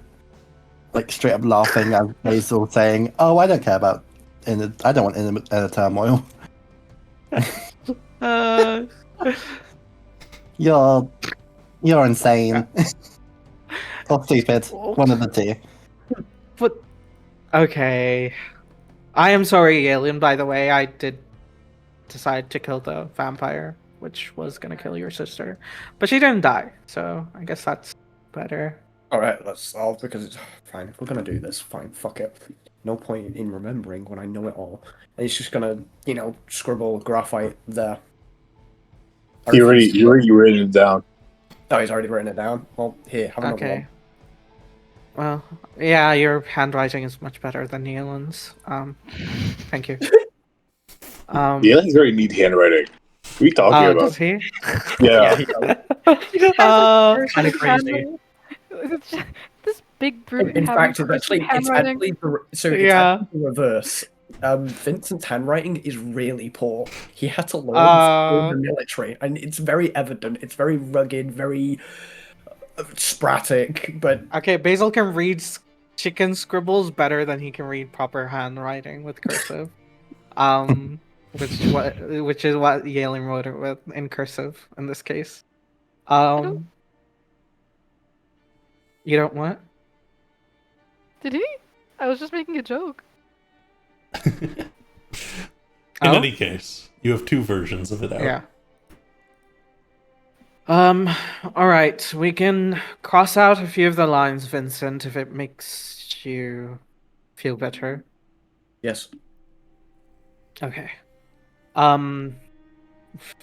Like, straight up laughing at Basil saying, "Oh, I don't care about I don't want inner turmoil. You're insane. Or stupid. One of the two. But okay. I am sorry, Alien, by the way. I did decide to kill the vampire, which was gonna kill your sister. But she didn't die, so I guess that's better. Alright, let's solve because it's fine. If we're gonna do this, fine, fuck it. No point in remembering when I know it all. And he's just gonna, scribble graphite there. You written it down. Oh, he's already written it down. Well, here, have another Okay. one. Well, yeah, your handwriting is much better than Neelan's. Thank you. Yelin's very neat handwriting. What are you talking Oh, about? does he? Yeah. he does. He just has this Kinda perfect crazy. handwriting. It's just- this big brute In having fact, it's perfect actually handwriting. it's Yeah. actually the reverse. Vincent's handwriting is really poor. He had to learn Uh, through the military, and it's very evident. It's very rugged, very spratic, but Okay, Basil can read chicken scribbles better than he can read proper handwriting with cursive. Which is what Yalen wrote it with in cursive in this case. don't- You don't what? Did he? I was just making a joke. In Oh? any case, you have two versions of it out. Yeah. All right. We can cross out a few of the lines, Vincent, if it makes you feel better. yes. Okay.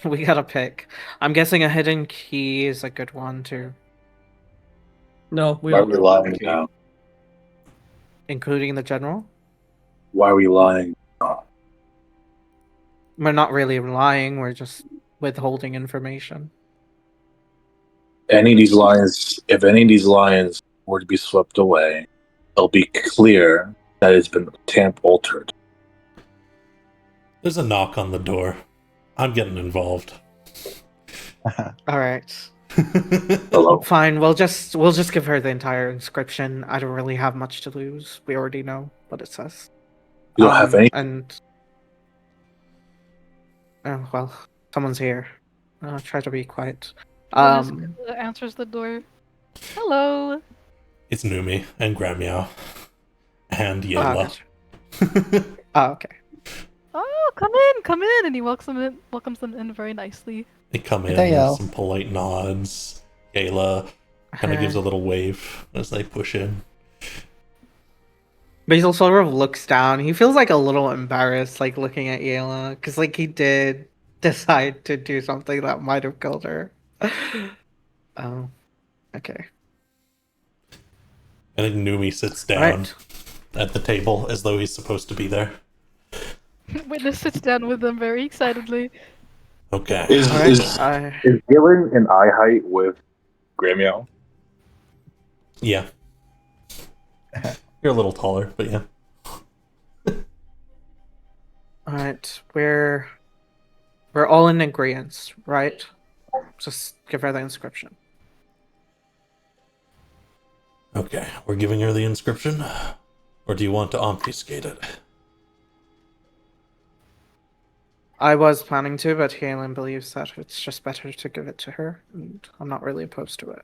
We gotta pick. I'm guessing a hidden key is a good one too, No, we Why are don't we know. lying now? including the general. Why are we lying? We're not really lying. We're just withholding information. If any of these lions were to be swept away, it'll be clear that it's been tamp altered. There's a knock on the door. I'm getting involved. All right. Hello. Fine. We'll just give her the entire inscription. I don't really have much to lose. We already know what it says. You don't have any. And oh well, someone's here. Try to be quiet. Answers the door. Hello. It's Numi and Gramyao. And Oh, Yela. gotcha. Oh, okay. Oh, come in, and he welcomes them in very nicely. They come in Hey, with yo. some polite nods. Yela kind of gives a little wave as they push in. Basil sort of looks down. He feels like a little embarrassed, like looking at Yela, because like he did decide to do something that might have killed her. Oh, okay. I think Numi sits down Right. at the table as though he's supposed to be there. Witness sits down with them very excitedly. Okay. Is All right. is Gillen in eye height with Gramio? Yeah. You're a little taller, but yeah. All right. We're all in agreement, right? Just give her the inscription. Okay, we're giving her the inscription? Or do you want to obfuscate it? I was planning to, but Halen believes that it's just better to give it to her, and I'm not really opposed to it.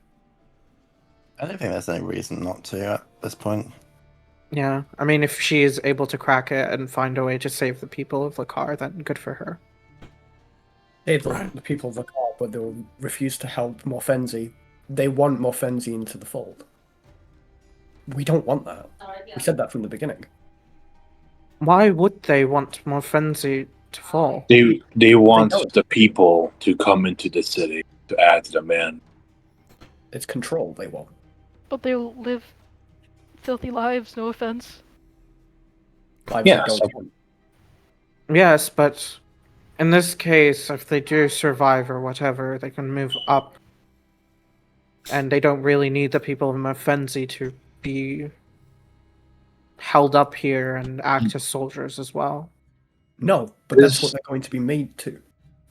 I don't think there's any reason not to at this point. Yeah, I mean, if she is able to crack it and find a way to save the people of Lakar, then good for her. Hey, Right. the people of the car, but they'll refuse to help Morfenzi. They want Morfenzi into the fold. We don't want that. We said that from the beginning. Why would they want Morfenzi to fall? They want know. the people to come into the city to add to the man. It's control they want. But they'll live filthy lives, no offense. Lives Yeah, that don't so- count. Yes, but in this case, if they do survive or whatever, they can move up. And they don't really need the people of Morfenzi to be held up here and act as soldiers as well. No, but that's This- what they're going to be made to.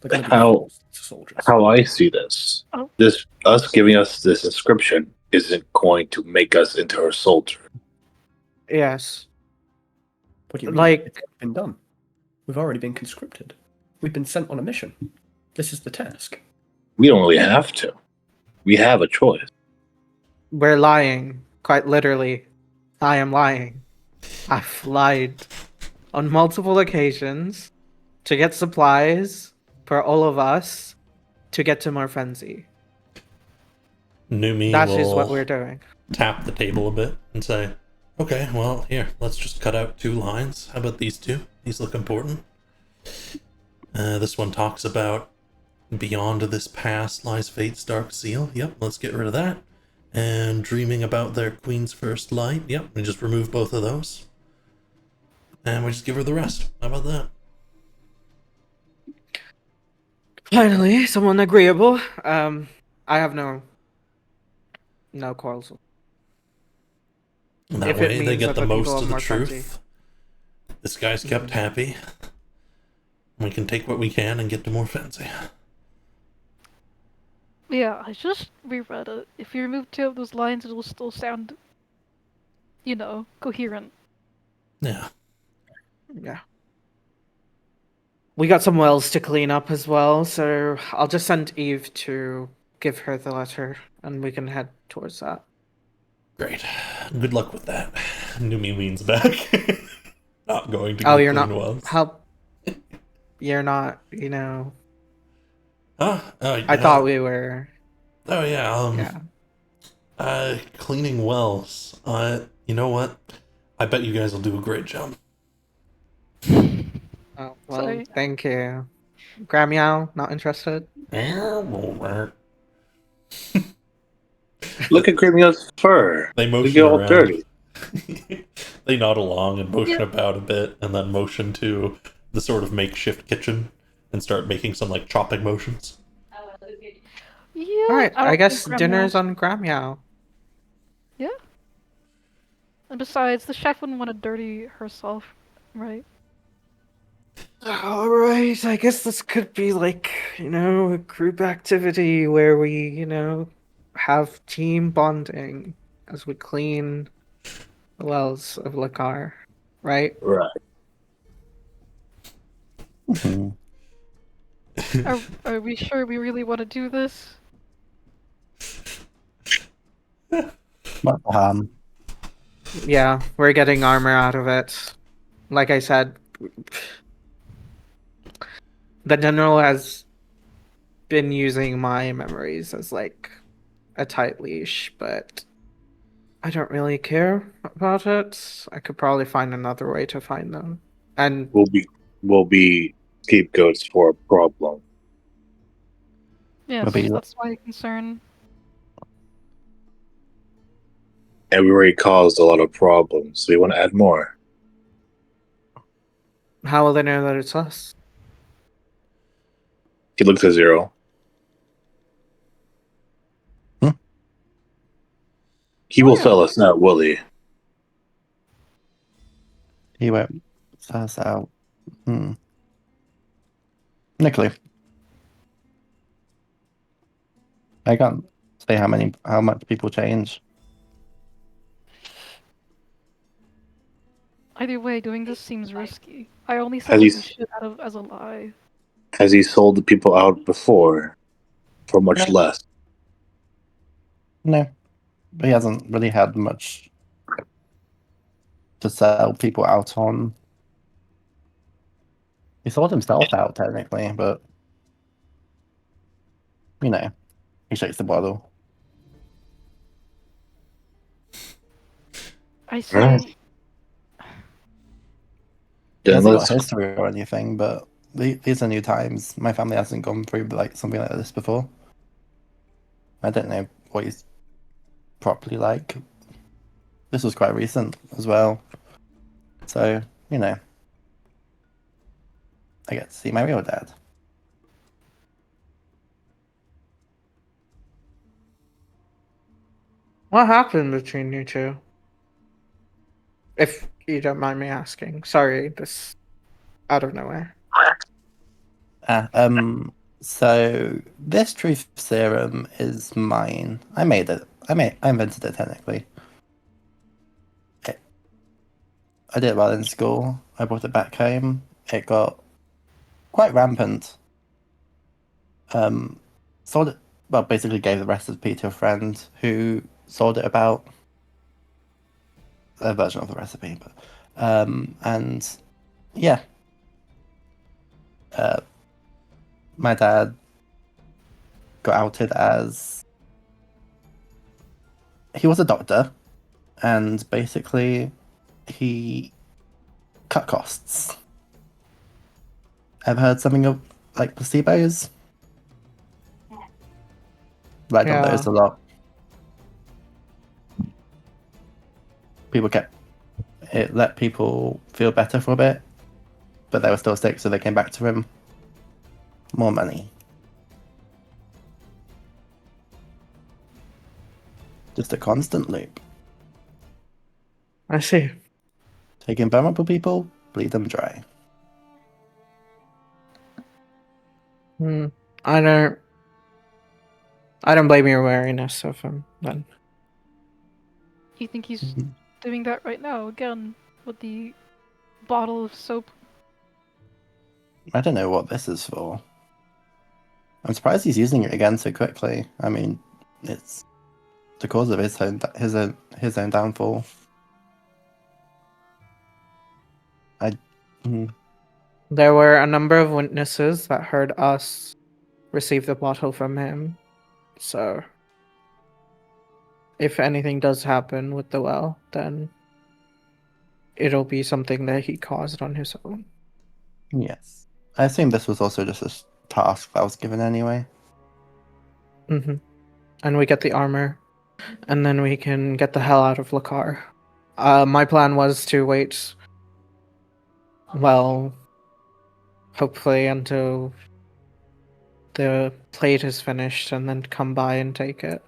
They're going to be How- forced to soldiers. How I see this, Oh. this us giving us this inscription isn't going to make us into her soldier. Yes. What do you mean? Like- It's been done. We've already been conscripted. We've been sent on a mission. This is the task. We don't really have to. We have a choice. We're lying. Quite literally. I am lying. I've lied on multiple occasions to get supplies for all of us to get to Morfenzi. Numi That will is what we're doing. tap the table a bit and say, okay, well, here, let's just cut out 2 lines. How about these 2? These look important. This one talks about beyond this past lies fate's dark seal. Yep, let's get rid of that. And dreaming about their queen's first light. Yep, we just remove both of those. And we just give her the rest. How about that? Finally, someone agreeable. I have no quarrels. And that If it way they means get that the the people most are of the more truth. fancy. This guy's kept happy. We can take what we can and get to more fancy. Yeah, I just reread it. If you remove 2 of those lines, it will still sound, coherent. Yeah. Yeah. We got some wells to clean up as well, so I'll just send Eve to give her the letter, and we can head towards that. Great. Good luck with that. Numi leans back. Not going to Oh, go you're clean not. wells. How? You're not. I thought we were. Oh yeah. Yeah. Cleaning wells. You know what? I bet you guys will do a great job. Oh, well, Sorry. thank you. Gramiao, not interested. Look at Grimio's fur. They They motion get all around. dirty. They nod along and motion Yeah. about a bit, and then motion to the sort of makeshift kitchen and start making some like chopping motions. Yeah. All right, don't I think guess Grandma- dinner's on Gramiao. And besides, the chef wouldn't want to dirty herself, right? All right, I guess this could be like, a group activity where we, have team bonding as we clean the wells of Lakar, right? Right. Mhm. Are we sure we really want to do this? What the harm? Yeah, we're getting armor out of it. Like I said, the general has been using my memories as like a tight leash, but I don't really care about it. I could probably find another way to find them. And Will be scapegoats for a problem. Yes, Maybe- that's my concern. And we already caused a lot of problems. So we want to add more. how will they know that it's us? He looks at Zero. Hmm? He will sell us out, will he? He won't pass out. Nicolai. I can't say how much people change. Either way, doing this seems risky. I only Has said he this shit out of as a lie. Has he sold the people out before for much No. less? No, he hasn't really had much to sell people out on. He sold himself out technically, but he shakes the bottle. I say, Alright. He Then hasn't let's got history or anything, but these are new times. My family hasn't gone through like something like this before. I don't know what he's properly like. This was quite recent as well, so I get to see my real dad. What happened between you two? If you don't mind me asking. Sorry, this out of nowhere. So this truth serum is mine. I made it. I invented it technically. I did well in school. I brought it back home. It got quite rampant. Sold it. Well, basically gave the recipe to a friend who sold it about a version of the recipe. But, and yeah, my dad got outed as he was a doctor, and basically he cut costs. Ever heard something of like placebos? Read on Yeah. those a lot. people kept it let people feel better for a bit, but they were still sick, so they came back to him. More money. Just a constant loop. I see. Taking vulnerable people, bleed them dry. I don't blame your wariness of him then. You think he's doing that right now again with the bottle of soap? I don't know what this is for. I'm surprised he's using it again so quickly. I mean, it's the cause of his own downfall. There were a number of witnesses that heard us receive the bottle from him. So, if anything does happen with the well, then it'll be something that he caused on his own. Yes. I assume this was also just a task that was given anyway. And we get the armor, and then we can get the hell out of Lakar. My plan was to wait, well, hopefully until the plate is finished and then come by and take it.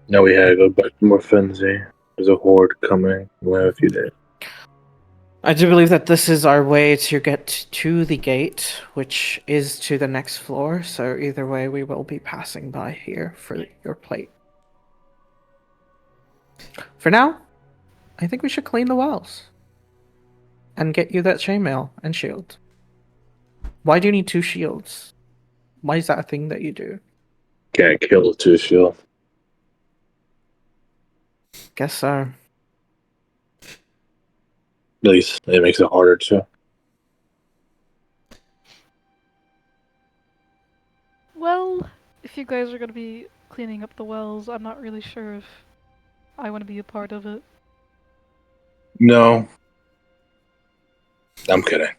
Now we had to go back to Morfenzi. There's a horde coming. We'll have a few days. I do believe that this is our way to get to the gate, which is to the next floor, so either way we will be passing by here for your plate. For now, I think we should clean the wells. And get you that chainmail and shield. Why do you need 2 shields? Why is that a thing that you do? Can't kill the 2 shield. Guess so. At least it makes it harder too. Well, if you guys are gonna be cleaning up the wells, I'm not really sure if I want to be a part of it. No. I'm kidding.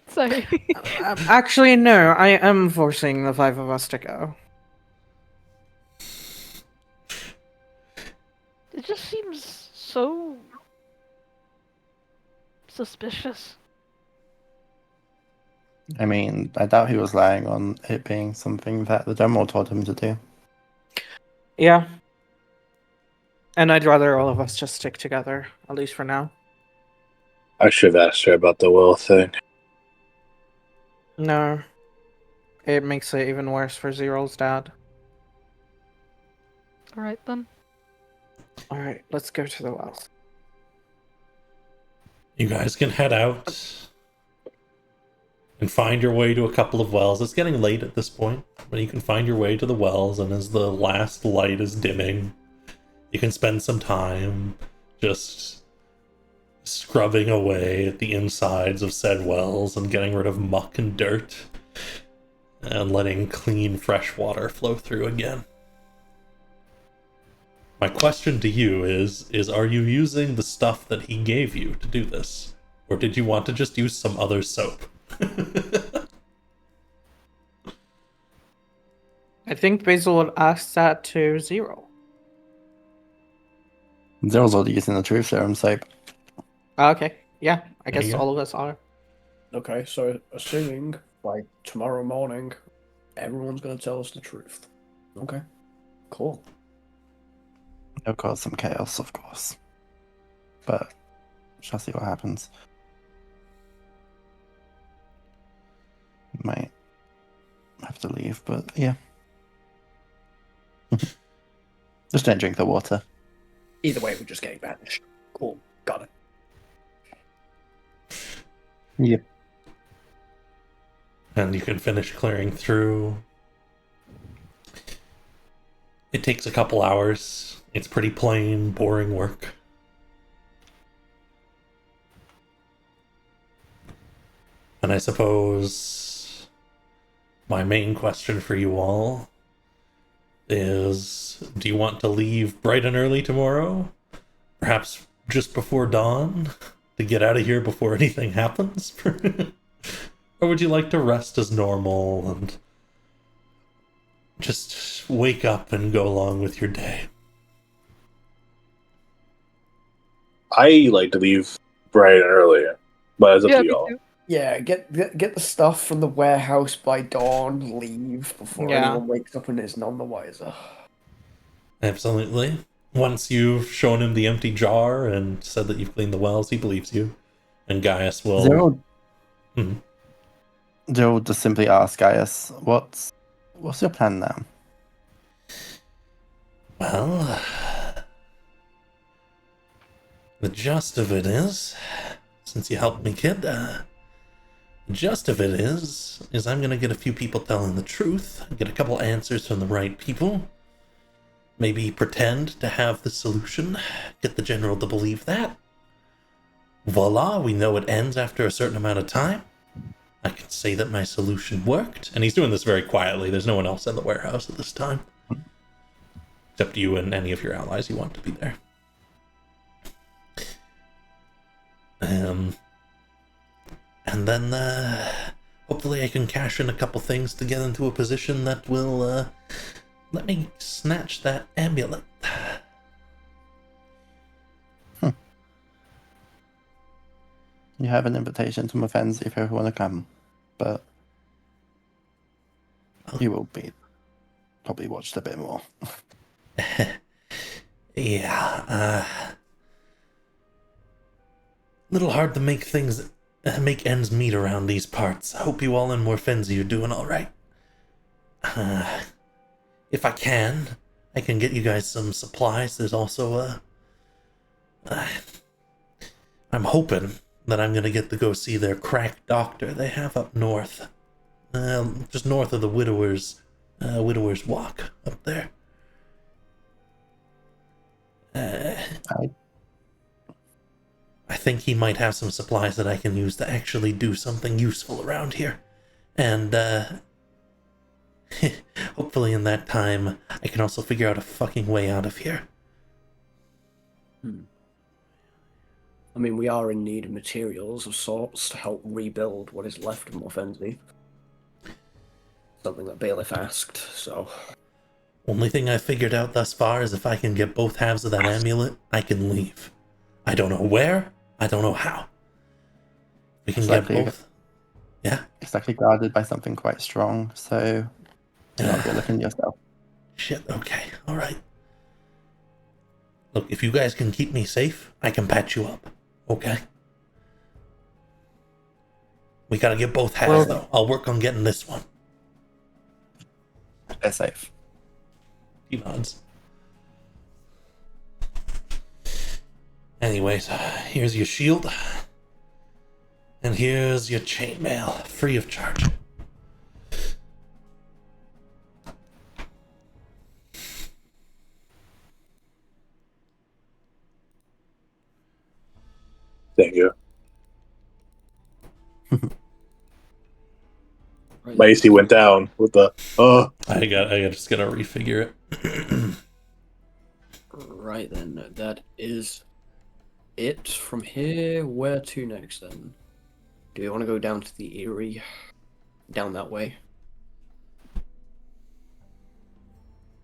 Sorry. Actually, no, I am forcing the 5 of us to go. It just seems so suspicious. I mean, I doubt he was lying on it being something that the general told him to do. Yeah. And I'd rather all of us just stick together, at least for now. I should have asked her about the will thing. No. It makes it even worse for Zero's dad. Alright then. Alright, let's go to the wells. You guys can head out and find your way to a couple of wells. It's getting late at this point, but you can find your way to the wells, and as the last light is dimming, you can spend some time just scrubbing away at the insides of said wells and getting rid of muck and dirt and letting clean fresh water flow through again. My question to you is are you using the stuff that he gave you to do this? Or did you want to just use some other soap? I think Basil would ask that to Zero. Zero's already using the truth serum soap. Okay, yeah, I There guess you go. all of us are. Okay, so assuming by tomorrow morning, everyone's gonna tell us the truth. Okay, cool. It'll cause some chaos, of course. But shall see what happens. Might have to leave, but yeah. Just don't drink the water. Either way, we're just getting banished. Cool, got it. Yep. And you can finish clearing through. It takes a couple hours. It's pretty plain, boring work. And I suppose my main question for you all is, do you want to leave bright and early tomorrow? Perhaps just before dawn? To get out of here before anything happens? Or would you like to rest as normal and just wake up and go along with your day? I like to leave bright and earlier, but it's up Yeah, to me y'all. too. Yeah, get the stuff from the warehouse by dawn. Leave before Yeah. anyone wakes up and is none the wiser. Absolutely. Once you've shown him the empty jar and said that you've cleaned the wells, he believes you. And Gaius will. Zero, Mhm. Zero just simply ask Gaius, what's your plan now? Well, the gist of it is, since you helped me, kid, the gist of it is I'm gonna get a few people telling the truth, get a couple answers from the right people, maybe pretend to have the solution, get the general to believe that. Voila, we know it ends after a certain amount of time. I can say that my solution worked. And he's doing this very quietly. There's no one else in the warehouse at this time. Except you and any of your allies you want to be there. And then, hopefully I can cash in a couple things to get into a position that will, let me snatch that amulet. You have an invitation to Mafenzi if you ever want to come, but you will be probably watched a bit more. Yeah, little hard to make ends meet around these parts. I hope you all in Morfenzi are doing alright. If I can get you guys some supplies. There's also I'm hoping that I'm gonna get to go see their crack doctor they have up north. Just north of the Widower's Walk up there. I think he might have some supplies that I can use to actually do something useful around here. And, hopefully in that time, I can also figure out a fucking way out of here. I mean, we are in need of materials of sorts to help rebuild what is left of Morfenzi. Something that Bailiff asked, so... Only thing I figured out thus far is if I can get both halves of that amulet, I can leave. I don't know where, I don't know how. We can get Exactly. both. Yeah? It's actually guarded by something quite strong, so do not go looking yourself. Shit, okay, alright. Look, if you guys can keep me safe, I can patch you up. Okay? We gotta get both halves, though. I'll work on getting this one. They're safe. He nods. Anyways, here's your shield. And here's your chainmail, free of charge. Thank you. My AC went down with the I just gotta refigure it. Right then, that is it from here. Where to next then? Do we want to go down to the Eyrie? Down that way?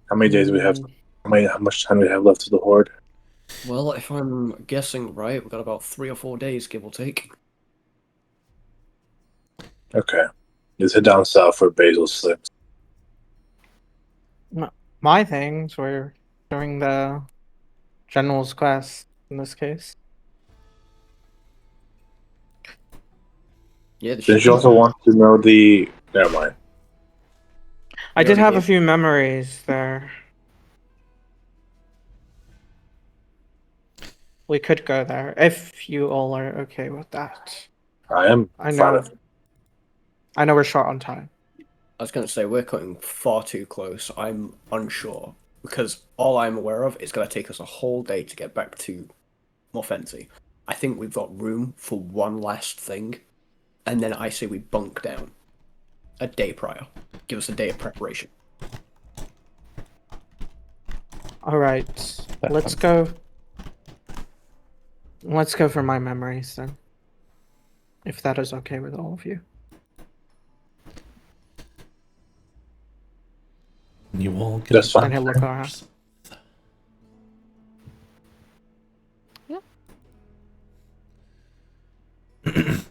How many days do we have? How much time do we have left of the horde? Well, if I'm guessing right, we've got about 3 or 4 days, give or take. Okay. Let's head down south for Basil 6. My things were during the general's quest in this case. Yeah, Did you also want to know the... Never mind. I did already have a gave- few memories there. We could go there if you all are okay with that. I am I fine know. with it. I know we're short on time. I was going to say, we're cutting far too close. I'm unsure. Because all I'm aware of is going to take us a whole day to get back to Morfenzi. I think we've got room for one last thing. And then I say we bunk down a day prior. Give us a day of preparation. All right, let's go. Let's go for my memories then, if that is okay with all of you. You all can... That's fine. And he'll look around.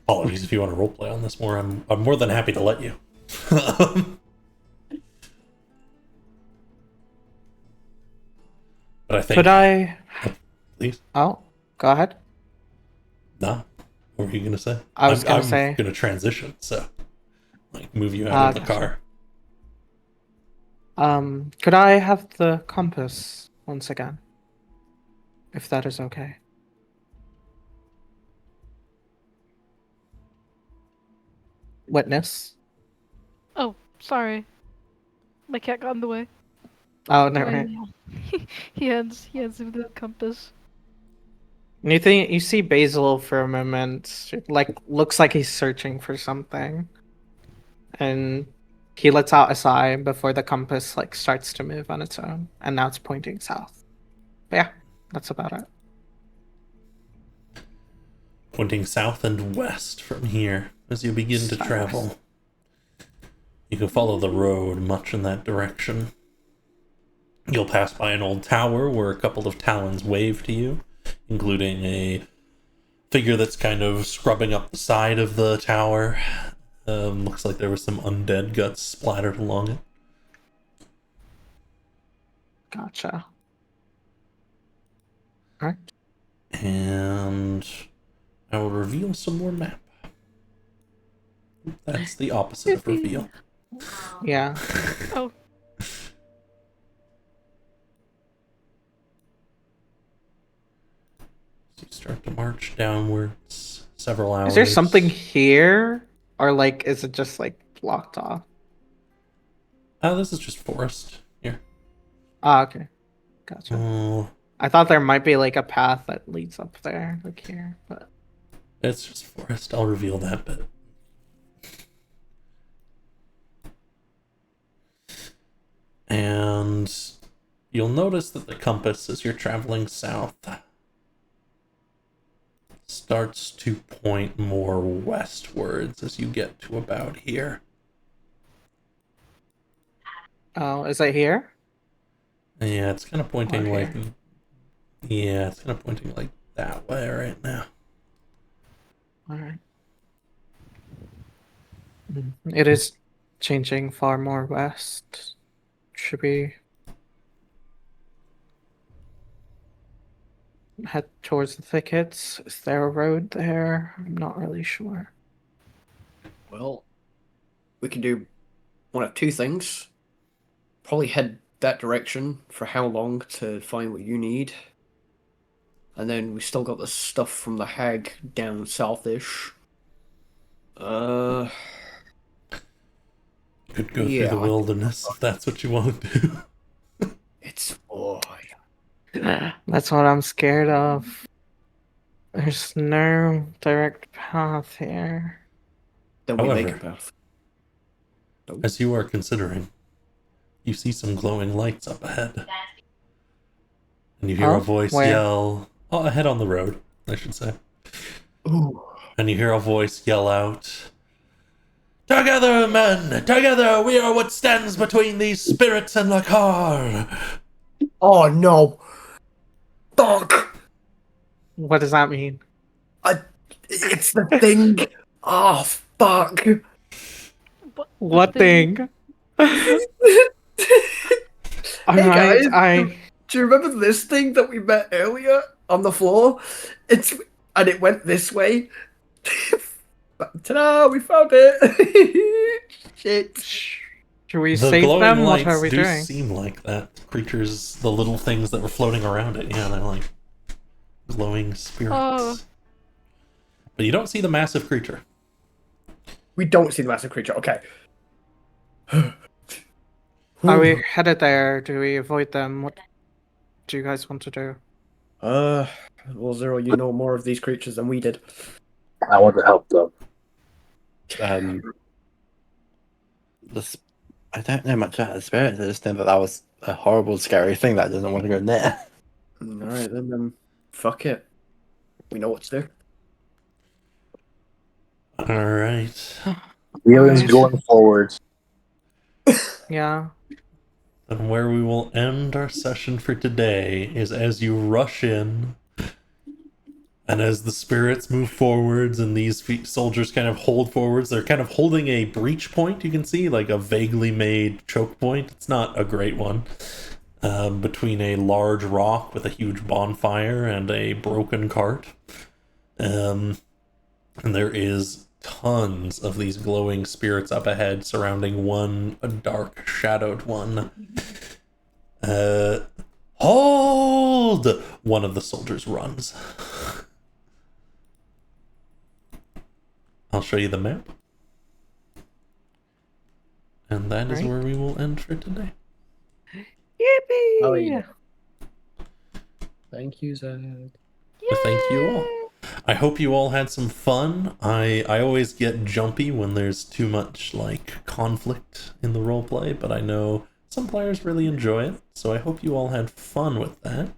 Apologies if you want to roleplay on this more. I'm more than happy to let you. But I think. Could I? Please. Oh, go ahead. Nah. What were you gonna say? I was gonna I'm say- gonna transition, so like move you out of the Gotcha. car. Could I have the compass once again? If that is okay. Witness. Oh, sorry. My cat got in the way. Oh, never mind. He hands him the compass. You see Basil for a moment, like looks like he's searching for something, and he lets out a sigh before the compass like starts to move on its own, and now it's pointing south. But yeah, that's about it. Pointing south and west from here as you begin to South. travel. You can follow the road much in that direction. You'll pass by an old tower where a couple of talons wave to you, including a figure that's kind of scrubbing up the side of the tower. Looks like there was some undead guts splattered along it. Gotcha. Alright. And I will reveal some more map. That's the opposite of reveal. Yeah. Oh, So you start to march downwards several hours. Is there something here, or like is it just like blocked off? Oh, this is just forest. Here. Ah, okay. Gotcha. Oh, I thought there might be like a path that leads up there, like here, but it's just forest. I'll reveal that bit. And you'll notice that the compass, as you're traveling south, starts to point more westwards as you get to about here. oh, is it here? Yeah, it's kind of pointing Or like... here. Yeah, it's kind of pointing like that way right now. Alright. It is changing far more west. Should we head towards the thickets? Is there a road there? I'm not really sure. Well, we can do one of two things. Probably head that direction for how long to find what you need. And then we still got the stuff from the hag down southish. Could go Yeah, through the I- wilderness if that's what you want to do. It's That's what I'm scared of. There's no direct path here. then we make a However- path. As you are considering, you see some glowing lights up ahead. And you hear Oh, a voice where? yell... Oh, ahead on the road, I should say. Ooh. And you hear a voice yell out, "Together, men! Together! We are what stands between these spirits and Lakar!" Oh no! Fuck! What does that mean? It's the thing! Oh fuck! What thing? guys. Alright, Do you remember this thing that we met earlier on the floor? And it went this way. Ta-da! We found it. Shit. should we The save glowing them? What lights are we do doing? seem like that. Creatures, the little things that were floating around it, yeah, they're like glowing spirits. Oh. But you don't see the massive creature. We don't see the massive creature. Okay. Are we headed there? Do we avoid them? What do you guys want to do? Well, Zero, you know more of these creatures than we did. I want to help them. I don't know much about the spirits. I just know that was a horrible, scary thing that doesn't want to go near. Alright, then, fuck it. We know what to do. Alright. Feelings Alright. going forward. Yeah. And where we will end our session for today is as you rush in, And as the spirits move forwards and these soldiers kind of hold forwards, they're kind of holding a breach point, you can see, like a vaguely made choke point. It's not a great one. Between a large rock with a huge bonfire and a broken cart. And there is tons of these glowing spirits up ahead surrounding a dark shadowed one. Hold! One of the soldiers runs. I'll show you the map. And that is Right. where we will end for today. Yippee! Oh yeah. Thank you, Zed. But thank you all. I hope you all had some fun. I always get jumpy when there's too much like conflict in the roleplay, but I know some players really enjoy it, so I hope you all had fun with that.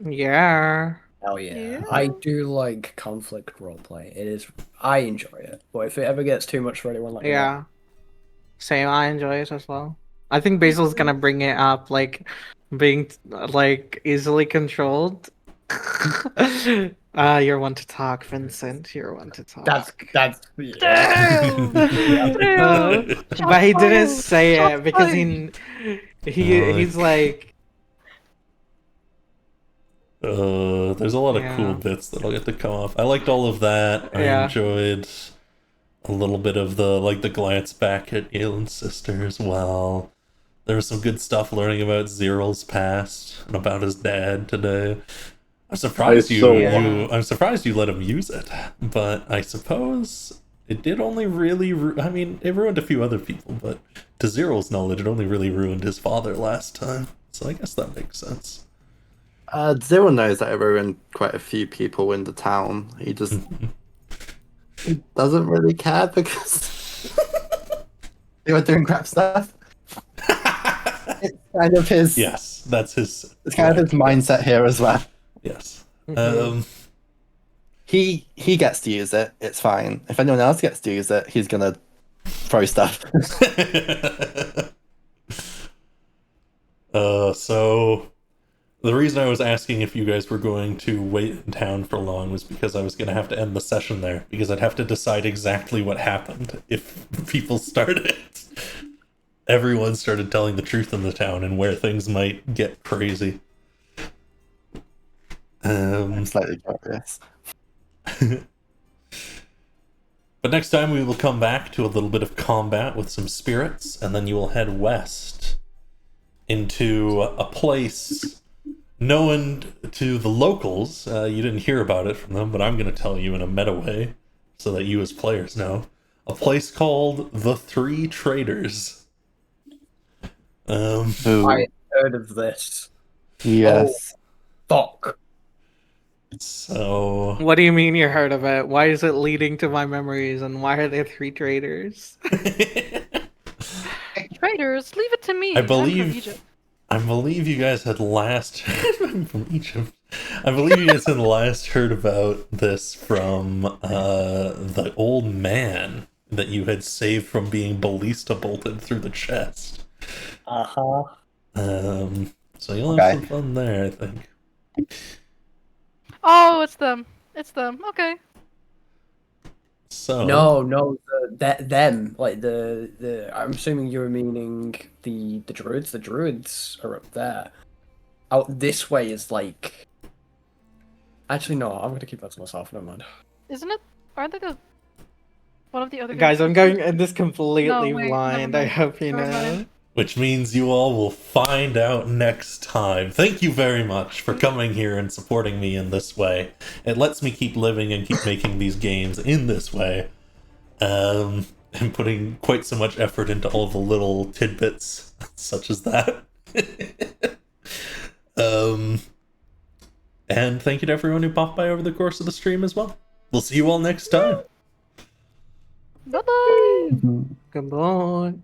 Yeah. Hell yeah. Yeah. I do like conflict roleplay. I enjoy it. But if it ever gets too much for anyone, let me know. Yeah. Same, I enjoy it as well. I think Basil's gonna bring it up, like being like easily controlled. You're one to talk, Vincent. You're one to talk. That's Damn! Damn! But he didn't Shots say fired! it because Shots he's like, There's a lot of Yeah. cool bits that'll get to come off. I liked all of that. I Yeah. enjoyed a little bit of the glance back at Aelin's sister as well. There was some good stuff learning about Zyral's past and about his dad today. I'm surprised I'm surprised you let him use it, but I suppose it did only really it ruined a few other people, but to Zyral's knowledge, it only really ruined his father last time. So I guess that makes sense. Zero knows that it ruined quite a few people in the town. He just he doesn't really care because they were doing crap stuff. It's kind of his. Yes, that's his. It's kind of his mindset here as well. Yes. He gets to use it. It's fine. If anyone else gets to use it, he's gonna throw stuff. So the reason I was asking if you guys were going to wait in town for long was because I was going to have to end the session there, because I'd have to decide exactly what happened if people started. Everyone started telling the truth in the town and where things might get crazy. I'm slightly curious. But next time we will come back to a little bit of combat with some spirits, and then you will head west into a place known to the locals. You didn't hear about it from them, but I'm going to tell you in a meta way so that you as players know. A place called the Three Traders. Ooh, I heard of this. yes. Fuck. So what do you mean you heard of it? Why is it leading to my memories, and why are there three traders? Traders, leave it to me. I I'm from believe Egypt. you guys had last I'm from Egypt. I believe you guys had last heard about this from the old man that you had saved from being ballista bolted through the chest. Uh-huh. So you'll have Okay. some fun there, I think. Oh, it's them. It's them. Okay. So No, them. Like I'm assuming you're meaning the druids. The druids are up there. Out this way is like. Actually, no. I'm gonna keep that to myself. Never mind. Isn't it? Aren't they the one of the other Guys, I'm going in this completely No, wait, never blind. I mind. hope you Never know. mind. which means you all will find out next time. Thank you very much for coming here and supporting me in this way. It lets me keep living and keep making these games in this way. And putting quite so much effort into all the little tidbits, such as that. And thank you to everyone who popped by over the course of the stream as well. We'll see you all next time. Bye bye. Goodbye.